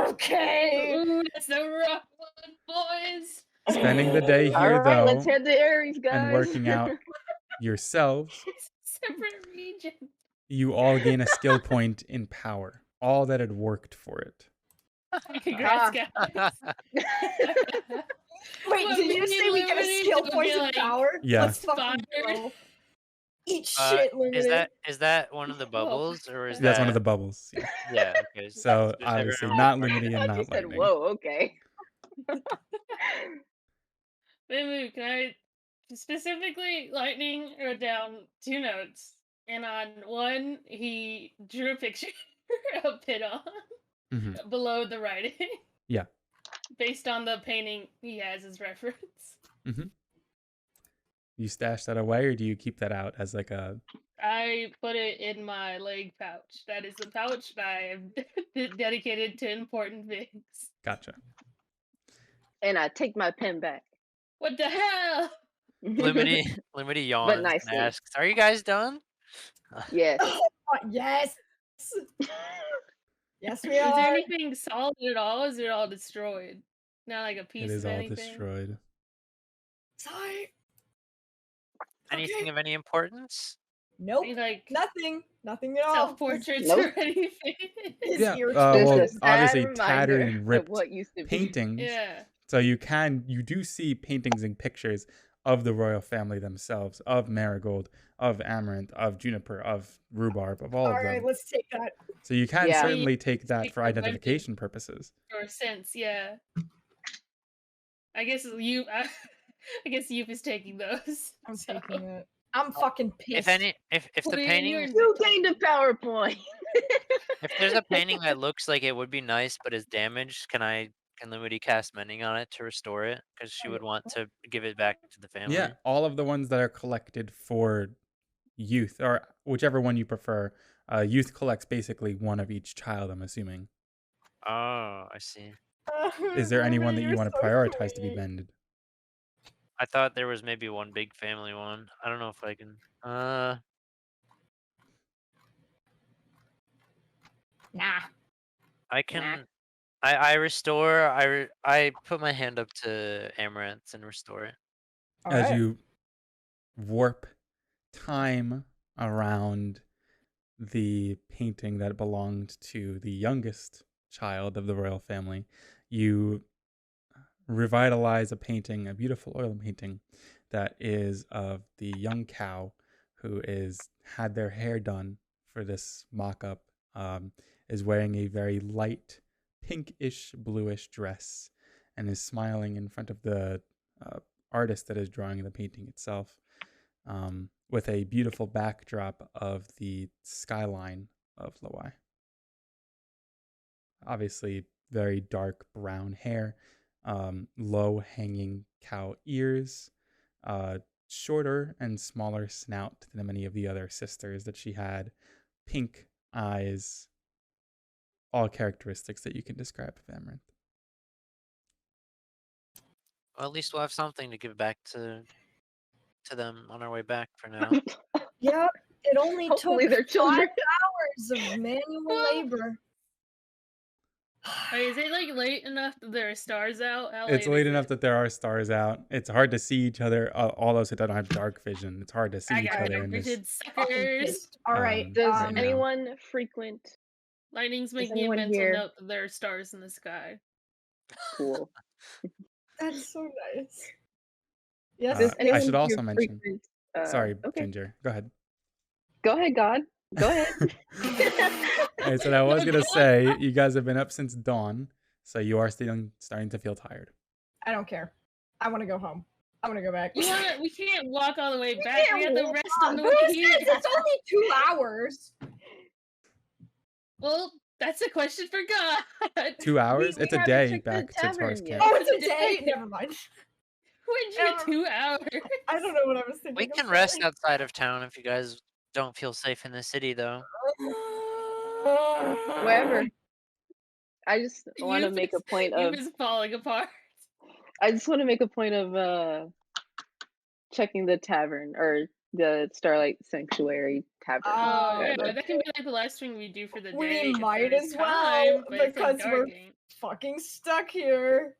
Okay. Ooh, that's a rough one, boys. Spending the day All here, right, let's though, head to Aries, guys. and working out yourselves, It's a separate region. you all gain a skill point in power. All that had worked for it. Congrats, guys. Wait, What, did you me say and we get a Liberty skill to point be of like- power? Yeah. Let's fucking Inspired. go. Eat shit, Luminous. Is that one of the bubbles, or is That's that one of the bubbles. Yeah. Yeah. Okay. So just obviously everyone not remember- Lumity I and thought you not said, lightning. whoa, okay. Wait, can I specifically lightning wrote down 2 notes, and on one he drew a picture of Pidon Mhm. below the writing. Yeah. Based on the painting he has as reference. You stash that away, or do you keep that out as like a? I put it in my leg pouch. That is the pouch that I have dedicated to important things. Gotcha. And I take my pen back. What the hell? Limity yawns and nicely. asks, "Are you guys done?" Yes. Yes. Yes, we Is there are. anything solid at all? Is it all destroyed? Not like a piece It is of all anything? destroyed. Sorry. Anything Okay. of any importance? Nope. Any, like Nothing. Nothing at all. self-portraits Nope. or anything? It's Yeah, irritating. well, Just a sad obviously reminder tattered and of ripped what used to be. paintings. Yeah. So you do see paintings and pictures of the royal family themselves, of Marigold, of Amaranth, of Juniper, of Rhubarb, of all All of right, them. let's take that. So you can Yeah. certainly take that Take for the rented- identification purposes. Or sense, yeah. I guess you. I guess Youp is taking those. I'm so. taking it. I'm fucking pissed. If Put the it in painting, your- You gained a PowerPoint. if there's a painting that looks like it would be nice but is damaged, can Limity cast Mending on it to restore it? Because she would want to give it back to the family. Yeah, all of the ones that are collected for youth, or whichever one you prefer. Youth collects basically one of each child, I'm assuming. Oh, I see. Is there anyone that you You're want to so prioritize to be sweet. mended? I thought there was maybe one big family one. I don't know if I can. Nah. I can. I restore. I put my hand up to Amaranth and restore it. All As right. you warp time around the painting that belonged to the youngest child of the royal family, you revitalize a painting, a beautiful oil painting that is of the young cow who had their hair done for this mock-up, is wearing a very light pinkish bluish dress and is smiling in front of the artist that is drawing the painting itself, with a beautiful backdrop of the skyline of Laway. Obviously very dark brown hair, low hanging cow ears, shorter and smaller snout than many of the other sisters that she had, pink eyes, all characteristics that you can describe of Amaranth. Well, at least we'll have something to give back to them on our way back for now. Yep. It only Hopefully took they're 5 children. hours of manual labor. Wait, is it like late enough that there are stars out? How It's late late is enough it? that there are stars out. It's hard to see each other. All those who don't have dark vision, it's hard to see I each got other in this. vision Fucking suckers. pissed. All right. Does right now. anyone frequent? Lightning's Does making a anyone mental here- note that there are stars in the sky. Cool. That's so nice. Yes. Does I anyone should here also mention. frequent, Sorry, okay. Ginger. Go ahead. Go ahead, God. Go ahead. I said I was gonna say you guys have been up since dawn, so you are starting to feel tired. I don't care. I want to go home. I want to go back. We can't walk all the way back. We have can't to walk. rest on the Who way says here. it's only 2 hours? Well, That's a question for God. 2 hours? We It's a haven't day checked the back to tavern Taurus yet. camp. Oh, it's a day. Never mind. When'd you get 2 hours? I don't know what I was thinking. We I'm can rest sorry. outside of town if you guys don't feel safe in the city, though. Wherever. I just want to Youth make a is- point Youth of. is falling apart. I just want to make a point of checking the tavern or the Starlight Sanctuary tavern. Oh, yeah, rather. that can be like the last thing we do for the We day. if might there's as well, time, but it's, like, because we're dark game. fucking stuck here.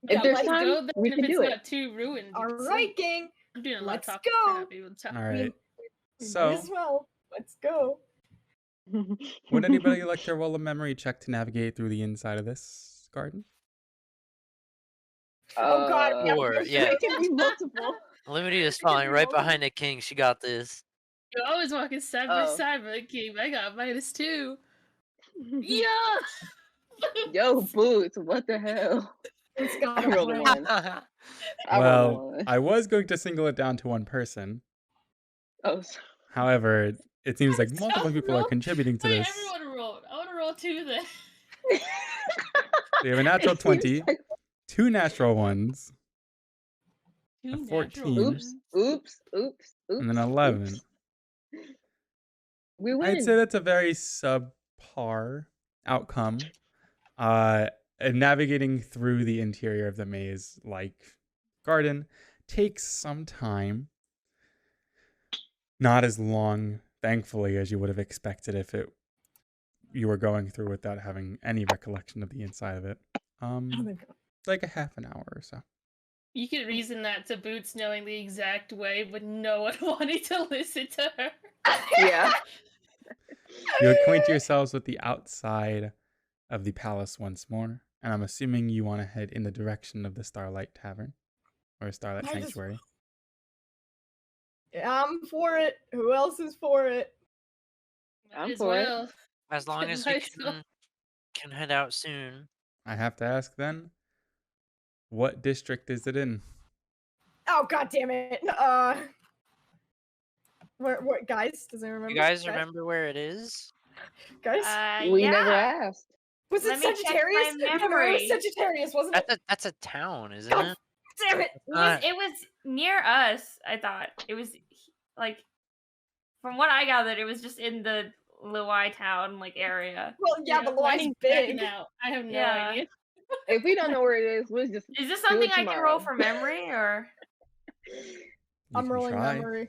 If Yeah, there's let's time, Go then we if can it's do it. not too ruined. you All can right, sleep. gang. I'm doing a lot Let's of talking. go. I'm not able to talk. All right. We So- might as well. Let's go. Would anybody like to roll a memory check to navigate through the inside of this garden? Oh God, yeah, Or, there's- yeah. It can be multiple. Limited is falling right behind the king. She got this. You're always walking side by Oh. side with the king. I got -2. Yeah. Yo, Boots, what the hell? It's got I rolled a a one. That's I rolled a Well, one. I was going to single it down to one person. Oh, However, it seems like Stop multiple people are roll- contributing to Wait, this. everyone rolled. I want to roll 2 then. We have a natural It seems 20, like- 2 natural ones, 2 A natural 14. ones. oops. and then 11. oops. We win. I'd say that's a very subpar outcome. And navigating through the interior of the maze-like garden takes some time. Not as long, thankfully, as you would have expected if you were going through without having any recollection of the inside of it. Oh my God. Like a half an hour or so. You could reason that to Boots knowing the exact way, but no one wanting to listen to her. Yeah. You acquaint yourselves with the outside of the palace once more, and I'm assuming you want to head in the direction of the Starlight Tavern or Starlight I just- Sanctuary. Yeah, I'm for it. Who else is for it? Might I'm as for it. well. as long as we Might as well. can head out soon. I have to ask then, what district is it in? Oh God damn it! What guys? Does anyone remember? You guys remember where it is? Guys, We yeah. never asked. was it let me check my Sagittarius? No, it memory. was Sagittarius, wasn't it? That's a town, isn't God it? Damn it! It was near us, I thought. It was like from what I gathered, it was just in the Laway town like area. Well, yeah, but mine's Laway's backing big. out. I have no Yeah. idea. If we don't know where it is, we'll just Is this do it something I can roll tomorrow. for memory or You I'm can rolling try. memory.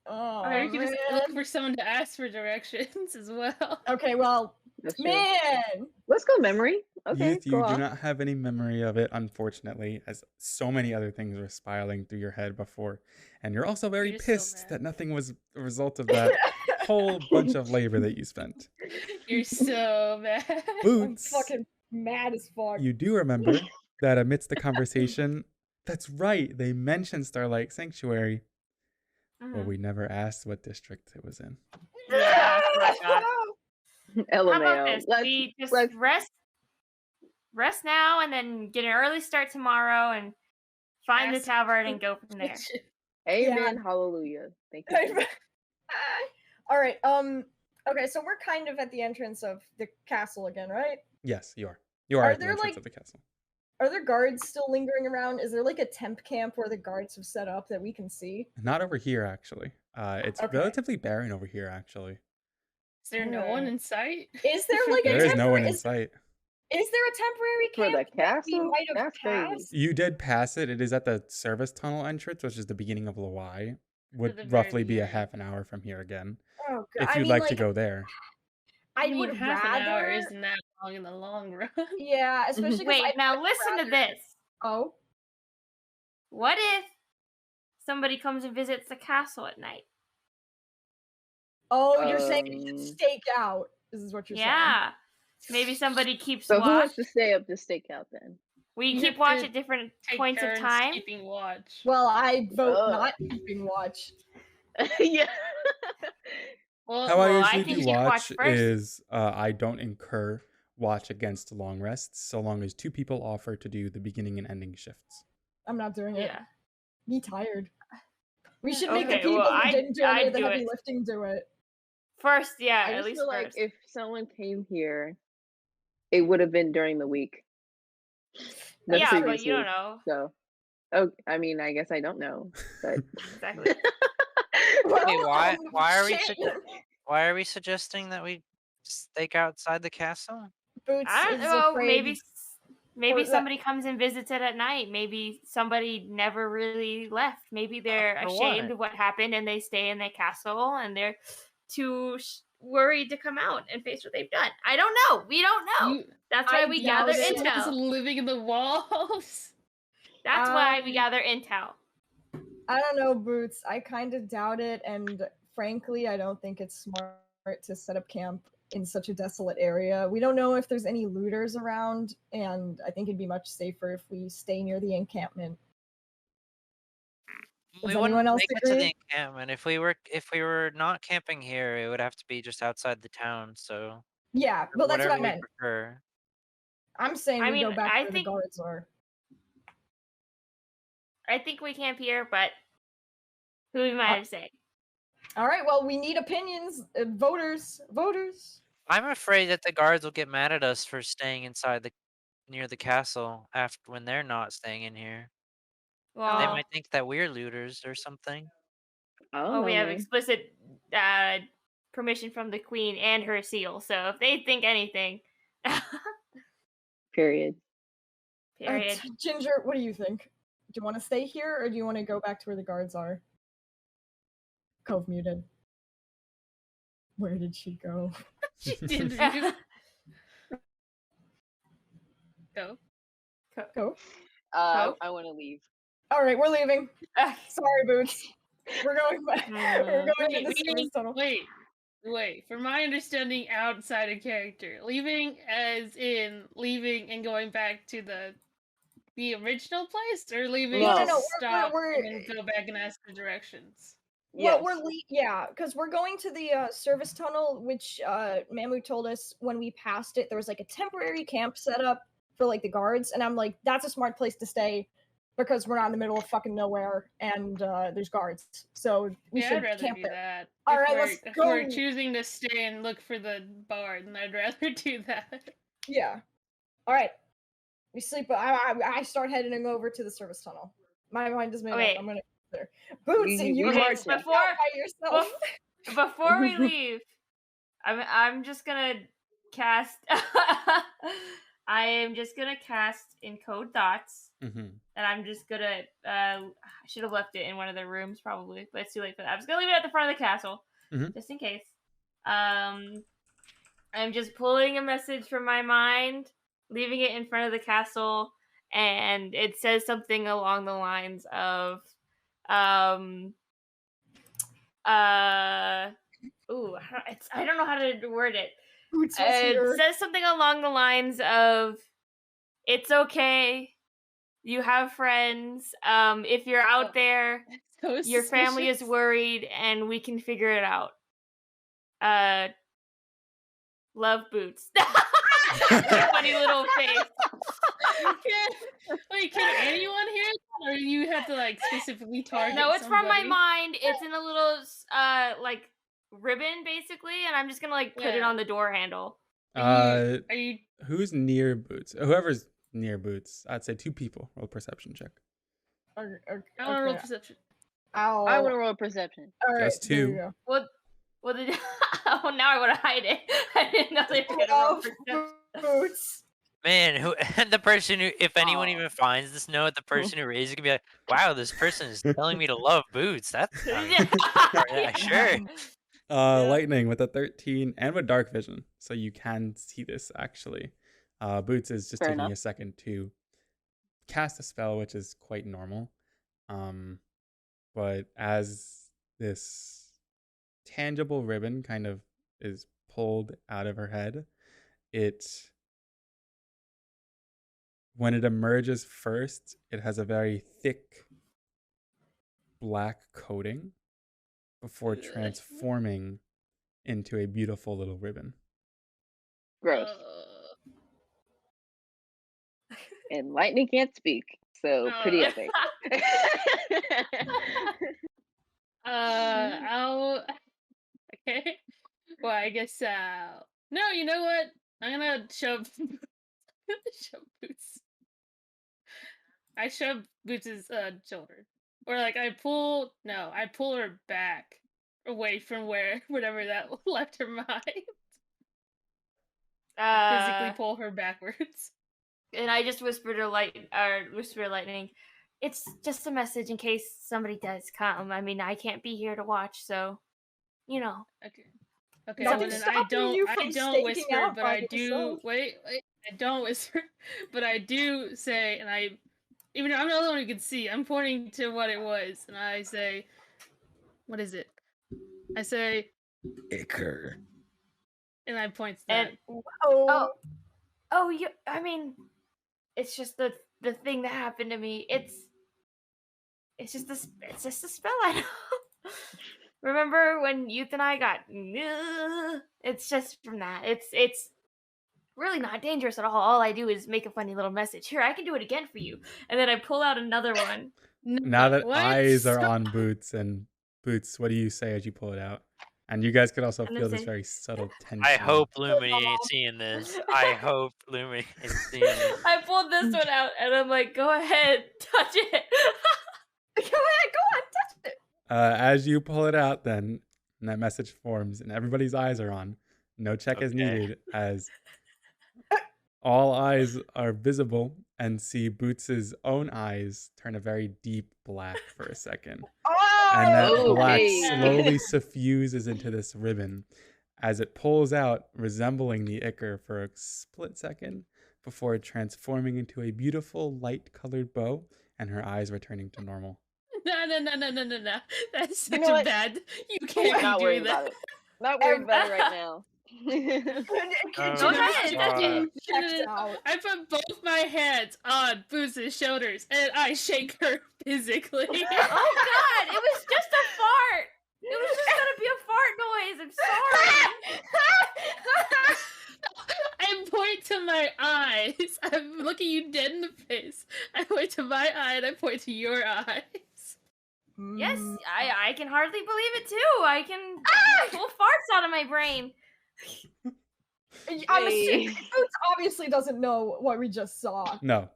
Oh Or you could just look man. for someone to ask for directions as well. Okay, well, That's true. man. Let's go memory. Okay, Youth, go you do on. not have any memory of it, unfortunately, as so many other things were spiraling through your head before. And you're also very You're so pissed mad. that nothing was a result of that whole bunch of labor that you spent. You're so mad. I'm Boots, fucking mad as fuck. you do remember that amidst the conversation, that's right, they mentioned Starlight Sanctuary, but Mhm. we never asked what district it was in. Yeah, that's what I got. How about LMAO. this? Let's, We just let's rest now and then get an early start tomorrow and find the Ask tavern and go from there. amen, hallelujah. Thank you. Jesus. All right. Okay, so we're kind of at the entrance of the castle again, right? Yes, you are. You are Are at the there, entrance like- of the castle. Are there guards still lingering around? Is there like a temp camp where the guards have set up that we can see? Not over here, actually. It's Okay. relatively barren over here, actually. Is there no one Alright. in sight? Is there like a There is no one in temporary- sight. Is there a temporary For camp the that we castle? might have That's crazy. passed? You did pass it. It is at the service tunnel entrance, which is the beginning of Laway. the Would very roughly be a beginning. half an hour from here again. Oh, God. If I you'd mean, like to go there. I mean, would half rather. an hour isn't that long in the long run. Yeah, especially 'cause Wait, I'd now much listen to rather- this. Oh, What if somebody comes and visits the castle at night? oh, you're saying it should Um, stake out. This is what you're Yeah. Maybe somebody keeps So who watch. wants to stay up to stakeout then? We You keep have watch to at different Take points of turns time. keeping watch. saying. Well, I vote Ugh. not keeping watch. Yeah. Well, How I well, I usually can do keep watch watch first. is I don't incur watch against long rests so long as 2 people offer to do the beginning and ending shifts. I'm not doing it. Yeah. Me tired. We should make the Okay, people well, who didn't do any I'd of the do heavy it. lifting do it. First, yeah, I at just least feel like first. if someone came here, it would have been during the week. The Yeah, but previous you don't week. know. So, oh, I mean, I guess I don't know, but Exactly. Wait, why? Shit. Why are we suggesting that we stake outside the castle? Boots I don't is know. afraid. Maybe or that- somebody comes and visits it at night. Maybe somebody never really left. Maybe they're For ashamed what? of what happened and they stay in their castle and they're too worried to come out and face what they've done. I don't know. We don't know. That's why I we doubt gather it. Someone's intel. living in the walls. That's why we gather intel. I don't know, Boots. I kind of doubt it, and frankly, I don't think it's smart to set up camp in such a desolate area. We don't know if there's any looters around, and I think it'd be much safer if we stay near the encampment. Does We wouldn't anyone else make it to the agree? encampment. If we were not camping here, it would have to be just outside the town. So Yeah, well, that's what whatever I we meant. prefer. I'm saying I we go mean, back I where think- the guards are. I think we camp here, but who am I to say? All right, well, we need opinions. Voters. I'm afraid that the guards will get mad at us for staying inside near the castle after when they're not staying in here. They Well, might think that we're looters or something. I don't well, know, we have man. explicit permission from the queen and her seal. So if they think anything, Period. period. Ginger, what do you think? Do you want to stay here, or do you want to go back to where the guards are? Cove muted. Where did she go? She did mute. Go. Go. Cove? I want to leave. All right, we're leaving. Okay. Sorry, Boots. We're going back. We're going to the Wait, service tunnel. wait. From my understanding outside of character, leaving as in leaving and going back to the original place, or leaving No. to No, stop we're- and then go back and ask for directions? Well, Yes. because we're going to the service tunnel, which Mamu told us when we passed it, there was like a temporary camp set up for like the guards, and I'm like, that's a smart place to stay because we're not in the middle of fucking nowhere and there's guards, so we should I'd rather camp do there. that. All If right, we're- let's if go. we're choosing to stay and look for the bar, then I'd rather do that. Yeah. All right. We sleep. I start heading over to the service tunnel. My mind is made Okay. up. I'm gonna go there. Boots, We you Okay, march can it. go out by yourself. Before we leave, I'm just gonna cast. I am just gonna cast Encode Thoughts, Mm-hmm. and I'm just gonna. I should have left it in one of the rooms probably, but it's too late for that. I'm just gonna leave it at the front of the castle, Mhm. just in case. I'm just pulling a message from my mind, leaving it in front of the castle, and it says something along the lines of, I don't know how to word it. Boots was It here. says something along the lines of, "It's okay. You have friends. If you're out there, So your family is suspicious. worried, and we can figure it out. Love, Boots." Funny little face. Can anyone hear that, or you have to like specifically target? No, it's from my somebody? mind. It's in a little like ribbon basically, and I'm just gonna like put it Yeah. on the door handle. Are you Who's near Boots? Whoever's near Boots, I'd say 2 people. Roll a perception check. I want to roll Okay. perception. I want to roll perception. All right, Just there you 2. go. Well, oh, now I want to hide it. I didn't know they were gonna roll Love perception. Boots. Man, who the person who, if anyone Aw. even finds this note, the person who raised it could be like, "Wow, this person is telling me to love Boots." That's yeah, sure. Lightning with a 13 and with dark vision, so you can see this actually. Boots is just Fair taking enough. a second to cast a spell, which is quite normal. But as this tangible ribbon kind of is pulled out of her head, when it emerges first, it has a very thick black coating before transforming into a beautiful little ribbon. Gross. And lightning can't speak, so pretty epic. I'll okay. Well, I guess so. No, you know what? I'm gonna shove shove Boots. I shove Boots' shoulder. Or like I pull her back away from whatever that left her mind. Physically pull her backwards. And I just whisper to Lightning, it's just a message in case somebody does come. I mean, I can't be here to watch, so Okay. Okay, Nothing's then stopping you from I don't staking whisper, out but by I do yourself. wait, I don't whisper, but I do say, and I even though I'm the only one who can see, I'm pointing to what it was, and I say, what is it? I say Icker. And I point to that. I mean, it's just the thing that happened to me. It's just a spell I know. Remember when Youth and I got? It's just from that. It's really not dangerous at all. All I do is make a funny little message. Here, I can do it again for you. And then I pull out another one. Now that eyes are on Boots, and Boots, what do you say as you pull it out? And you guys could also feel this very subtle tension. I hope Lumini ain't seeing this. I hope Lumini ain't seeing this. I pulled this one out, and I'm like, go ahead, touch it. Go on, touch it. As you pull it out, then and that message forms, and everybody's eyes are on. No check is needed, as all eyes are visible and see Boots' own eyes turn a very deep black for a second. And that black slowly suffuses into this ribbon as it pulls out, resembling the ichor for a split second before transforming into a beautiful light-colored bow and her eyes returning to normal. No. That's such a bad. You can't not be worried doing that. about it. Not worried about it right now. I put both my hands on Boots' shoulders and I shake her physically. Oh God! It was just a fart. It was just gonna be a fart noise. I'm sorry. I point to my eyes. I'm looking you dead in the face. I point to my eye and I point to your eyes. Yes, I can hardly believe it too. I can pull farts out of my brain. I'm assuming Boots obviously doesn't know what we just saw. No.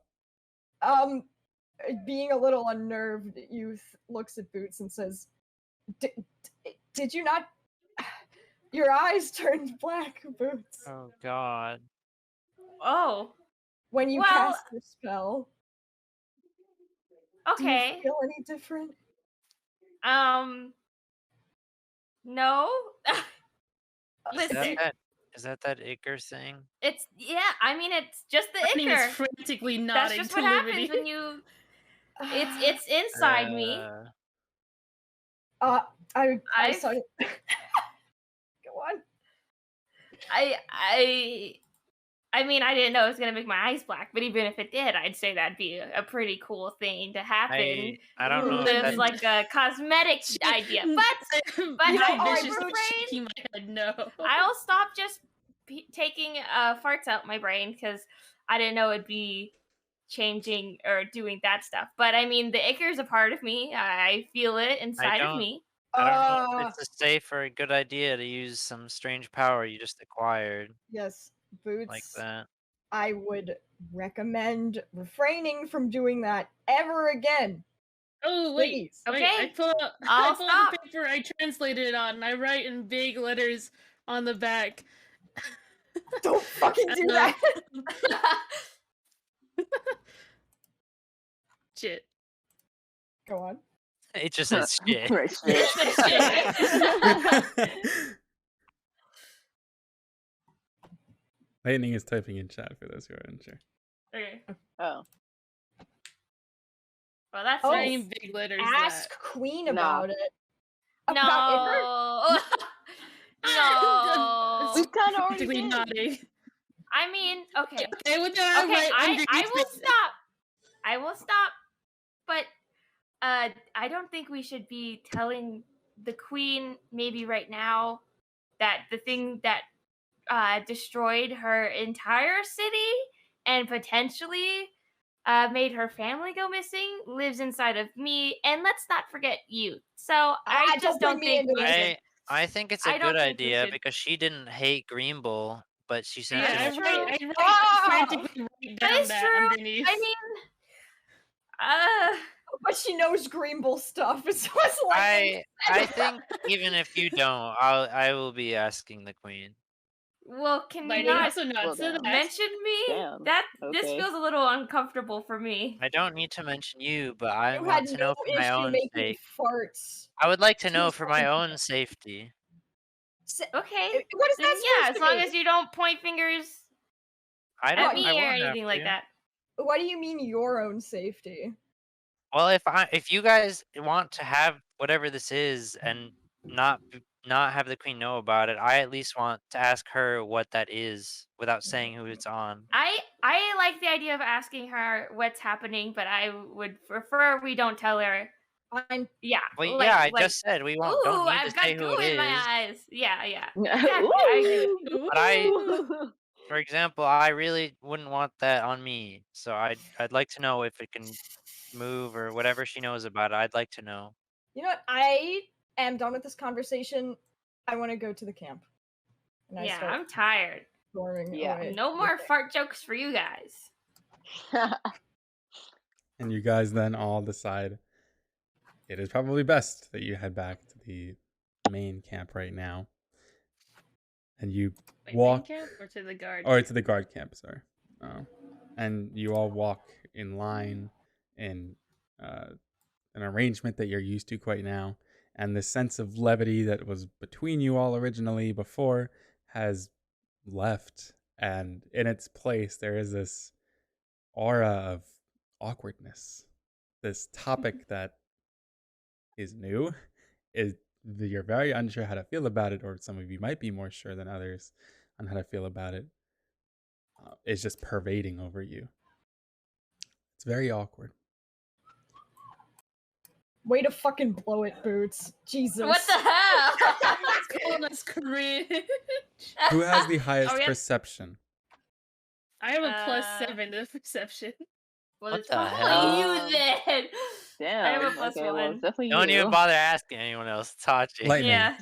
Being a little unnerved, Youth looks at Boots and says, did you not... Your eyes turned black, Boots. Oh, God. Oh. When you cast the spell. Okay. Do you feel any different? No. Listen. Is that ichor thing? It's I mean it's just the Lightning ichor. is frantically nodding. That's just what happens when you. It's inside me. I started. Go on. I mean, I didn't know it was gonna make my eyes black, but even if it did, I'd say that'd be a pretty cool thing to happen. I don't know. It's like a cosmetic idea, but I'm shaking my head. No, I'll stop just taking farts out my brain because I didn't know it'd be changing or doing that stuff. But I mean, the ichor is a part of me. I feel it inside of me. I don't know if it's a safe or a good idea to use some strange power you just acquired. Yes, Boots. Like that. I would recommend refraining from doing that ever again. Oh, wait. Please. Okay. I pull out the paper I translated it on, and I write in big letters on the back. Don't fucking do that. Shit. Go on. It just says shit. Lightning is typing in chat for those who are unsure. Okay. Oh. Well, that's very big letters. Ask Queen about it. No. No. We've kind of already nodding. I mean, okay. Okay, I will stop. I will stop. But I don't think we should be telling the Queen maybe right now that the thing that destroyed her entire city and potentially made her family go missing lives inside of me, and let's not forget you. So I just don't think I think it's I a don't good think we idea should. because she didn't hate Green Bull, but she sent Yeah, an I That's extra. write Ah! frantically write That down is that true. underneath. I mean, But she knows Green Bull stuff, so it's like I think even if you don't, I will be asking the queen. well, can you Like, not also not Well, so damn. that mention me? Damn. This Okay. feels a little uncomfortable for me. I don't need to mention you, but I you want had to no know for my issue own making sake. farts. I would like to know 2 for my seconds own ago. safety. Okay. What is Then that yeah, supposed as to long mean? as you don't point fingers I at don't. me I or won't have anything like to. that. What do you mean your own safety? Well, if you guys want to have whatever this is and not have the queen know about it, I at least want to ask her what that is without saying who it's on. I like the idea of asking her what's happening, but I would prefer we don't tell her. Fine. Yeah. Well, like, yeah, I like, just said we ooh, don't need to I've got say who goo it in my is. eyes. Yeah, yeah. Exactly. I agree with you. But for example, I really wouldn't want that on me. So I'd like to know if it can move or whatever she knows about it. I'd like to know. You know what? I am done with this conversation. I want to go to the camp. And I Yeah, start I'm tired. storming Yeah. away. No more fart jokes for you guys. And you guys then all decide it is probably best that you head back to the main camp right now. And you Wait, walk main camp or to the guard? or to the guard camp, sorry. And you all walk in line in an arrangement that you're used to quite now. And the sense of levity that was between you all originally before has left. And in its place, there is this aura of awkwardness. This topic that is new. You're very unsure how to feel about it, or some of you might be more sure than others on how to feel about it. It's just pervading over you. It's very awkward. Way to fucking blow it, Boots. Jesus. What the hell? Calling us cringe. Who has the Are highest we at- perception? I have a +7 to perception. Well, What it's the probably hell? you then. Damn. I have a +1. Okay, well, it's definitely Don't you. even bother asking anyone else. It's Hachi. Lightning. Yeah.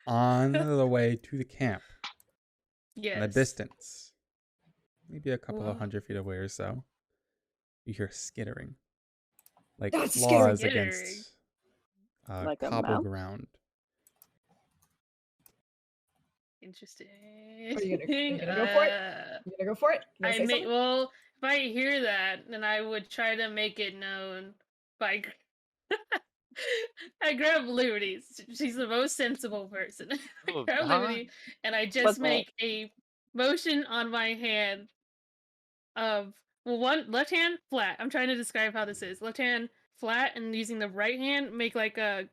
On the way to the camp, Yes. in the distance, maybe a couple of Whoa. 100 feet away or so, you hear skittering. Like That's claws scary. against Like a cobble mouse? ground. Interesting. Are you gonna go for it? You gonna go for it? You gonna I say may something? well if I hear that, then I would try to make it known by I grab Liberty. She's the most sensible person. I Ooh, grab huh? Liberty and I What's just that? make a motion on my hand of one left hand flat. I'm trying to describe how this is. Left hand flat and using the right hand make like a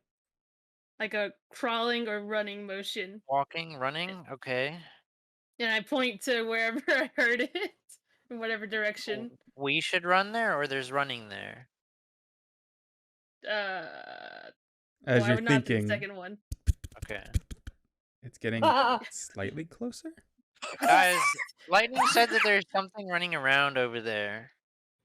crawling or running motion. Walking, running, okay. And I point to wherever I heard it in whatever direction. We should run there, or there's running there. As I you're would not do the thinking, second one. Okay. it's getting Ah. slightly closer. Guys, Lightning said that there's something running around over there.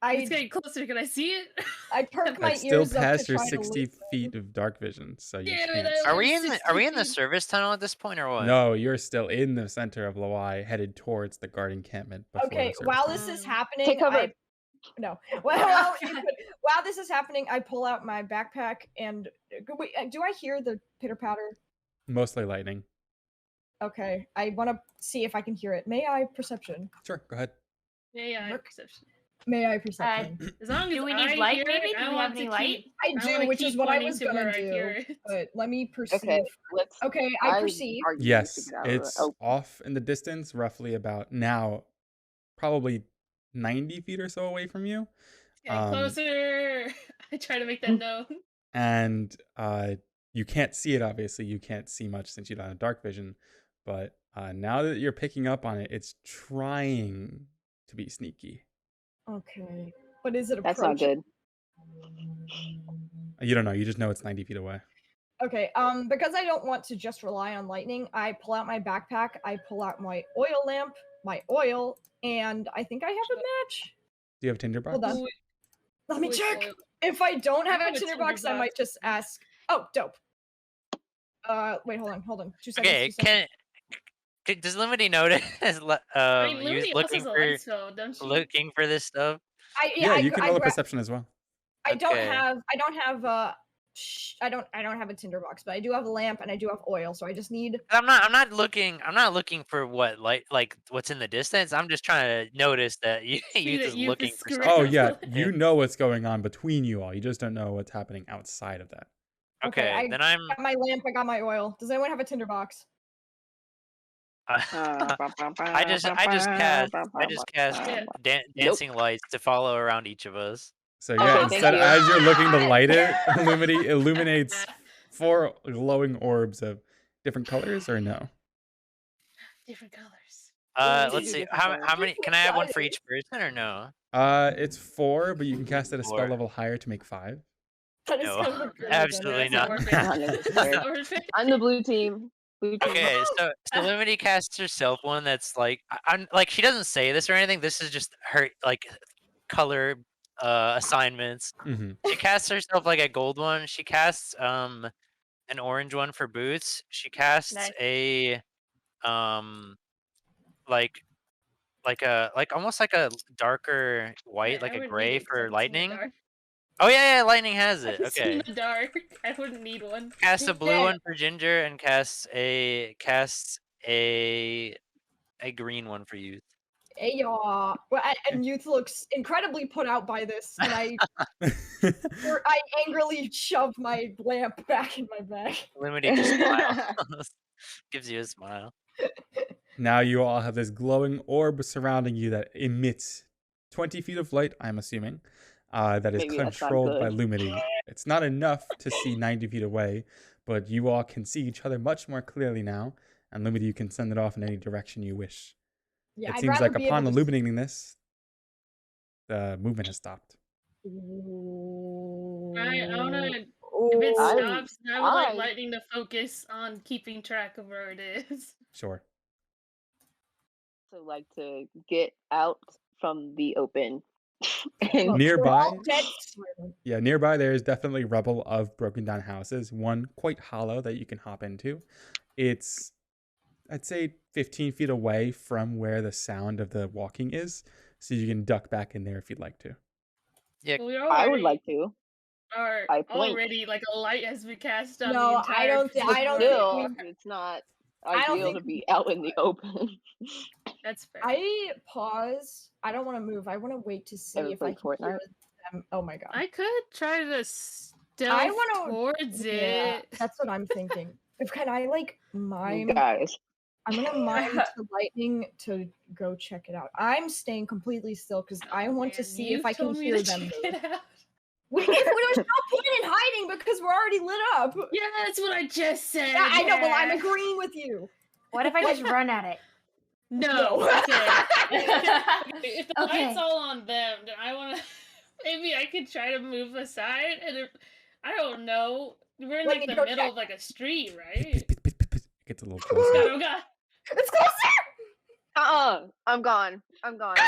It's I getting closer. Can I see it? I perk my That's still ears up to past your try to 60 listen. feet of dark vision, so you Damn it, can't. I see. Are only we have in 60 the feet. service tunnel at this point, or what? No, you're still in the center of Laway, headed towards the guard encampment. Before Okay, the service while tunnel. this is happening, Take cover. No. Well, while this is happening, I pull out my backpack and wait, do I hear the pitter patter? Mostly lightning. Okay, I want to see if I can hear it. May I perception? Sure, go ahead. Yeah, I have Look. perception. May I perception? As long as Do we I need light, hear maybe? it, Do I we want have to any light? keep. I I do, wanna which is keep what I pointing was to gonna where I do. hear it. But let me perceive. Okay, let's. Okay, I perceive. argue to Yes, get out of it's the- oh, off in the distance, roughly about now, probably 90 feet or so away from you. Getting closer. I try to make that known. And you can't see it, obviously. You can't see much since you don't have dark vision. But now that you're picking up on it, it's trying to be sneaky. Okay, but is it That's not approaching? good. Mm. You don't know. You just know it's 90 feet away. Okay, because I don't want to just rely on lightning, I pull out my backpack, I pull out my oil lamp, my oil, and I think I have a match. Do you have a tinderbox? Hold on. Let me Wait, check. wait. If I don't have I a have a tinderbox, I tinderbox. might just ask. Oh, dope. Wait, hold on. 2 seconds. Okay, 2 seconds. does Limity notice I mean, you Lumini also has a light spell, don't she? looking for this stuff? Yeah, you can roll a gra- perception as well. I don't Okay. have I don't have a tinderbox, but I do have a lamp and I do have oil, so I just need. I'm not looking for what like what's in the distance. I'm just trying to notice that you See that just you've looking for described- Oh something. yeah, Yeah. you know what's going on between you all. You just don't know what's happening outside of that. Okay, I then I'm got my lamp. I got my oil. Does anyone have a tinderbox? I just cast dancing lights to follow around each of us. So yeah, thank instead you. as you're looking to light it, Lumity illuminates 4 glowing orbs of different colors, or no? Different colors. we Let's do see. different How colors. many? Can I have one for each person or no? It's 4, but you can cast it a spell 4. level higher to make 5. That is No, kind of a good absolutely idea. not. That's Not orphan. necessary. That's orphan. I'm the blue team. Okay, so Limity casts herself one that's like I'm like she doesn't say this or anything. This is just her like color assignments. Mm-hmm. She casts herself like a gold one. She casts an orange one for boots. She casts Nice. a like almost like a darker white, like I a wouldn't gray need it 'cause I for can see in the lightning. dark. Oh yeah, lightning has I it. can see in Okay. the dark. I wouldn't need one. Cast a blue Yeah. one for Ginger and casts a green one for Youth. Hey, y'all. Well, and Youth looks incredibly put out by this, and I angrily shove my lamp back in my bag. Limity just smiles. Gives you a smile. Now you all have this glowing orb surrounding you that emits 20 feet of light, I'm assuming, that is Maybe that's not controlled by good. Lumity. It's not enough to see 90 feet away, but you all can see each other much more clearly now, and Lumity, you can send it off in any direction you wish. Yeah, It I'd seems rather like be upon able to illuminating this, the movement has stopped. I wanna. If it Oh, stops, I would like I- lightning to focus on keeping track of where it is. Sure. So like to get out from the open. look, and we're Nearby? all dead silent. Yeah, nearby there is definitely rubble of broken down houses, one quite hollow that you can hop into. It's, I'd say, 15 feet away from where the sound of the walking is, so you can duck back in there if you'd like to. Yeah, We I would like to. are I blink. already like a light has been cast on No, the I entire. don't thi- I don't Still, think it's not I don't ideal to think be out in the open. That's fair. I pause. I don't want to move. I want to wait to see Ever if I played can hear Fortnite? them. Oh my god. I could try to stealth wanna- towards Yeah, it. that's what I'm thinking. If can I like You mime? guys. I'm gonna mime to lightning to go check it out. I'm staying completely still because I want to Man, see you if I can told me hear to them check move. it out. There's no point in hiding because we're already lit up. Yeah, that's what I just said. Yeah, I know, but I'm yeah. agreeing with you. What if I just run at it? No. No. Okay. If the Okay. light's all on them, then I want to. Maybe I could try to move aside, and if I don't know, we're in Let like me the go middle check. of like a street, Pit, right? pit, pit, pit, pit, pit. It gets a little Oh closer. god! Oh god! It's closer. I'm gone. I'm sorry.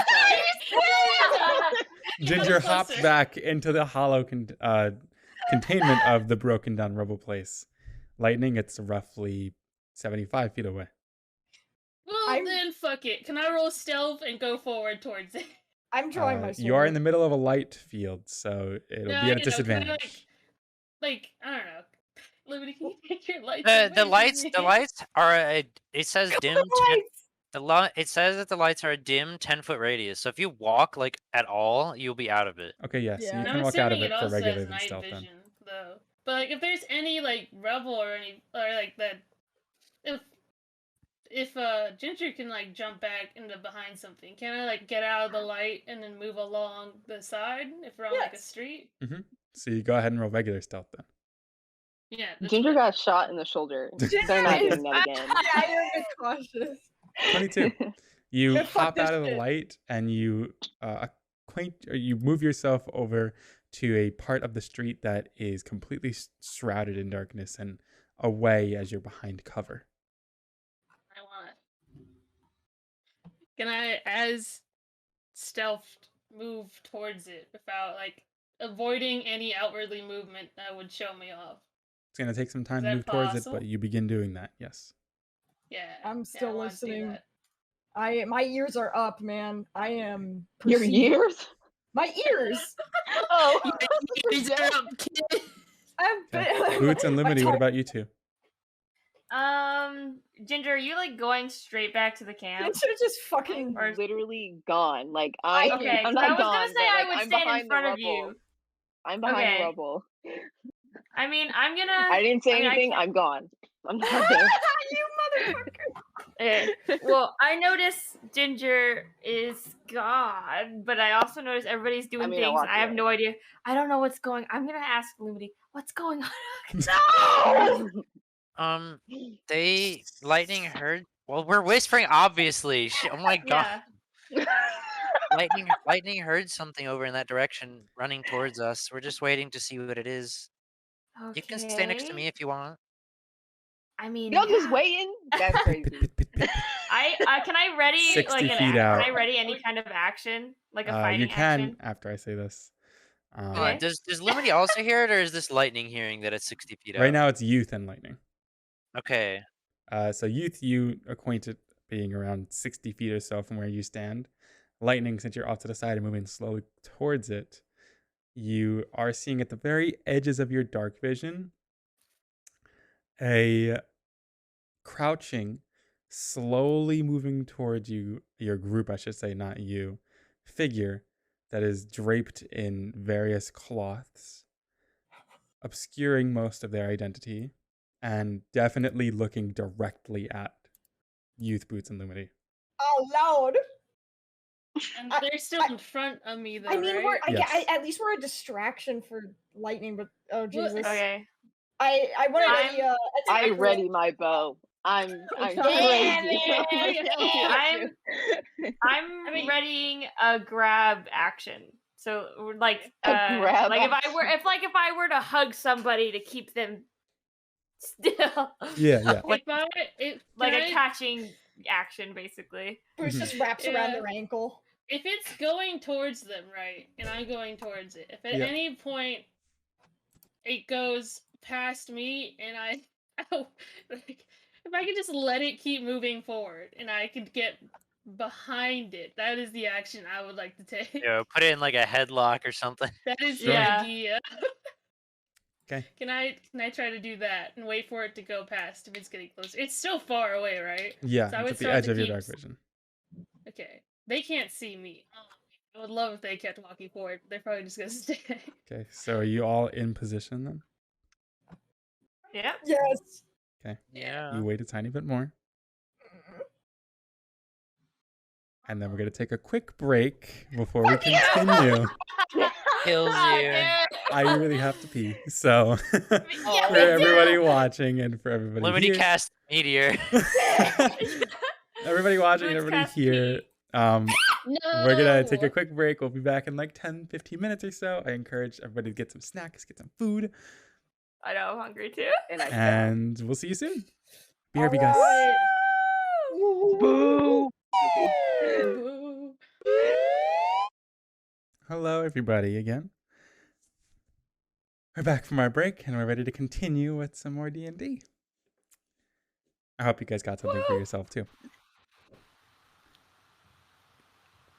Ginger Closer. hops back into the hollow containment of the broken down rubble place. Lightning, it's roughly 75 feet away. Well, then fuck it. Can I roll stealth and go forward towards it? I'm drawing my sword. You are in the middle of a light field, so it'll No, be at a you know, can I, disadvantage. like I don't know. Liberty, can you take your lights? the away from lights me? the lights are it says dim 10, Lights. it says that the lights are a dim 10-foot radius. So if you walk like at all, you'll be out of it. Okay, yes, Yeah. you And can I'm walk out of assuming it for also regular has than night stealth then. vision, though. But like, if there's any like rubble or any or like that, if Ginger can like jump back into behind something, can I like get out of the light and then move along the side if we're on like a Yes. street? So you go ahead and roll regular stealth then. Yeah. that's Ginger what- got shot in the shoulder. They're not doing that again. Yeah, you're a bit cautious. 22. You Yeah, fuck hop out this of the shit. light and you you move yourself over to a part of the street that is completely shrouded in darkness and away as you're behind cover. I want. Can I, as stealthed, move towards it without like avoiding any outwardly movement that would show me off? It's going to take some time to that move towards it, possible? but you begin doing that. Yes. Yeah. I'm yeah, I still wanna see listening. that. My ears are up, man. I am Your perceiving. years? My ears. Oh, Ears are up, kid. I've Okay. been. Boots and my Limity, what tongue- about you two? Ginger, are you like going straight back to the camp? It's just fucking. Or- literally gone. Like I- Okay, I'm 'cause I not was gone, gonna say but, I like, would I'm stand in behind the front of rubble. you. I'm behind Okay. the rubble. I mean, I'm gonna. I didn't say I mean, I anything. can't- I'm gone. I'm not there. You motherfucker. Okay. Well, I notice Ginger is gone, but I also notice everybody's doing mean, I things. walked I have away. no idea. I don't know what's going. I'm gonna ask Lumity, what's going on? No! They lightning heard. Well, we're whispering, obviously. Oh my god. Yeah. Lightning heard something over in that direction, running towards us. We're just waiting to see what it is. Okay. You can stay next to me if you want. I mean, Y'all just yeah. waiting? That's crazy. Can I ready 60 like feet out. Can I ready any kind of action, like a fighting You can action? after I say this. Okay. Does Limity also hear it, or is this lightning hearing that it's 60 feet out? Right now it's Youth and Lightning. Okay. So Youth, you acquainted being around 60 feet or so from where you stand. Lightning, since you're off to the side and moving slowly towards it, you are seeing at the very edges of your dark vision a crouching, slowly moving towards you, your group, I should say, not you, figure that is draped in various cloths, obscuring most of their identity, and definitely looking directly at Youth, Boots, and Lumity. Oh, Lord. And they're still in front of me, though, I mean, right? Yes. at least we're a distraction for lightning, but oh Jesus! Okay. I want to I'm- ready I attack ready my bow. I'm Yeah, crazy. I'm readying a grab action. So like A grab like action. if I were to hug somebody to keep them still. Yeah. If Like can a I- catching action basically. Bruce just wraps around Yeah. their ankle. if it's going towards them, right, and I'm going towards it, if at Yeah. any point it goes past me and like, if I could just let it keep moving forward and I could get behind it, that is the action I would like to take. Yeah, put it in like a headlock or something. That is Sure. the Yeah. idea. Okay. Can I try to do that and wait for it to go past if it's getting closer? It's still far away, right? Yeah, So I it's would at the start edge to of your keep- dark vision. Okay. They can't see me. I would love if they kept walking forward. They're probably just gonna stay. Okay, so are you all in position then? Yep. Yes. Yeah. You wait a tiny bit more. And then we're going to take a quick break before we continue. Kills you. I really have to pee. So, for Yeah, me everybody watching and for everybody Limity here. cast meteor. Everybody watching and Boots everybody cast here. No. We're going to take a quick break. We'll be back in like 10, 15 minutes or so. I encourage everybody to get some snacks, get some food, I know, I'm hungry too. and we'll see you soon. BRB, guys. Alright. Boo! Ooh. Hello, everybody, again. We're back from our break, and we're ready to continue with some more D&D. I hope you guys got something for yourself, too.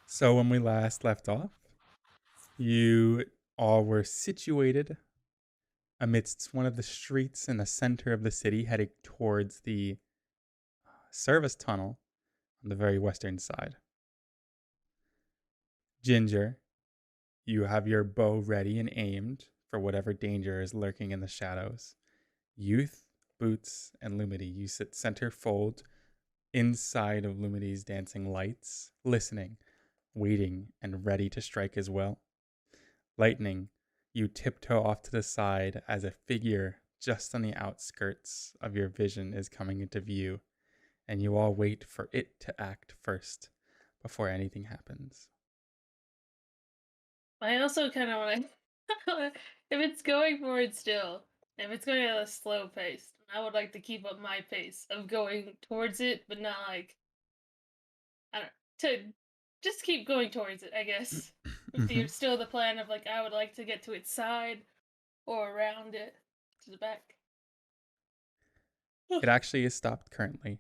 So when we last left off, you all were situated amidst one of the streets in the center of the city, heading towards the service tunnel on the very western side. Ginger, you have your bow ready and aimed for whatever danger is lurking in the shadows. Youth, Boots, and Lumity, you sit center fold inside of Lumity's dancing lights, listening, waiting, and ready to strike as well. Lightning, you tiptoe off to the side as a figure just on the outskirts of your vision is coming into view, and you all wait for it to act first before anything happens. I also kind of want to, if it's going forward still, if it's going at a slow pace, I would like to keep up my pace of going towards it, but not like, I don't, to just keep going towards it, I guess. If still the plan of like, I would like to get to its side or around it to the back. It actually is stopped currently,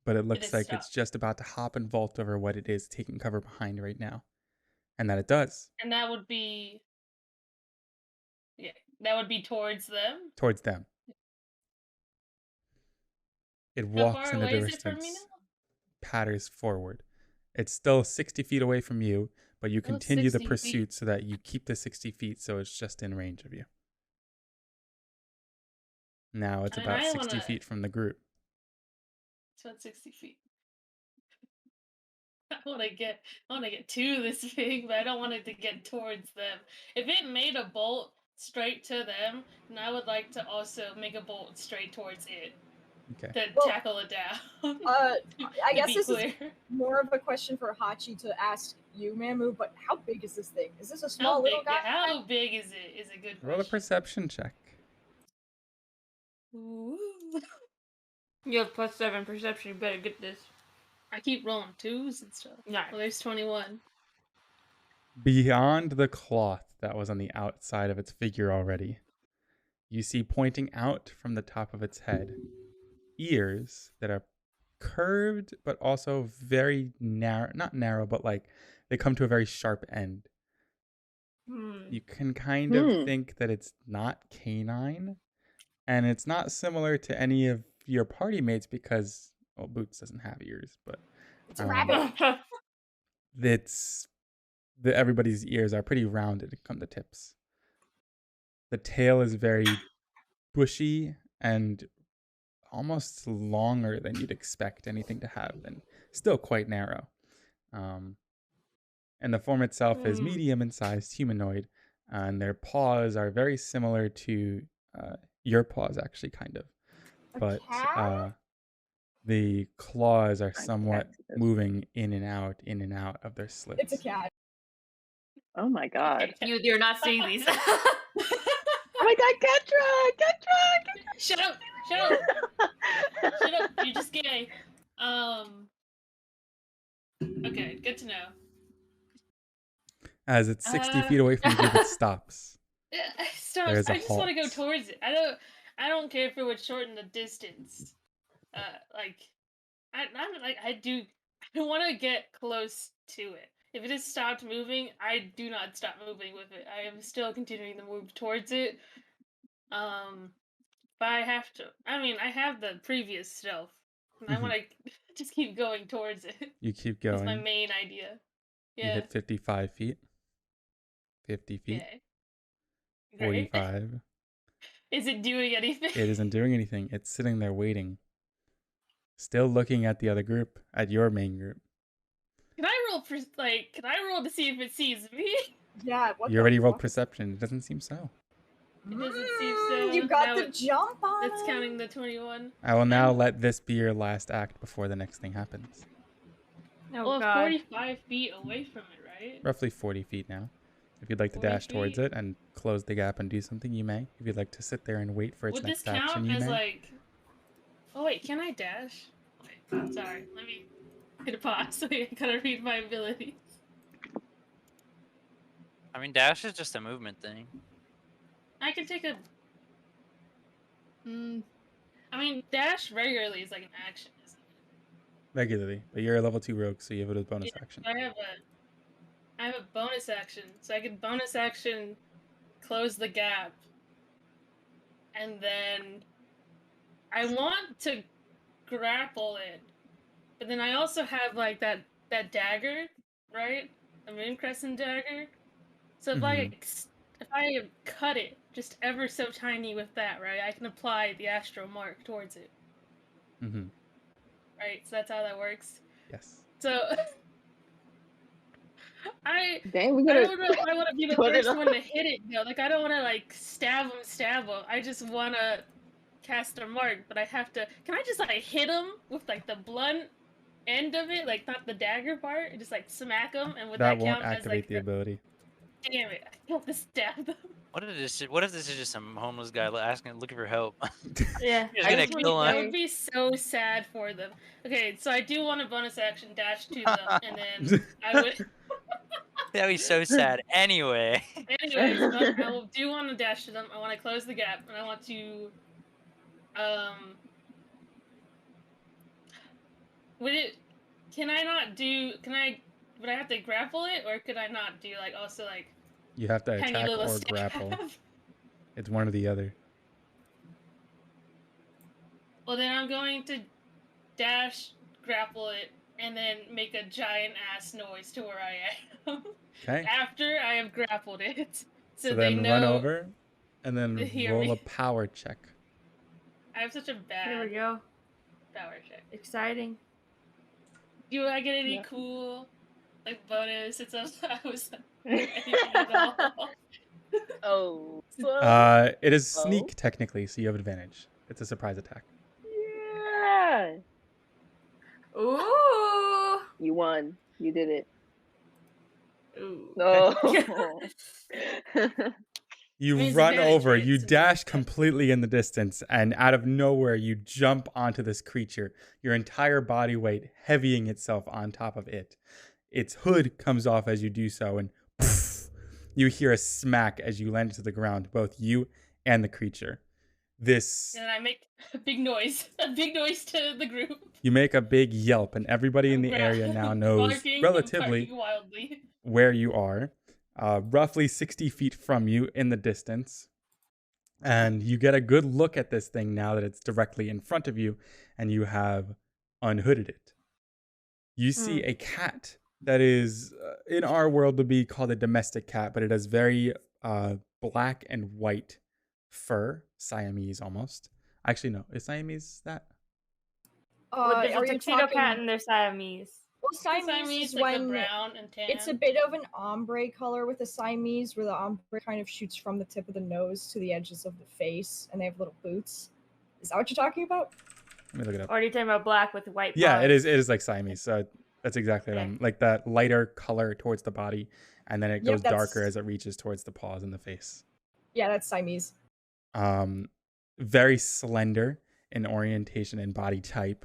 but it looks is like it's stopped. just about to hop and vault over what it is taking cover behind right now. And that it does. And that would be... Yeah, that would be towards them. Towards them. It How walks far in the away is it from me distance, now? patters forward. It's still 60 feet away from you, but you continue the 60 pursuit feet. so that you keep the 60 feet so it's just in range of you. Now it's And about I 60 wanna- feet from the group. It's about 60 feet. I want to get to this thing, but I don't want it to get towards them. If it made a bolt straight to them, then I would like to also make a bolt straight towards it Okay. to Well, tackle it down. I To guess be this clear. is more of a question for Hachi to ask you, Mamu, but how big is this thing? Is this a small How little big? guy? Yeah, how big is it? Is a good Roll a question. perception check. Ooh. You have +7 perception. You better get this. I keep rolling 2s and stuff. Nice. Well, there's 21. Beyond the cloth that was on the outside of its figure already, you see pointing out from the top of its head ears that are curved but also very narrow, not narrow, but like they come to a very sharp end. You can kind of think that it's not canine, and it's not similar to any of your party mates because, well, Boots doesn't have ears, but It's a rabbit. everybody's ears are pretty rounded come to tips. The tail is very bushy and almost longer than you'd expect anything to have, and still quite narrow. And the form itself is medium in sized humanoid, and their paws are very similar to your paws, actually, kind of. But the claws are somewhat moving in and out of their slits. It's a cat. Oh my god. You're not seeing these. Oh my god, Ketra! Shut up! Shut up! Shut up! You're just gay. Okay, good to know. As it's 60 feet away from the group, it stops. Stop! I There's a just want to go halt. towards it. I don't care if it would shorten the distance. I want to get close to it. If it has stopped moving, I do not stop moving with it. I am still continuing to move towards it. But I have to. I mean, I have the previous stealth, and I want to just keep going towards it. You keep That's going. my main idea. You Yeah. hit 55 feet. 50 feet. Okay. 45. Is it doing anything? It isn't doing anything. It's sitting there waiting. Still looking at the other group, at your main group. Can I roll to see if it sees me? Yeah, what You the already rolled fuck? perception. It doesn't seem so. It doesn't seem so. You got Now the jump on That's it. counting the 21. I will now let this be your last act before the next thing happens. Oh Well, god. 45 feet away from it, right? Roughly 40 feet now. If you'd like to 40 dash towards feet. it and close the gap and do something, you may. If you'd like to sit there and wait for its Would this next action, count you as may. like... Oh wait, can I dash? Wait, sorry, let me hit a pause. I gotta read my abilities. I mean, dash is just a movement thing. I can take a... I mean, dash regularly is like an action, isn't it? Regularly. But you're a level 2 rogue, so you have it as bonus action. I have a bonus action, so I can bonus action close the gap. And then I want to grapple it. But then I also have like that dagger, right? A moon crescent dagger. So if I cut it just ever so tiny with that, right, I can apply the astral mark towards it. Mm-hmm. Right, so that's how that works. Yes. So I Dang, don't know if I want to be the put it first one to hit it though. Like I don't want to like stab him. I just want to cast a mark, but I have to. Can I just like hit him with like the blunt end of it, like not the dagger part, and just like smack him? And would That that won't count as activate like the ability. Damn it! I have to stab them. What if this is just some homeless guy looking for help? Yeah. He's gonna kill That him. would be so sad for them. Okay, so I do want a bonus action dash to them, and then I would. That'd be so sad. Anyway. Anyways, but I do want to dash to them. I want to close the gap, and I want to Can I not do? Would I have to grapple it, or could I not do like also like? You have to tiny attack little or stab? grapple. It's one or the other. Well, then I'm going to dash, grapple it, and then make a giant ass noise to where I am. Okay. After I have grappled it, So they then know run over, and then to hear roll me. a power check. I have such a bad Here we go. power check. Exciting. Do I get any Yeah. cool like bonus since I was anything at all? Oh. It is sneak technically, so you have advantage. It's a surprise attack. Yeah. Ooh. You won. You did it. Ooh. Oh. You Means run advantage, over, right? you Since dash it's- completely in the distance, and out of nowhere, you jump onto this creature, your entire body weight heavying itself on top of it. Its hood comes off as you do so, and poof, you hear a smack as you land to the ground, both you and the creature. And I make a big noise to the group. You make a big yelp, and everybody in the area now knows barking relatively wildly where you are, roughly 60 feet from you in the distance. And you get a good look at this thing now that it's directly in front of you, and you have unhooded it. You see a cat that is, in our world, would be called a domestic cat, but it has very black and white fur, Siamese almost. Actually, no, is Siamese that? Well, there's Are a you tuxedo talking? cat and their Siamese. Well, Siamese is like the when brown and tan. it's a bit of an ombre color with a Siamese, where the ombre kind of shoots from the tip of the nose to the edges of the face, and they have little boots. Is that what you're talking about? Let me look it up. Or are you talking about black with white Yeah, bars? it is. It is like Siamese. So that's exactly what Okay. I'm like. That lighter color towards the body, and then it goes that's- darker as it reaches towards the paws and the face. Yeah, that's Siamese. Very slender in orientation and body type,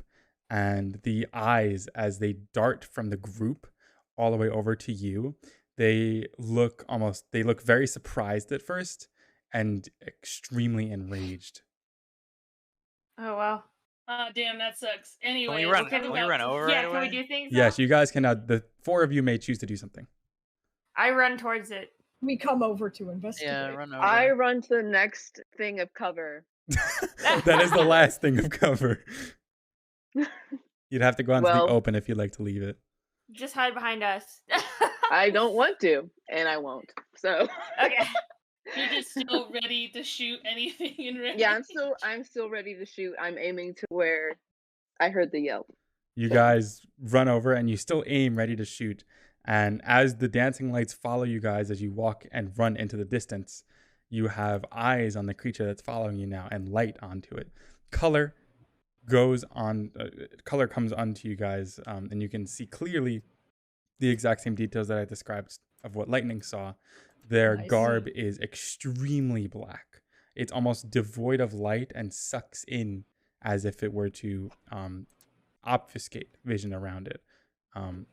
and the eyes as they dart from the group all the way over to you, they look very surprised at first and extremely enraged. Oh, wow. Damn, that sucks. Anyway, Can we run over Yeah, right can away? we do things? Yes, though? you guys can. The four of you may choose to do something. I run towards it. We come over to investigate. Yeah, run over. I run to the next thing of cover. That is the last thing of cover. You'd have to go onto the open if you'd like to leave it. Just hide behind us. I don't want to, and I won't. So Okay. You're just still ready to shoot anything in range. yeah, I'm still ready to shoot. I'm aiming to where I heard the yelp. You guys run over and you still aim ready to shoot. And as the dancing lights follow you guys as you walk and run into the distance, you have eyes on the creature that's following you now and light onto it. Color comes onto you guys, and you can see clearly the exact same details that I described of what Lightning saw. Their garb is extremely black. It's almost devoid of light and sucks in as if it were to obfuscate vision around it.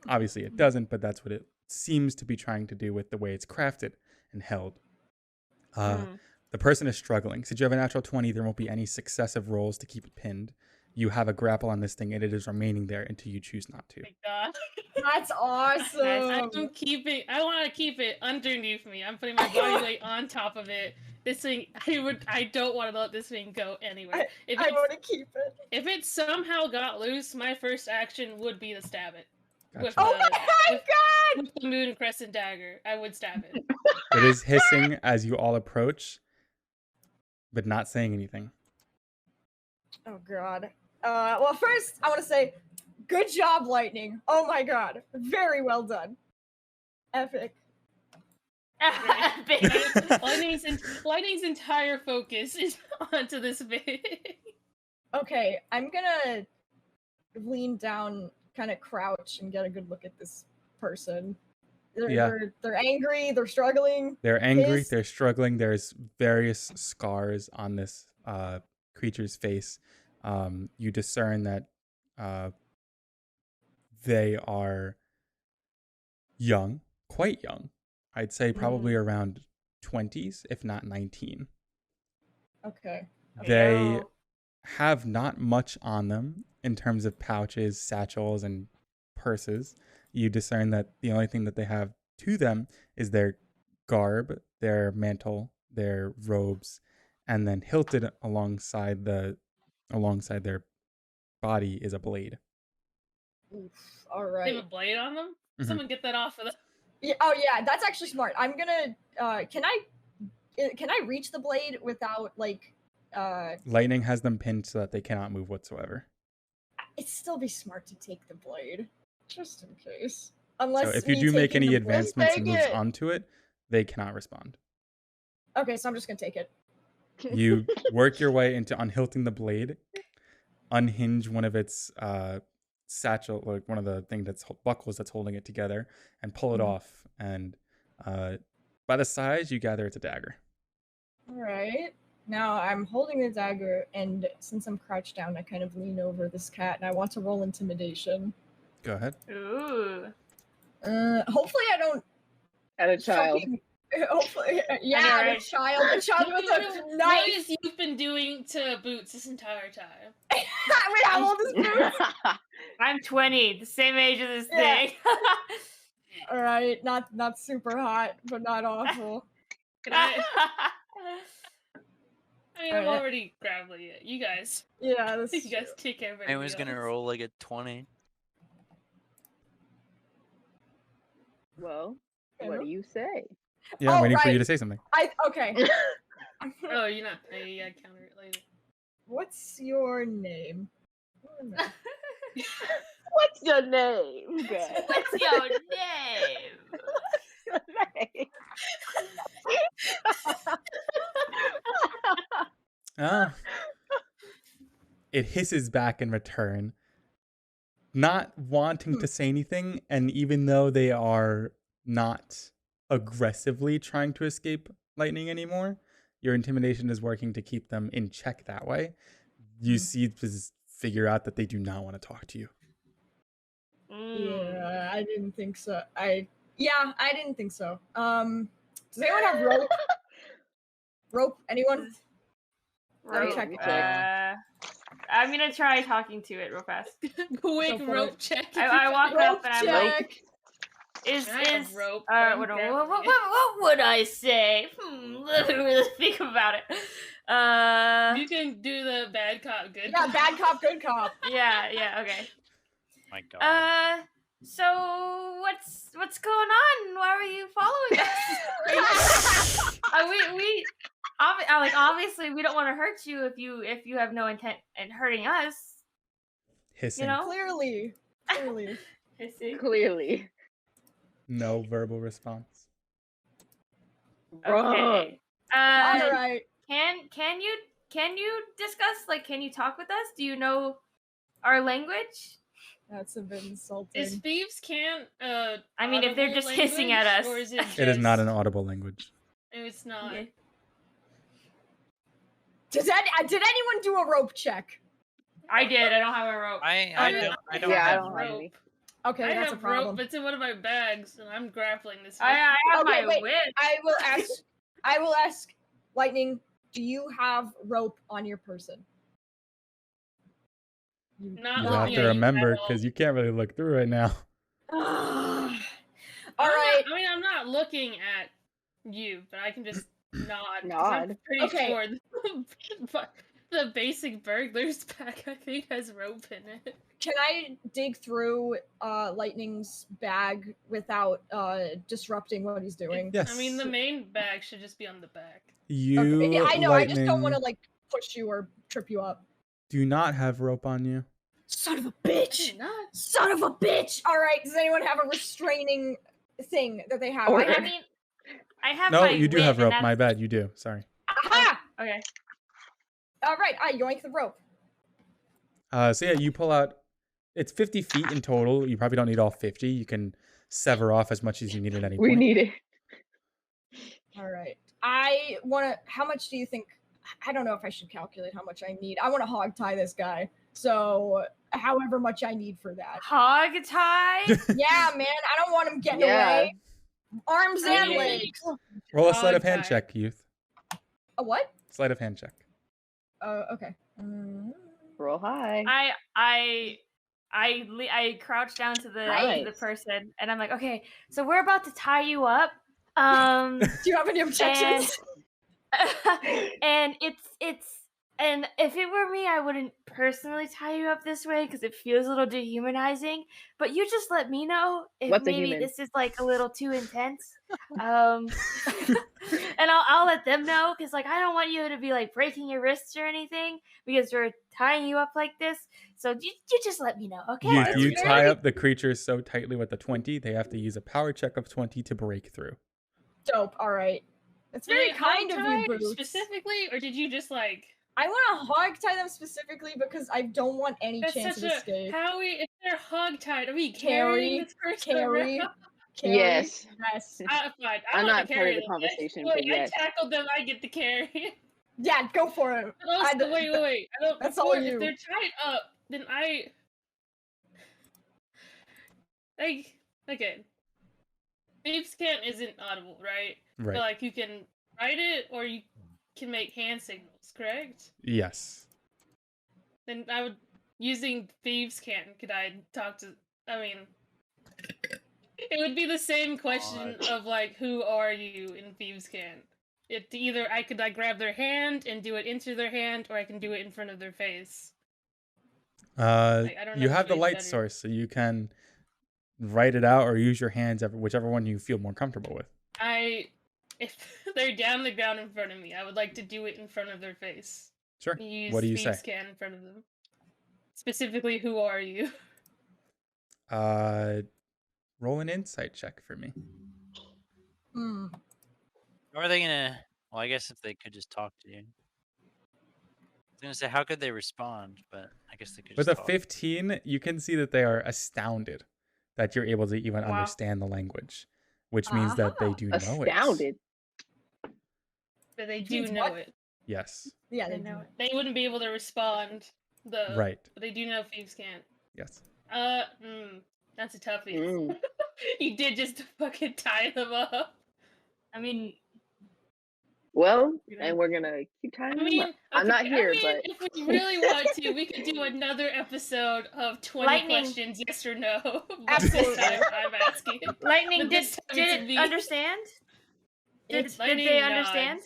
Obviously it doesn't, but that's what it seems to be trying to do with the way it's crafted and held. The person is struggling. Since you have a natural 20, there won't be any successive rolls to keep it pinned. You have a grapple on this thing, and it is remaining there until you choose not to. Oh my God. That's awesome. I want to keep it underneath me. I'm putting my body weight on top of it. This thing, I don't want to let this thing go anywhere. I want to keep it. If it somehow got loose, my first action would be to stab it. Gotcha. Oh my God! With the moon and crescent dagger, I would stab it. It is hissing as you all approach, but not saying anything. Oh God. Well, first I want to say, good job, Lightning. Oh my God, very well done. Epic. Lightning's entire focus is onto this thing. Okay, I'm gonna lean down, kind of crouch, and get a good look at this person. They're angry. They're struggling. They're angry. They're struggling. There's various scars on this creature's face. You discern that they are young, quite young. I'd say probably around 20s, if not 19. Okay. They have not much on them, in terms of pouches, satchels, and purses, you discern that the only thing that they have to them is their garb, their mantle, their robes, and then hilted alongside their body is a blade. Oof, all They right. have a blade on them. Mhm. Someone get that off of them. Yeah, oh yeah, that's actually smart. I'm gonna. Can I reach the blade without like? Lightning has them pinned so that they cannot move whatsoever. It'd still be smart to take the blade, just in case. So Unless if you me do make taking any the blade- advancements and take moves it. onto it, they cannot respond. Okay, so I'm just gonna take it. You work your way into unhilting the blade, unhinge one of its satchel, like one of the thing that's buckles that's holding it together, and pull it Mhm. off. And by the size, you gather it's a dagger. All right. Now I'm holding the dagger, and since I'm crouched down, I kind of lean over this cat, and I want to roll intimidation. Go ahead. Ooh. Hopefully I don't. At a child. fucking- Hopefully, yeah, I know, a right? child with a What knife. is you've been doing to Boots this entire time? Wait, how old is Boots? I'm 20, the same age as this Yeah. thing. All right, not super hot, but not awful. Can I? I mean, I'm Alright. already grappling it. You guys, Yeah, this is you guys take care of it. Anyone's gonna roll like a 20. Well, Okay, what no? do you say? Yeah, I'm Oh, waiting for you right. to say something. Okay. Oh, you're not. I counter it later. What's your name? What's your name? Good. What's your name? Ah. It hisses back in return, not wanting to say anything, and even though they are not aggressively trying to escape lightning anymore, your intimidation is working to keep them in check that way. You see this figure out that they do not want to talk to you. Yeah, I didn't think so. I didn't think so. Does anyone have rope? Rope? Anyone? Rope. check it. I'm gonna try talking to it real fast. Quick Go for rope it. check. I walk up and I'm like, check. is I have rope, but I'm what grappling it. would I say? Let me really think about it. You can do the bad cop, good Yeah, cop. bad cop, good cop. yeah, okay. My God. So what's going on? Why were you following us? Obviously we don't want to hurt you if you have no intent in hurting us. Hissing. You know? Clearly. Clearly. No verbal response. Wrong. Okay. All right. Can you discuss, like, can you talk with us? Do you know our language? That's a bit insulting. Is thieves can't I mean, if they're audible just hissing at language, us. or is it just... It is not an audible language. It's not. Okay. Did anyone do a rope check? I did. I don't have a rope. I don't Yeah, I have don't have any. Okay, I that's have a problem. rope. It's in one of my bags, and I'm grappling this. I have Okay, my wait. whip. I will ask Lightning, do you have rope on your person? Not You looking have at to you remember at all. because you can't really look through right now. All right. I'm not looking at you, but I can just nod. 'cause Nod. I'm pretty Okay. sure the basic burglar's pack, I think, has rope in it. Can I dig through Lightning's bag without disrupting what he's doing? Yes. I mean, the main bag should just be on the back. You, Okay, yeah, I know. I just don't Lightning, want to like push you or trip you up. do not have rope on you. Son of a I bitch! did not. Son of a bitch! All right. Does anyone have a restraining thing that they have? Or- I I have. mean, I have No, my you do whip, have and rope. My that's- bad. You do. Sorry. Aha! Okay. All right. I yoink the rope. So yeah, you pull out. It's 50 feet in total. You probably don't need all 50. You can sever off as much as you need at any We point. need it. All right. I want to. How much do you think? I don't know if I should calculate how much I need. I want to hog tie this guy. So, however much I need for that. Hog tie? Yeah, man. I don't want him getting Yeah. away. Arms and Yeah. legs. Roll a sleight of Hog hand tie. check, youth. A what? Sleight of hand check. Okay. Roll high. I crouch down to the Nice. person, and I'm like, okay, so we're about to tie you up. Do you have any objections? And and if it were me, I wouldn't personally tie you up this way because it feels a little dehumanizing. But you just let me know if What's a maybe human? this is like a little too intense. And I'll let them know because like I don't want you to be like breaking your wrists or anything because we're tying you up like this. So you just let me know, okay? You tie up the creatures so tightly with the 20, they have to use a power check of 20 to break through. Dope. All right. It's very kind of you, Boots. Specifically, or did you just like? I want to hog tie them specifically because I don't want any chance of escape. Howie, if they're hog tied, are we Carry. carrying this person around? Yes. Yes. Fine. I'm not carry part of the conversation, but yes. I tackled them. I get the carry. Yeah, go for it. Also, wait. I don't. That's all you. If they're tied up, then okay. Thieves' Cant isn't audible, right? Right. But like you can write it, or you can make hand signals, correct? Yes. Then I would, using Thieves' Cant, could I talk to? I mean, it would be the same question of like, who are you in Thieves' Cant? Either I could like grab their hand and do it into their hand, or I can do it in front of their face. I don't know you have the which light way's better. source, so you can write it out or use your hands, whichever one you feel more comfortable with. If they're down the ground in front of me, I would like to do it in front of their face. Sure. Use What do you say? Thieves' Cant in front of them. Specifically, who are you? Roll an insight check for me. Or are they gonna? Well, I guess if they could just talk to you. I was gonna say, how could they respond? But I guess they could. With just a talk. 15, you can see that they are astounded that you're able to even understand the language, which means that they do know it. Astounded. But they do know it. Yes. Yeah, they know it. They wouldn't be able to respond, though. Right. But they do know Thieves' Cant. Yes. That's a toughie. You did just fucking tie them up. I mean, well, and we're gonna keep tying them up. I'm not here, but if we really want to, we could do another episode of 20 questions, yes or no. Absolutely. This time I'm asking. Lightning, did it understand? Did they understand?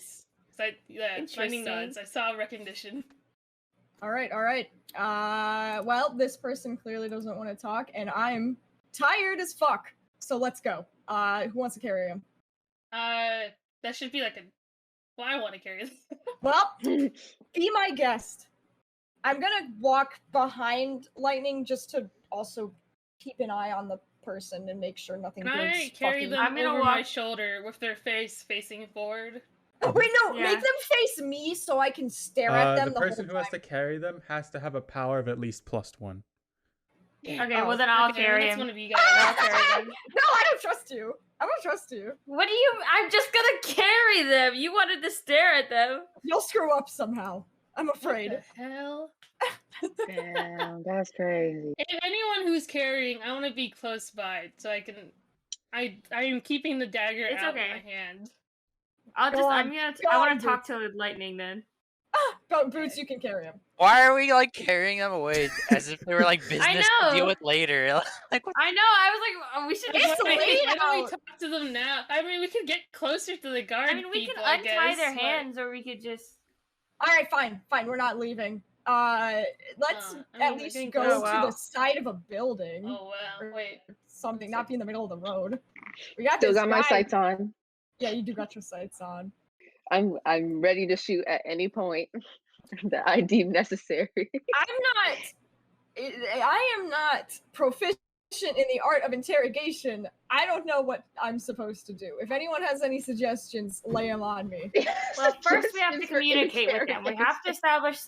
Lightning nods. I saw recognition. All right. Well, this person clearly doesn't want to talk, and I'm tired as fuck. So let's go. Who wants to carry him? That should be like a. Well, I want to carry this. Well, be my guest. I'm gonna walk behind Lightning just to also keep an eye on the person and make sure nothing goes I carry fucking... them over my shoulder with their face facing forward. Oh, wait, no, make them face me so I can stare at them the person who has to carry them has to have a power of at least +1. Okay, well then I'll carry him. One of you guys. I'll carry them. No, I don't trust you. I don't trust you. What do you? I'm just gonna carry them. You wanted to stare at them. You'll screw up somehow. I'm afraid. What the hell? Damn, that's crazy. If anyone who's carrying, I want to be close by so I can. I am keeping the dagger out of my hand. I want to talk to Lightning then. But Boots, you can carry him. Why are we like carrying them away as if they were like business to deal with later? Like, what? I know. I was like, we should It's late Why out. don't we talk to them now? I mean, we could get closer to the guard. I mean, we people, can untie their but... hands, or we could just. All right, fine. We're not leaving. Let's at least go to the side of a building. Oh wow! Wait, something. Not be in the middle of the road. We got Still this got my sights on. Yeah, you do got your sights on. I'm ready to shoot at any point that I deem necessary. I am not proficient in the art of interrogation. I don't know what I'm supposed to do. If anyone has any suggestions, lay them on me. Well, first we have to communicate with them. We have to establish.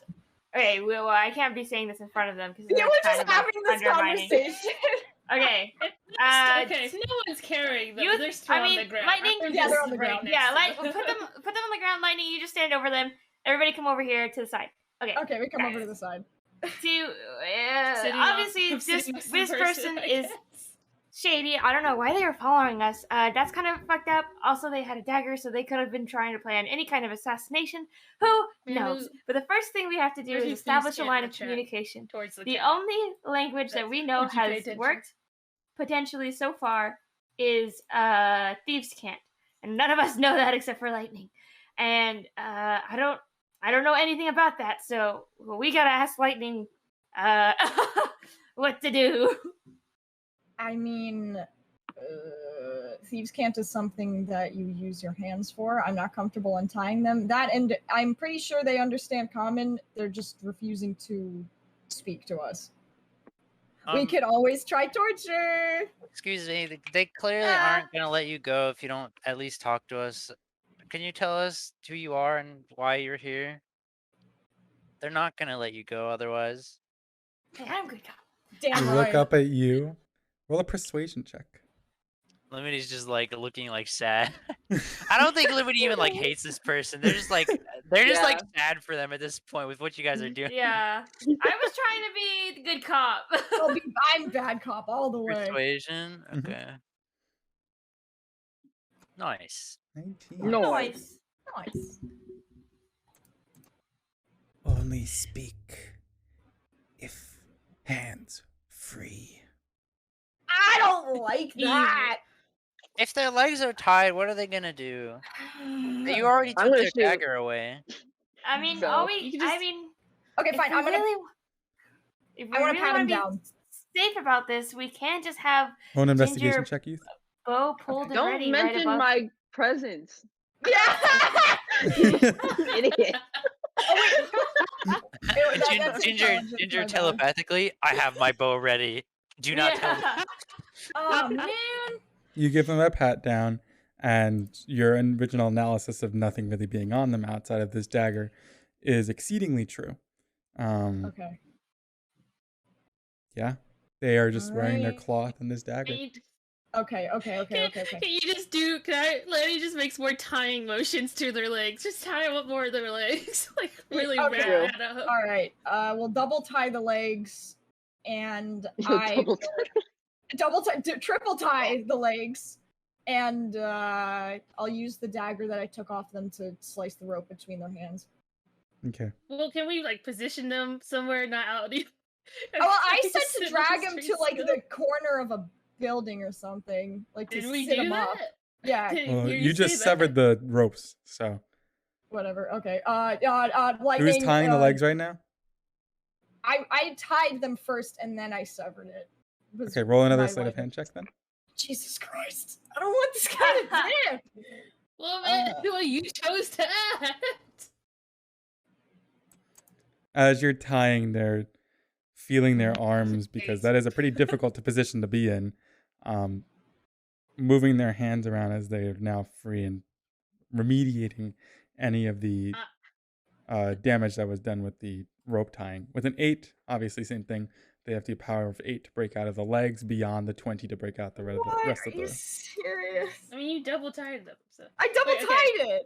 Okay, well, I can't be saying this in front of them because we're just having this conversation. Okay. Okay, no one's carrying them. They're still on the ground. Lightning. Yeah, they're on the ground. Yeah, put them on the ground. Lightning, you just stand over them. Everybody, come over here to the side. Okay. Okay, we come over to the side. Obviously, this person is shady. I don't know why they were following us. That's kind of fucked up. Also, they had a dagger, so they could have been trying to plan any kind of assassination. Who knows? But the first thing we have to do is establish a line of communication. Towards the The chat. only language that we know Would you pay has attention? worked potentially so far is thieves' can't, and none of us know that except for Lightning. And I don't know anything about that, so we gotta ask Lightning what to do. I mean, thieves' cant is something that you use your hands for. I'm not comfortable untying them. That, and I'm pretty sure they understand common. They're just refusing to speak to us. We could always try torture. Excuse me, they clearly aren't gonna let you go if you don't at least talk to us. Can you tell us who you are and why you're here? They're not gonna let you go otherwise. Hey, I'm good cop. Damn They right. look up at you. Roll a persuasion check. Limity's just like looking like sad. I don't think Limity even like hates this person. They're just like like sad for them at this point with what you guys are doing. Yeah, I was trying to be the good cop. I'm bad cop all the way. Persuasion. Mhm. Okay. Nice. 19. Nice. Nice. Only speak if hands free. I don't like that. If their legs are tied, what are they gonna do? You already I'm took gonna their shoot. dagger away. I mean, So- I mean, Okay, if fine. we I'm gonna. really, if we I want really to pat want him to be down. safe about this, we can't just have Roll an investigation Ginger- check, youth. bow pulled and Don't ready right mention above. my presence. Yeah. Idiot. That's Ginger intelligent, my bad. telepathically, I have my bow ready. Do not tell me. Oh man. You give them a pat down, and your original analysis of nothing really being on them outside of this dagger is exceedingly true. Okay. Yeah, they are just wearing their Alright. cloth and this dagger. Okay. Can you just do? Can I? Lenny just makes more tying motions to their legs. Just tie up more of their legs, like really Okay. wrap that up. All right. We'll double tie the legs, and triple tie the legs, and I'll use the dagger that I took off them to slice the rope between their hands. Okay. Well, can we like position them somewhere not out? Oh, well, I Just said sit to on drag the him to street like still. the corner of a building or something, like to Did we sit do him that? up. Yeah, Didn't Well, hear you say just that. severed the ropes, so whatever. Okay. Lightning. who's tying the legs right now? I tied them first and then I severed it. Was Okay, roll another my sleight of lightning. hand check then. Jesus Christ! I don't want this guy to dip. Well, man, well, you chose to act. As you're tying, they're feeling their arms because that is a pretty difficult position to be in. Moving their hands around as they are now free and remediating any of the damage that was done with the rope tying. With an 8, obviously same thing. They have the power of 8 to break out of the legs, beyond the 20 to break out the rest of Are you the. serious? I mean, you double tied them. So. I double Wait, okay. tied it.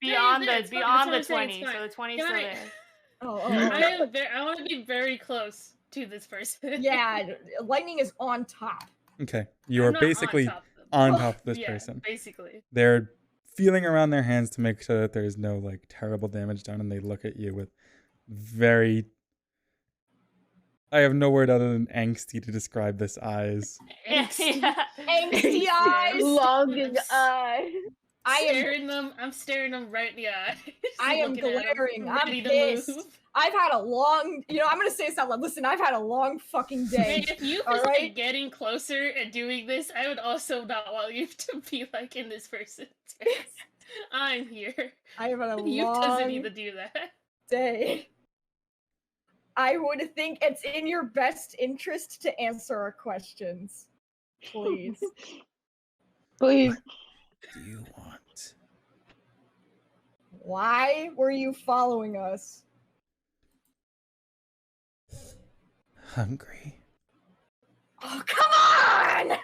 beyond Yeah, the it's fine, beyond that's the what I'm saying, 20, it's so fine. the 20 Can still I- there. I want to be very close to this person. Yeah, lightning is on top. Okay, you I'm are not basically on top of them. on top of this Yeah, person. basically. They're feeling around their hands to make sure that there's no like terrible damage done, and they look at you with very. I have no word other than angsty to describe this eyes. Yeah. Angsty eyes. Longing eyes. I'm staring them right in the eye. I am Looking at 'em, glaring. I'm ready to pissed. move. I've had a long. I'm gonna say this out loud. Listen, I've had a long fucking day. Hey, if you all was right? like getting closer and doing this, I would also not want you to be like in this person's face. I'm here. I have had a You doesn't need long to do that. day. I would think it's in your best interest to answer our questions, please. Please. Do you want? Why were you following us? Hungry. Oh, come on!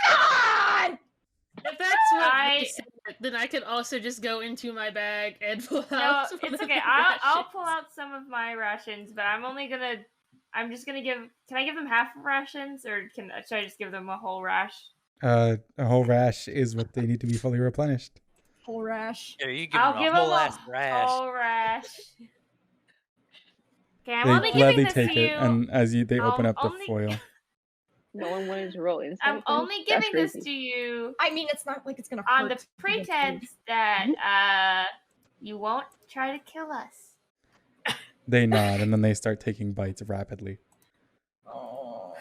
Come on! If that's what they said, then I could also just go into my bag and pull No, out. it's okay. I'll pull out some of my rations, but I'm only gonna I'm just gonna give. Can I give them half rations, or should I just give them a whole rash? A whole rash is what they need to be fully replenished. Whole rash. Yeah, you give I'll him give a whole them ass a rash. whole rash. Okay, I'm They only giving gladly this take to it, you. and as they open I'll up the only- foil. No one wanted to roll insight. I'm first? only That's giving this crazy. to you I mean, it's not like it's gonna hurt. on the to get pretense food. that you won't try to kill us. They nod, and then they start taking bites rapidly. Oh.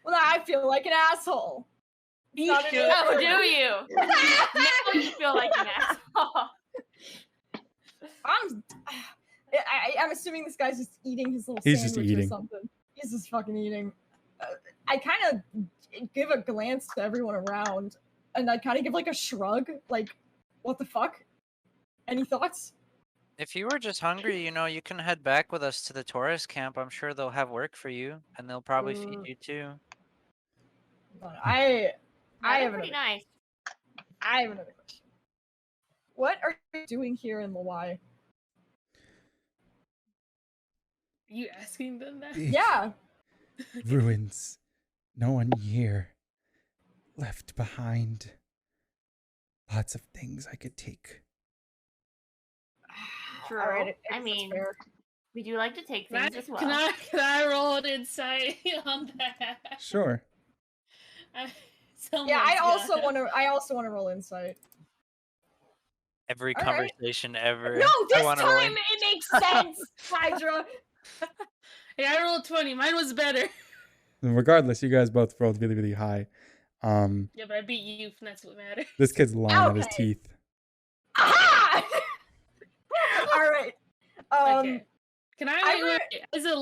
Well, I feel like an asshole. It's not an Do asshole. you? Now you feel like an asshole. I'm assuming this guy's just eating his little He's just sandwich eating. or something. He's just fucking eating. I kind of give a glance to everyone around, and I kind of give like a shrug, like, what the fuck? Any thoughts? If you were just hungry, you can head back with us to the tourist camp. I'm sure they'll have work for you, and they'll probably feed you too. I They're have pretty another, nice. I have another question. What are you doing here in Laway? You asking them that? Yeah. Ruins. No one here. Left behind. Lots of things I could take. True. All right, I guess that's mean, fair. we do like to take Can I, things as well. can I roll an insight on that? Sure. Yeah, Someone's I also gotta- want to roll insight. Every All right. conversation ever. No, I this wanna time win. it makes sense, Hydra. Hey, I rolled 20. Mine was better. Regardless, you guys both rolled really, really high. Yeah, but I beat you, and that's what matters. This kid's lying at his Okay. teeth. Aha! All right. Okay. Can I I wait, as a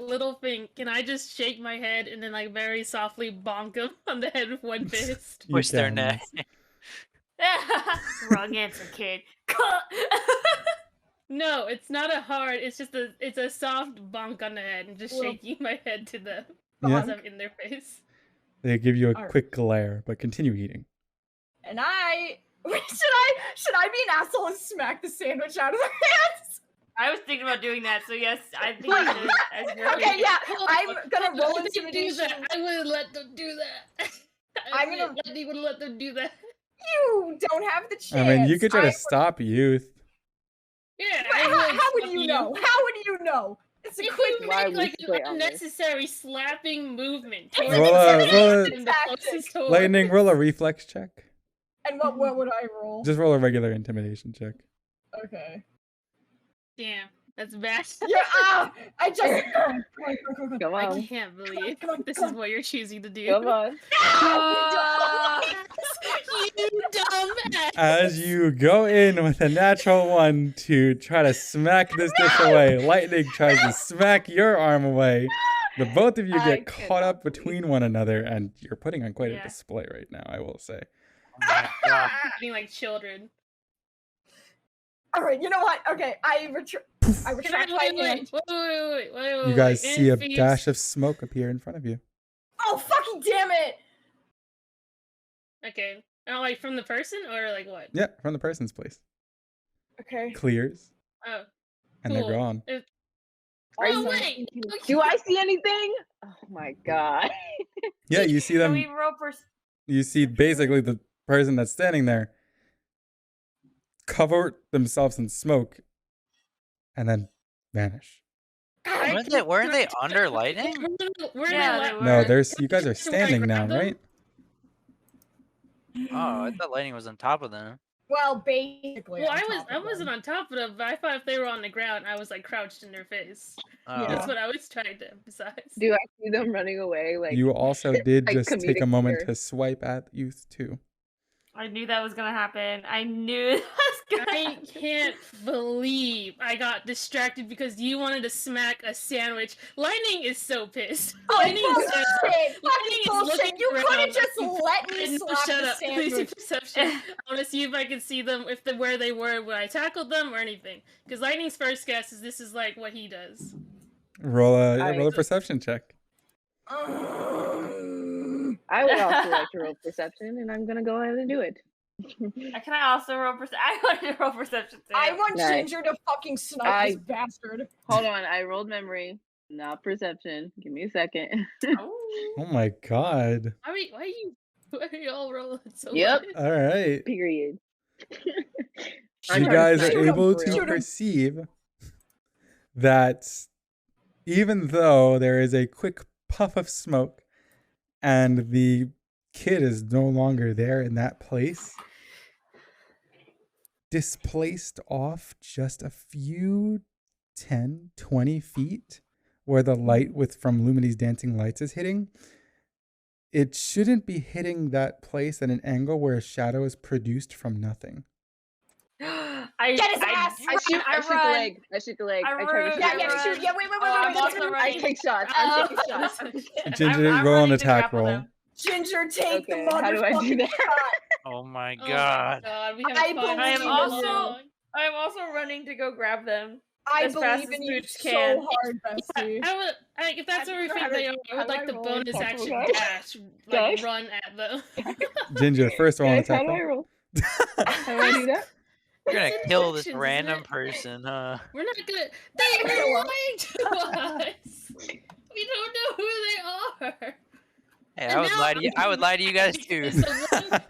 little thing? Can I just shake my head and then like very softly bonk him on the head with one fist? You Twist their can, neck. yes. Wrong answer, kid. No, it's not a hard. It's a soft bonk on the head and just Well- shaking my head to them Yeah. as I'm in their face. They give you a Alright. quick glare, but continue eating. And should I be an asshole and smack the sandwich out of their hands? I was thinking about doing that, so yes, I think you should. As your Okay, favorite. yeah. I'm gonna roll If they do intimidation. that, I wouldn't let them do that. I'm gonna- I wouldn't let them do that. You don't have the chance. I mean, you could try to stop youth. Yeah. But I how would stop you know? How would you know? It's a If quick. you Why make we like split an on this? unnecessary slapping movement It's an towards Roll intimidation a- the tactic. closest door. Lightning, roll a reflex check. And what would I roll? Just roll a regular intimidation check. Okay. Damn, that's bad. Yeah. I just. Come on. Come I on. can't believe come on, this come is on. what you're choosing to do. Come on. You dumb ass. As you go in with a natural one to try to smack this dish away, Lightning tries to smack your arm away. The both of you I get caught cannot up between one another, and you're putting on quite a Yeah. display right now, I will say. Oh my God. Being like children. All right. You know what? Okay. I Can retract I, my hand. wait. You guys see a Infuse- dash of smoke appear in front of you. Oh fucking damn it! Okay. Oh, like from the person or like what? Yeah, from the person's place. Okay. Clears, Oh, and cool. they're gone. Oh wait. Do I see anything? Oh my god. Yeah, you see Can we them. roll You see basically the person that's standing there cover themselves in smoke and then vanish. Weren't they under lightning? Where Yeah, they they li- were. No, there's you guys are Can I standing now, grab them? right? Oh, I thought lightning was on top of them. Well, basically. Well, on I top of wasn't them. on top of them, but I thought if they were on the ground, I was like crouched in their face. Oh. Yeah. That's what I was trying to emphasize. Do I see them running away? Like You also did like just take a comedic moment humor. to swipe at youth too. I knew that was gonna happen. I knew that was gonna I happen. can't believe I got distracted because you wanted to smack a sandwich. Lightning is so pissed. Oh, Lightning bullshit! is Fucking is bullshit! looking You could have around. just let me No, slap shut the up. Please sandwich. perception. I want to see if I can see them, where they were when I tackled them or anything. Because Lightning's first guess is this is like what he does. Roll a Alright. roll a perception check. I would also like to roll perception, and I'm gonna go ahead and do it. Can I also roll perception? I want to roll perception too. I want Nice. Ginger to fucking snipe I- this bastard. Hold on, I rolled memory. Not perception. Give me a second. Oh my god. Why are you all rolling so Yep. high? All right. Period. You guys are able to perceive that even though there is a quick puff of smoke and the kid is no longer there in that place, displaced off just a few 10, 20 feet where the light from Lumini's dancing lights is hitting, it shouldn't be hitting that place at an angle where a shadow is produced from nothing. Get his ass! I shoot the leg. I shoot the leg. I try to shoot. Yeah, shoot. Yeah, wait. I'm also I running. take shots. I take shots. Ginger, I'm roll an running to attack grapple roll. them. Ginger, take the Okay, motherfucking how do I do that? shot. Oh my Oh god. my god, we I have fun. believe I'm also running to go grab them. I As fast believe as in you boots so can. hard, Bestie. If that's what we think they are, I would like the bonus action Okay. dash, Okay. run at them. Ginger, first roll an Guys, how attack do I roll. roll? How do I do that? You're gonna It's kill this instructions, isn't random it? person, huh? We're not gonna. They were lying to us. We don't know who they are. Hey, And I would now lie to you. I would lie to you guys too.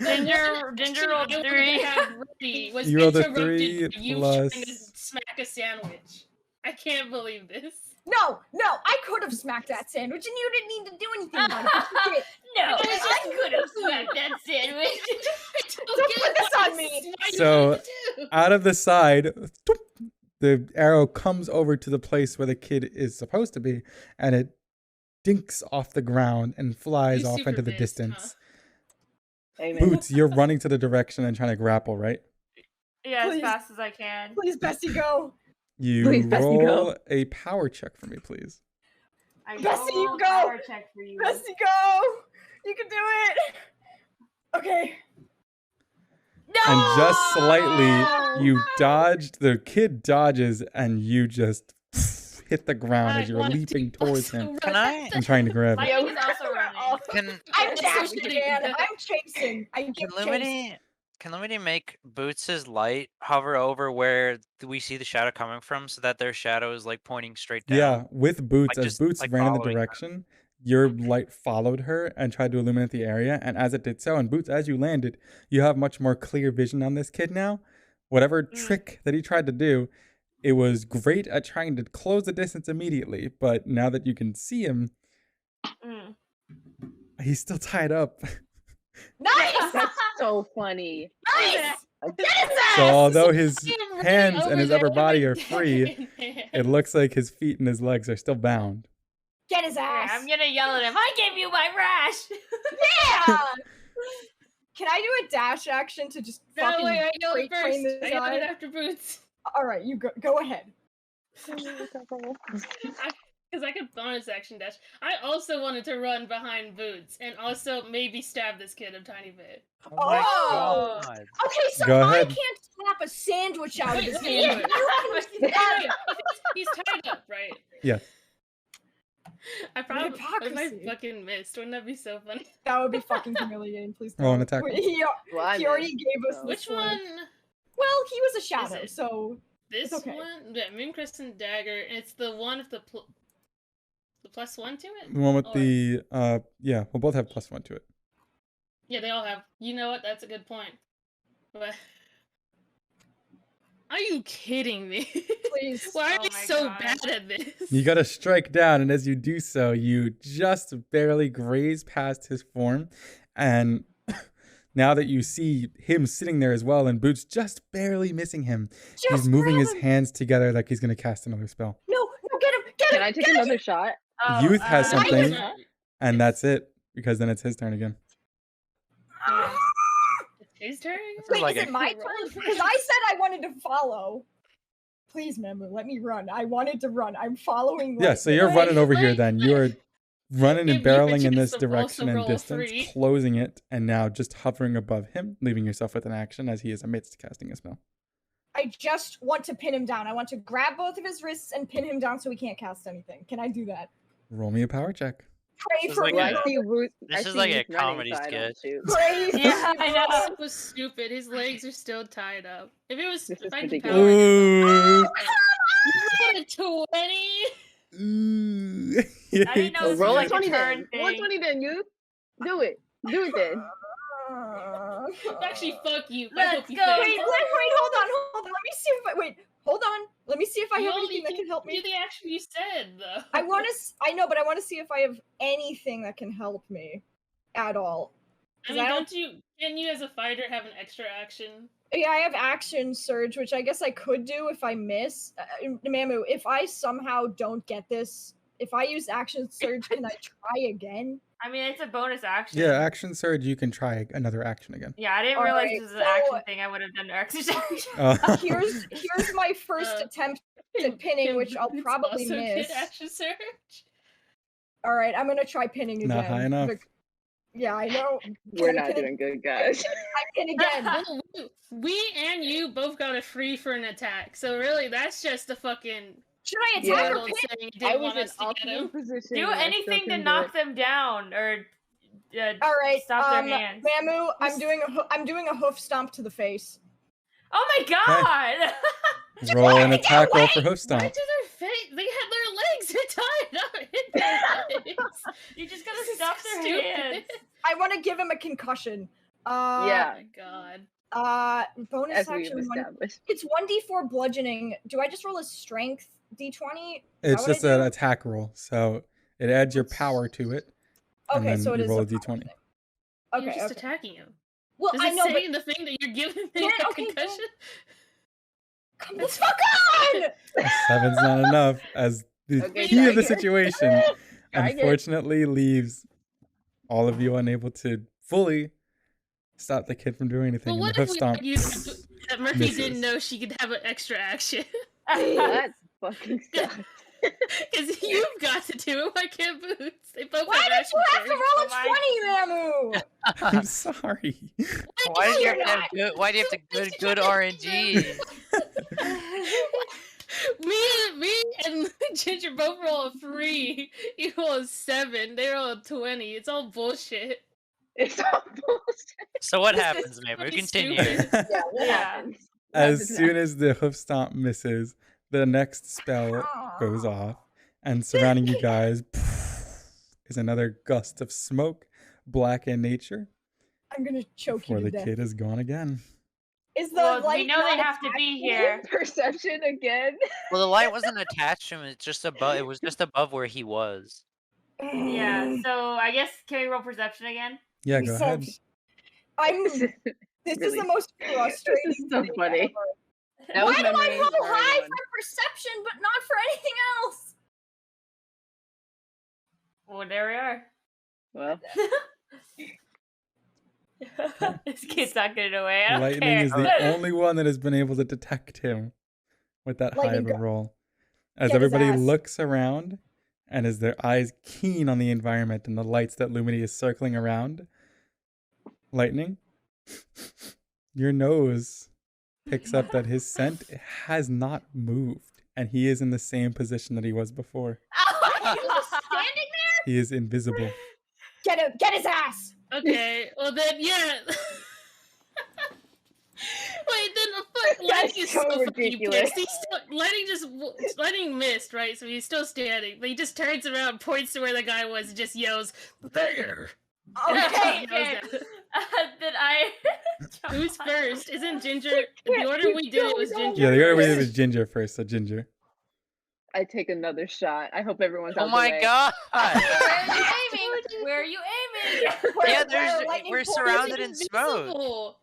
Ginger rolled 3. Was You rolled a interrupted 3 by you plus- trying to smack a sandwich. I can't believe this. No, I could have smacked that sandwich and you didn't need to do anything about it. but you did. No, I could have smacked that sandwich. Don't put this on me. So, out of the side, the arrow comes over to the place where the kid is supposed to be, and it dinks off the ground and flies You off super into the pissed, distance. Amen. Boots, you're running to the direction and trying to grapple, right? Yeah, Please. as fast as I can. Please, Bessie, go. You Please, Bessie, roll go. a power check for me, please. I Bessie, you roll a go. power check for you. Bessie, go. You can do it. Okay. No! And just slightly, you dodged, the kid dodges, and you just hit the ground as you're leaping towards him Can I? and trying to grab it. Lightning is also running. Can I'm It's dashing, so man. shitty. I'm chasing. I keep chasing. Limity make Boots' light hover over where we see the shadow coming from, so that their shadow is like pointing straight down? Yeah, with Boots, Like, as just, Boots like, ran in the following her. direction, your light followed her and tried to illuminate the area. And as it did so, and Boots, as you landed, you have much more clear vision on this kid now. Whatever trick that he tried to do, it was great at trying to close the distance immediately. But now that you can see him, Mm. he's still tied up. Nice! That's so funny. Nice! Get his ass! So although his I am running hands and over his there upper with body my are dagger free, in hand. it looks like his feet and his legs are still bound. Get his ass! I'm gonna yell at him. I gave you my rash. Yeah! Can I do a dash action to just No, fucking wait, I yelled freight it train first. this I yelled it guy? after Boots. All right, you go ahead. Because I could bonus action dash. I also wanted to run behind Boots and also maybe stab this kid a tiny bit. Oh my Oh! god. Okay, so Go I ahead. can't slap a sandwich out of his Wait, hand. wait, You can stab He's tied up, right? Yes. I probably what if I hypocrisy. fucking missed? Wouldn't that be so funny? That would be fucking humiliating. Please don't. Roll an attack Wait, roll. he already gave us so- the Which sword. one? Well, he was a shadow, it? so This okay. one? Yeah, Moon Crescent Dagger. It's the one with the +1 to it? The one with Or- the, yeah, we'll both have +1 to it. Yeah, they all have. You know what? That's a good point. But are you kidding me? please. Why are Oh you my so God. bad at this? You gotta strike down, and as you do so, you just barely graze past his form. And now that you see him sitting there as well, and Boots just barely missing him, Just he's moving grab his him. hands together like he's gonna cast another spell. No, get him! Get him! Can I take get him! another shot? Youth has I something, was- and that's it, because then it's his turn again. Yeah. It's his turn? This Wait, is like is a it my turn? Because I said I wanted to follow. Please, Memu, let me run. I wanted to run. I'm following. Yeah, so you're running over here then. You are running and Give me a barreling in chance this to also direction and roll a distance, 3. closing it, and now just hovering above him, leaving yourself with an action as he is amidst casting a spell. I just want to pin him down. I want to grab both of his wrists and pin him down so he can't cast anything. Can I do that? Roll me a power check. Pray This is for like me. Well, a- I see Ruth. This I is see like a Ruth running, comedy so I don't skit. shoot. Pray for Yeah, me. I know. That was stupid. His legs are still tied up. If it was This is if I had ridiculous. power, Ooh. you got a 20. I didn't know this was Roll a like a 20 turn then. Roll a thing. 20 then, you. Do it. Do it then. Actually, fuck you. I Let's hope you go. fail. Wait, hold on. Let me see if I hold on. Let me see if I have anything that can help me. Do the action you said, though. I know, but I want to see if I have anything that can help me at all. I mean, can you as a fighter have an extra action? Yeah, I have action surge, which I guess I could do if I miss. Mamu, if I somehow don't get this, if I use action surge, can I try again? I mean, it's a bonus action. Yeah, action surge, you can try another action again. Yeah, I didn't realize this was an action thing. I would have done action surge. Here's my first attempt at pinning, which I'll probably miss. Action surge. All right, I'm gonna try pinning again. Not high enough. Yeah, I know. We're not doing good, guys. I pin again. We and you both got a free for an attack, so really, that's just a fucking. Should I attack or pin? I was in ultimate position. Do anything to knock them down or all right, stop their hands. Mamu, I'm doing a hoof stomp to the face. Oh my god! Roll an attack roll for hoof stomp. Right to their face. They had their legs tied up in their legs. You just gotta stop their hands. I want to give him a concussion. Yeah. Oh my god. Bonus As we've action. established. It's 1d4 bludgeoning. Do I just roll a strength d20? It's just an attack roll, so it adds your power to it. And Okay, then so it you is roll a power d20. thing. You're Okay, just okay. attacking him. Well, Does I it know, say but in the thing that you're giving me Yeah, a okay, concussion? come the fuck on! Seven's not enough, as the Okay, key of the Tiger. situation Tiger. unfortunately leaves all of you unable to fully stop the kid from doing anything. Well, And the what if hoof we stomp argued that Murphy misses. didn't know she could have an extra action? That fucking sucks. Because you've got to do it. Why can't Boots? They both Why have did action you have to roll a surge. 20, Mamu? I'm sorry. Why do you have to have good? Why do you have to good RNG? Me and Ginger both roll a 3 equals 7. They roll a 20. It's all bullshit. It's all bullshit. So what This is happens, man? We fucking continue. stupid. Yeah, what Yeah. happens? As soon as the hoof stomp misses, the next spell goes off, and surrounding you guys is another gust of smoke, black in nature, I'm gonna choke before you the to death. kid is gone again. Is the Well, light we know not they have to be here. Perception again. Well, the light wasn't attached to him. It's just above. It was just above where he was. Yeah, so I guess can we roll perception again? Yeah, go ahead. This is Really- the most frustrating This is so thing funny. ever. That Why was do I memory roll for high everyone. for perception but not for anything else? Well, there we are. Well, This kid's not getting away. I don't Lightning care. is the only one that has been able to detect him with that high of Lightning a roll. As Get his everybody ass. looks around, and as their eyes keen on the environment and the lights that Lumity is circling around, Lightning, your nose picks up that his scent has not moved, and he is in the same position that he was before. Oh my He's God. just standing there? He is invisible. Get him! Get his ass! Okay, well then, yeah. Wait, then That's Lightning is so so fucking ridiculous. pissed. He's still, Lightning missed, right? So he's still standing. But he just turns around, points to where the guy was, and just yells, "There!" Okay. Okay. Then I. Who's first? Isn't Ginger? The order we did it was Ginger. Yeah, the order we did was Ginger first, so Ginger. I take another shot. I hope everyone's out Oh the my way. god! Where are you aiming? Where are you aiming? Yeah, Where lightning we're bolts- surrounded in smoke. Invisible.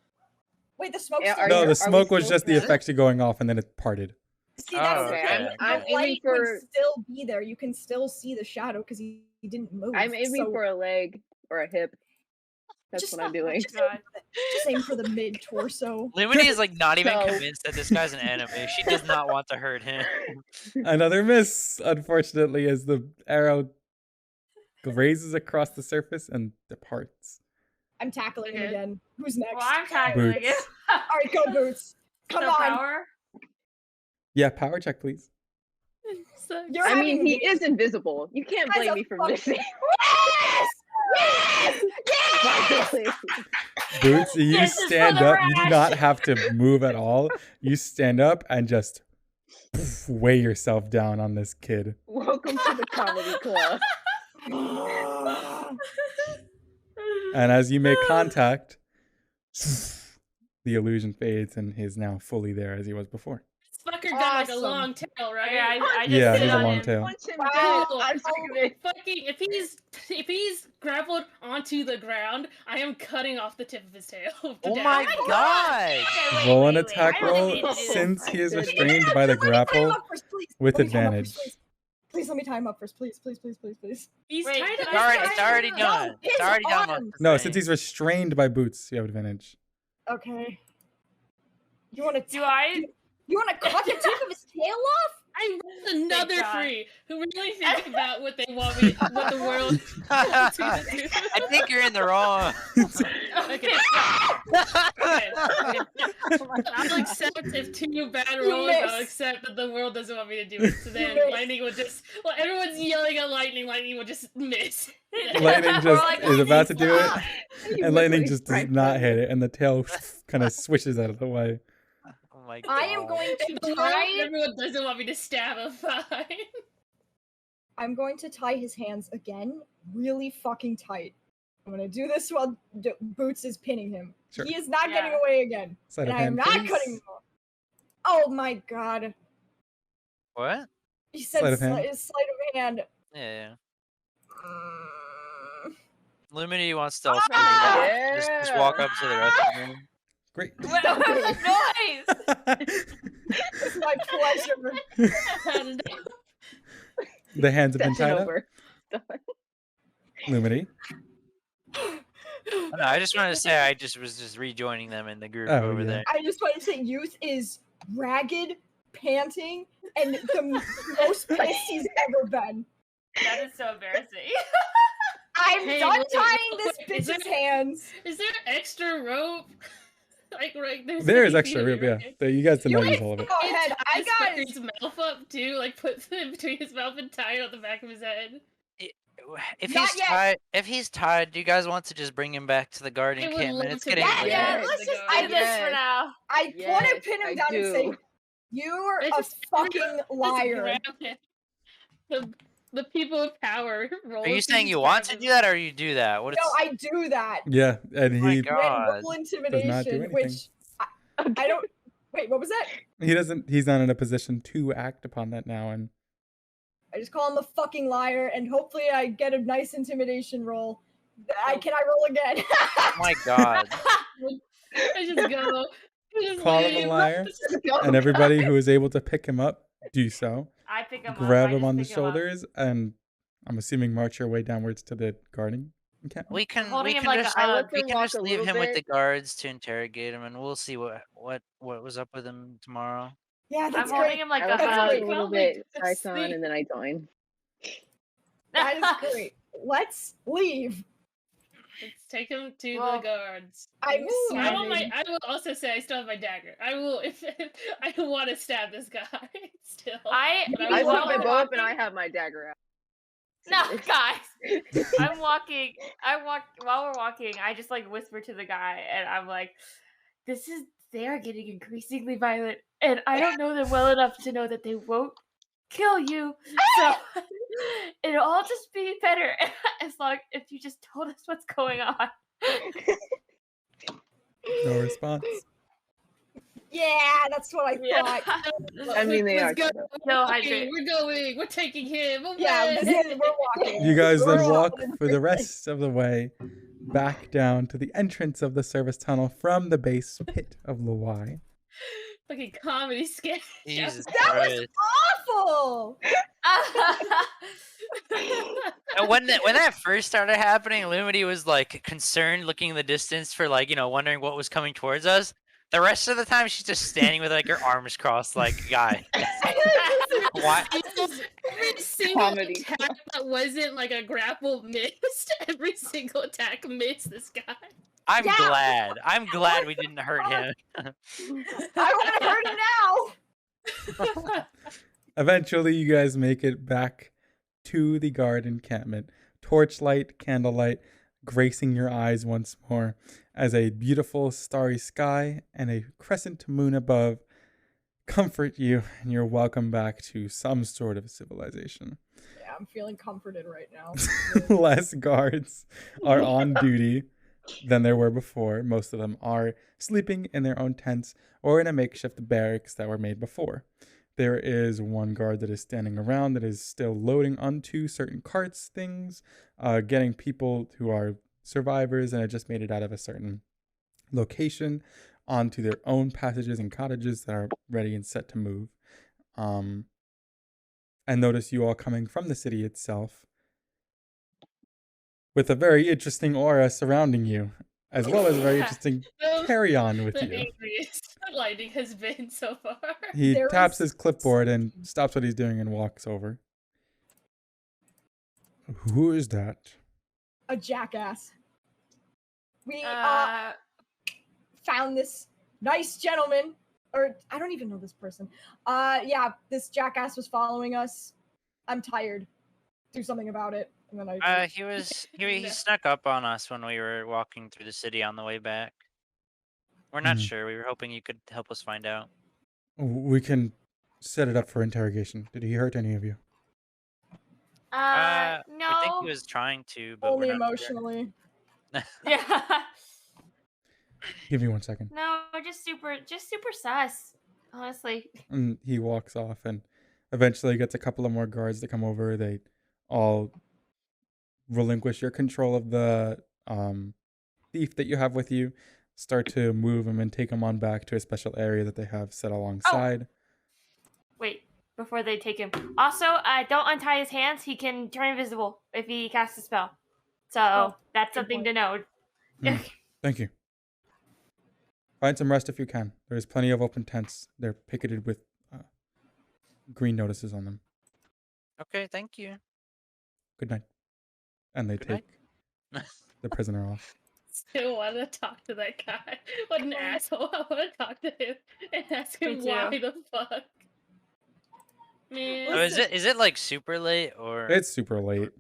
Wait, the smoke's Yeah, still are No, you- there? the smoke we was still just the good? effects going off, and then it parted. See, that's Oh, the okay. thing. I'm The aiming light for- would still be there. You can still see the shadow because he didn't move. I'm aiming so for a leg or a hip. That's just what I'm not- doing. Just aim for just aim for the mid torso. Lumity is like not even So- convinced that this guy's an enemy. She does not want to hurt him. Another miss, unfortunately, as the arrow grazes across the surface and departs. I'm tackling him Okay. again. Who's next? Well, I'm tackling Boots. it. All right, go Boots. Come No on. power. Yeah, power check, please. Sucks. You're I having mean, he is invisible. You can't Guys, blame a me for fuck- missing. Yes! Yes! Yes! Finally. Boots, you This is stand for the up. You do rash. not have to move at all. You stand up and just weigh yourself down on this kid. Welcome Welcome to the comedy club. And as you make contact, the illusion fades and he's now fully there as he was before. This fucker got like a Awesome. long tail, right? Okay, I just Yeah, sit he's a on long him. tail. Punch him Wow. dead. Oh, I'm sick of it. Fucking if he's grappled onto the ground, I am cutting off the tip of his tail. to Oh death. my god! Okay, Roll an wait, attack I really roll need to do this. since he is I restrained by the grapple with advantage. Please let me tie him up first. Please. He's Wait, tied can up. I It's try already to- done. No, It's already his done. arms. No, since he's restrained by boots, you have advantage. Okay. You want to Do I? You want to cut the tip of his tail off? I'm another God. free who really thinks about what they want me, what the world wants me to do. I think you're in the wrong. Okay. I'll accept if 2 bad You rolls. I'll missed. accept that the world doesn't want me to do it. So then missed. lightning will just. Well, everyone's yelling at lightning. Lightning will just miss. Lightning just like, is about to do it, You and lightning literally just does franked not him. hit it, and the tail kind of swishes out of the way. Oh my god. I am going If the to world, tie. everyone doesn't want me to stab him. Fine. I'm going to tie his hands again, really fucking tight. I'm gonna do this while Boots is pinning him. Sure. He is not getting Yeah. away again, Sleight and of I am hand, not please. cutting him off. Oh my god! What? He said Sleight of hand. sleight of hand. Yeah. Mm. Lumini wants stealth. Ah! Just walk up to the rest of them. Great. What was the noise? It's my pleasure. The hands have been Session tied up. over. Lumity. No, I just wanted to say I just was just rejoining them in the group Oh, over yeah. there. I just want to say, Youth is ragged, panting, and the most pissed he's ever been. That is so embarrassing. I'm Hey, done wait, tying this wait, is bitch's there- hands. Is there extra rope? Like right there's There is like, extra rope, right? yeah. So you guys did You not use ain't all of it. Go ahead. I Ties got his mouth up too, like puts it between his mouth and tie it on the back of his head. If Not he's yet. tied, do you guys want to just bring him back to the garden I would encampment? love It's to getting Yeah, late. yeah, Yes. let's just I I do this just for now. I want to Yes, pin him I down and say, do. "You're I a just- fucking Just liar." grab him. The people of power roll. Are you saying you want to do that, or you do that? What? No, I do that. Yeah, and Oh my he God. When roll do intimidation, anything. which I don't. Wait, what was that? he's not in a position to act upon that now, and I just call him a fucking liar, and hopefully I get a nice intimidation roll. Can I roll again? Oh my god. I just go. I just call him a leave. liar. Go. And everybody who is able to pick him up, do so. I pick him up. Grab I him just on the pick him up. shoulders, and I'm assuming march your way downwards to the garden encampment. We can holding him like a just hug. we Let him can walk just a leave little him with the bit. guards to interrogate him, and we'll see what was up with him tomorrow. Yeah, I'm that's holding great. him like I a let him That's out great. a little Probably bit, just Tyson, sleep. and then I join. That is great. Let's leave. Let's take him to Well, the guards. I'm I want sorry. I will also say I still have my dagger. I will if I want to stab this guy still. I But I will put my not- bow up and I have my dagger out. No, guys. I'm walking. While we're walking. I just like whisper to the guy, and I'm like, they are getting increasingly violent, and I don't know them well enough to know that they won't kill you. So it'll all just be better as long if you just told us what's going on. No response. Yeah, that's what I Yeah. thought. I mean, they Let's are. go. No, We're hydrate. going. We're taking him away. Yeah, we're walking. You guys We're then walk walking. for the rest of the way back down to the entrance of the service tunnel from the base pit of Laway. Fucking comedy sketch. Jesus That was Christ. awful. And when that first started happening, Lumity was like concerned, looking in the distance for like wondering what was coming towards us. The rest of the time, she's just standing with like her arms crossed, like, guy. What? Every single Comedy. attack that wasn't like a grapple missed. Every single attack missed this guy. I'm Yeah. glad. I'm glad we didn't hurt him. I want to hurt him now. Eventually, you guys make it back to the guard encampment. Torchlight, candlelight, gracing your eyes once more as a beautiful starry sky and a crescent moon above comfort you, and you're welcome back to some sort of civilization. I'm feeling comforted right now. Less guards are on duty than there were before. Most of them are sleeping in their own tents or in a makeshift barracks that were made before. There is one guard that is standing around that is still loading onto certain carts things, getting people who are survivors and had just made it out of a certain location onto their own passages and cottages that are ready and set to move. And notice you all coming from the city itself with a very interesting aura surrounding you, as well as a very interesting carry-on with the you. angriest Lightning has been so far. He There taps is his clipboard and stops what he's doing and walks over. Who is that? A jackass. We found this nice gentleman, or I don't even know this person. Yeah, this jackass was following us. I'm tired. Do something about it. And then He snuck up on us when we were walking through the city on the way back. We're not sure. We were hoping you could help us find out. We can set it up for interrogation. Did he hurt any of you? No. I think he was trying to, but only we're not emotionally. Yeah. Give me 1 second. No, just super sus. Honestly. And he walks off and eventually gets a couple of more guards to come over. They all relinquish your control of the thief that you have with you, start to move him and take him on back to a special area that they have set alongside. Wait, before they take him. Also, don't untie his hands. He can turn invisible if he casts a spell. So that's something to know. Thank you. Find some rest if you can. There's plenty of open tents. They're picketed with green notices on them. Okay, thank you. Good night. And they take the prisoner off. Still want to talk to that guy. What an asshole. I want to talk to him and ask him why the fuck. Man. Oh, is it like super late or? It's super late.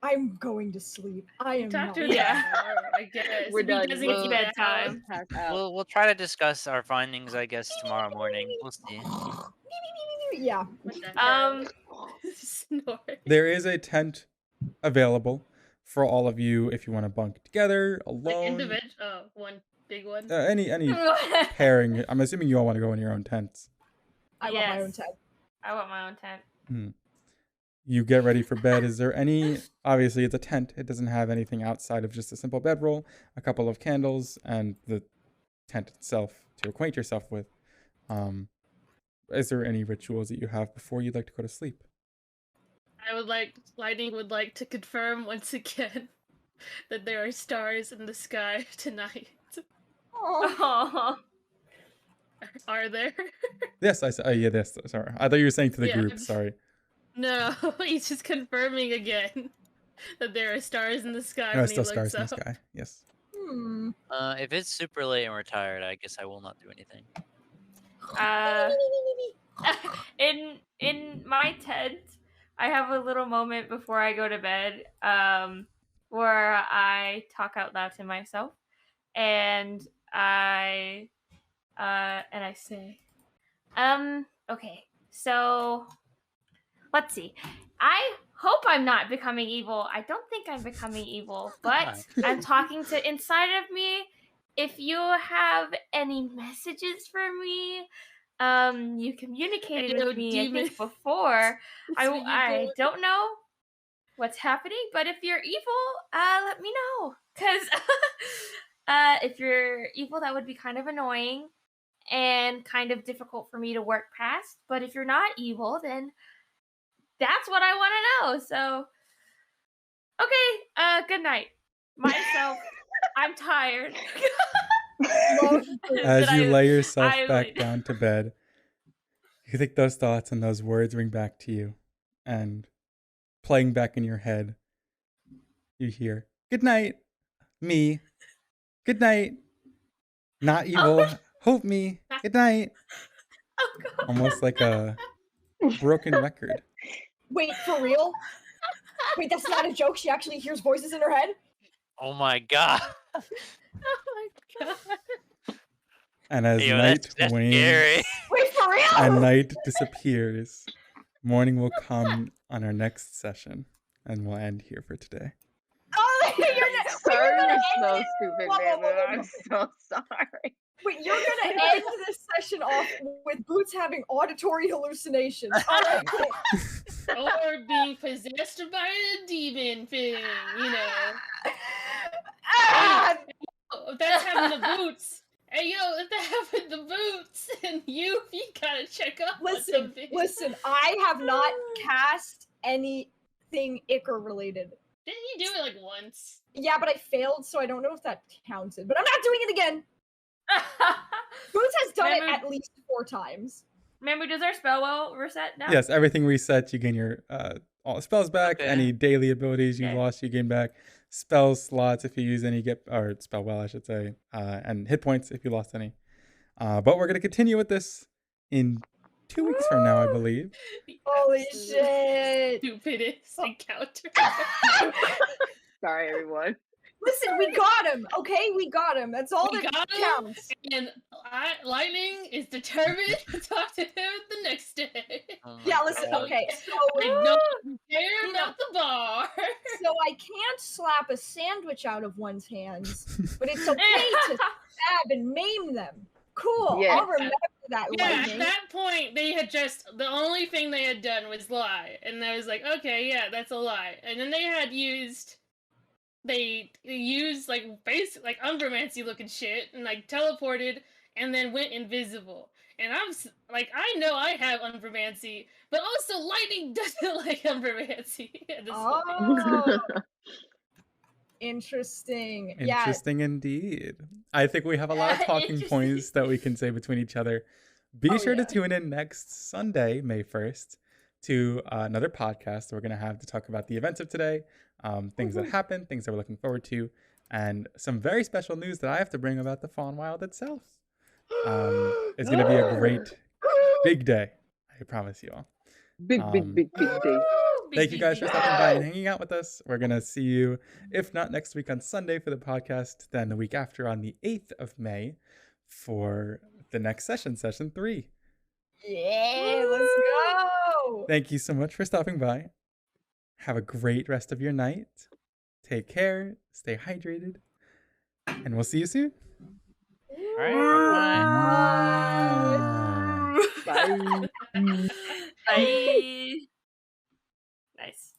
I'm going to sleep. I am Talk not. to him tomorrow, I guess. We're done. Doesn't Well, get bedtime. We'll try to discuss our findings, I guess, tomorrow morning. We'll see. Yeah. Snort. There is a tent available for all of you if you want to bunk together, alone. Individual. One big one. Any pairing. I'm assuming you all want to go in your own tents. I want my own tent. I want my own tent. You get ready for bed. Is there any? Obviously, it's a tent. It doesn't have anything outside of just a simple bedroll, a couple of candles, and the tent itself to acquaint yourself with. Is there any rituals that you have before you'd like to go to sleep? Lightning would like to confirm once again that there are stars in the sky tonight. Oh. Are there? Yes, yes. Sorry, I thought you were saying to the group. Sorry. No, he's just confirming again that there are stars in the sky. There are still stars in the sky. Yes. If it's super late and we're tired, I guess I will not do anything. In my tent, I have a little moment before I go to bed, where I talk out loud to myself, and I say, okay, so let's see. I hope I'm not becoming evil. I don't think I'm becoming evil, but I'm talking to inside of me. If you have any messages for me, you communicated with me, I think, before. I don't know what's happening, but if you're evil, let me know. Because if you're evil, that would be kind of annoying and kind of difficult for me to work past. But if you're not evil, then that's what I want to know. So, okay, good night. Myself, I'm tired. As you lay yourself back down to bed, you think those thoughts and those words ring back to you, and playing back in your head, you hear, "Good night, me. Good night. Not evil. Hope me. Good night." Oh, God. Almost like a broken record. Wait, for real? Wait, that's not a joke. She actually hears voices in her head? Oh my god. Oh my god. And as Yo, night that's wanes scary. Wait, for real? and night disappears, Morning will come on our next session, and we'll end here for today. Oh, Sorry, gonna you're end so it? stupid, Whoa, whoa, man. whoa, whoa, I'm so sorry. Wait, you're gonna end this session off with Boots having auditory hallucinations. All right, cool. Or being possessed by a demon thing, you know. Ah! Oh, that's having the boots. Hey, yo, if that happened the boots, and you gotta check up on something. Listen, I have not cast anything Icar related. Didn't you do it like once? Yeah, but I failed, so I don't know if that counted. But I'm not doing it again. Boots has done it at least 4 times. Remember, does our spell well reset now? Yes, everything resets. You gain your all spells back. Okay. Any daily abilities you Okay. lost, you gain back. Spell slots if you use any, or spell well, I should say, and hit points if you lost any. But we're gonna continue with this in 2 weeks from now, I believe. Holy shit! Stupidest encounter. Sorry, everyone. Listen, we got him. Okay, we got him. That's all We that got him. counts. And Lightning is determined to talk to him the next day. Oh my Yeah, listen. God. Okay, so I don't care about the bar. so I can't slap a sandwich out of one's hands, but it's okay to stab and maim them. Cool. Yes. I'll remember that. Yeah, at Lightning. that point, they had just, the only thing they had done was lie. And I was like, okay, yeah, that's a lie. And then they used, like, basic, like, unvermancy looking shit, and, like, teleported, and then went invisible. And I'm, like, I know I have unvermancy, but also Lightning doesn't like unvermancy at this point. Oh, interesting. Yeah. Interesting indeed. I think we have a lot of talking points that we can say between each other. Be sure to tune in next Sunday, May 1st, to another podcast we're going to have to talk about the events of today, things that happened, things that we're looking forward to, and some very special news that I have to bring about the Faunwild itself. It's going to be a great, big day. I promise you all. Big day. Thank you guys for stopping by and hanging out with us. We're going to see you, if not next week on Sunday for the podcast, then the week after on the 8th of May for the next session, session 3. Yeah, let's go. Thank you so much for stopping by. Have a great rest of your night. Take care. Stay hydrated. And we'll see you soon. All right. Bye. Bye. Nice.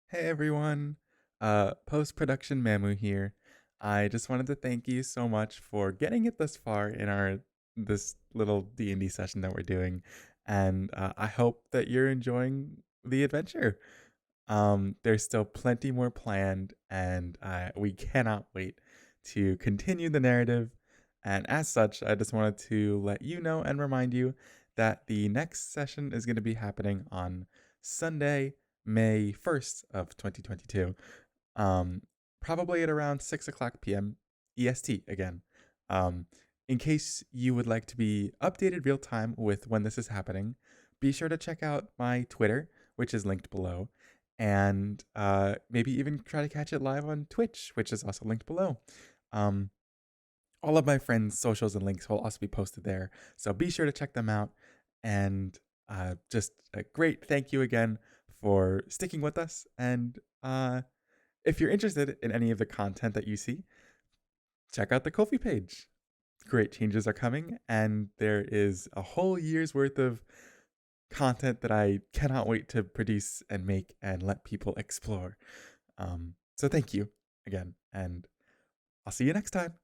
Hey everyone. Post-production Mamu here. I just wanted to thank you so much for getting it this far in this little D&D session that we're doing, and I hope that you're enjoying the adventure. There's still plenty more planned, and we cannot wait to continue the narrative. And as such, I just wanted to let you know and remind you that the next session is going to be happening on Sunday, May 1st of 2022. Probably at around 6 o'clock p.m. EST again. In case you would like to be updated real time with when this is happening, be sure to check out my Twitter, which is linked below, and maybe even try to catch it live on Twitch, which is also linked below. All of my friends' socials and links will also be posted there, so be sure to check them out. And just a great thank you again for sticking with us. And if you're interested in any of the content that you see, check out the Kofi page. Great changes are coming, and there is a whole year's worth of content that I cannot wait to produce and make and let people explore. So thank you again, and I'll see you next time.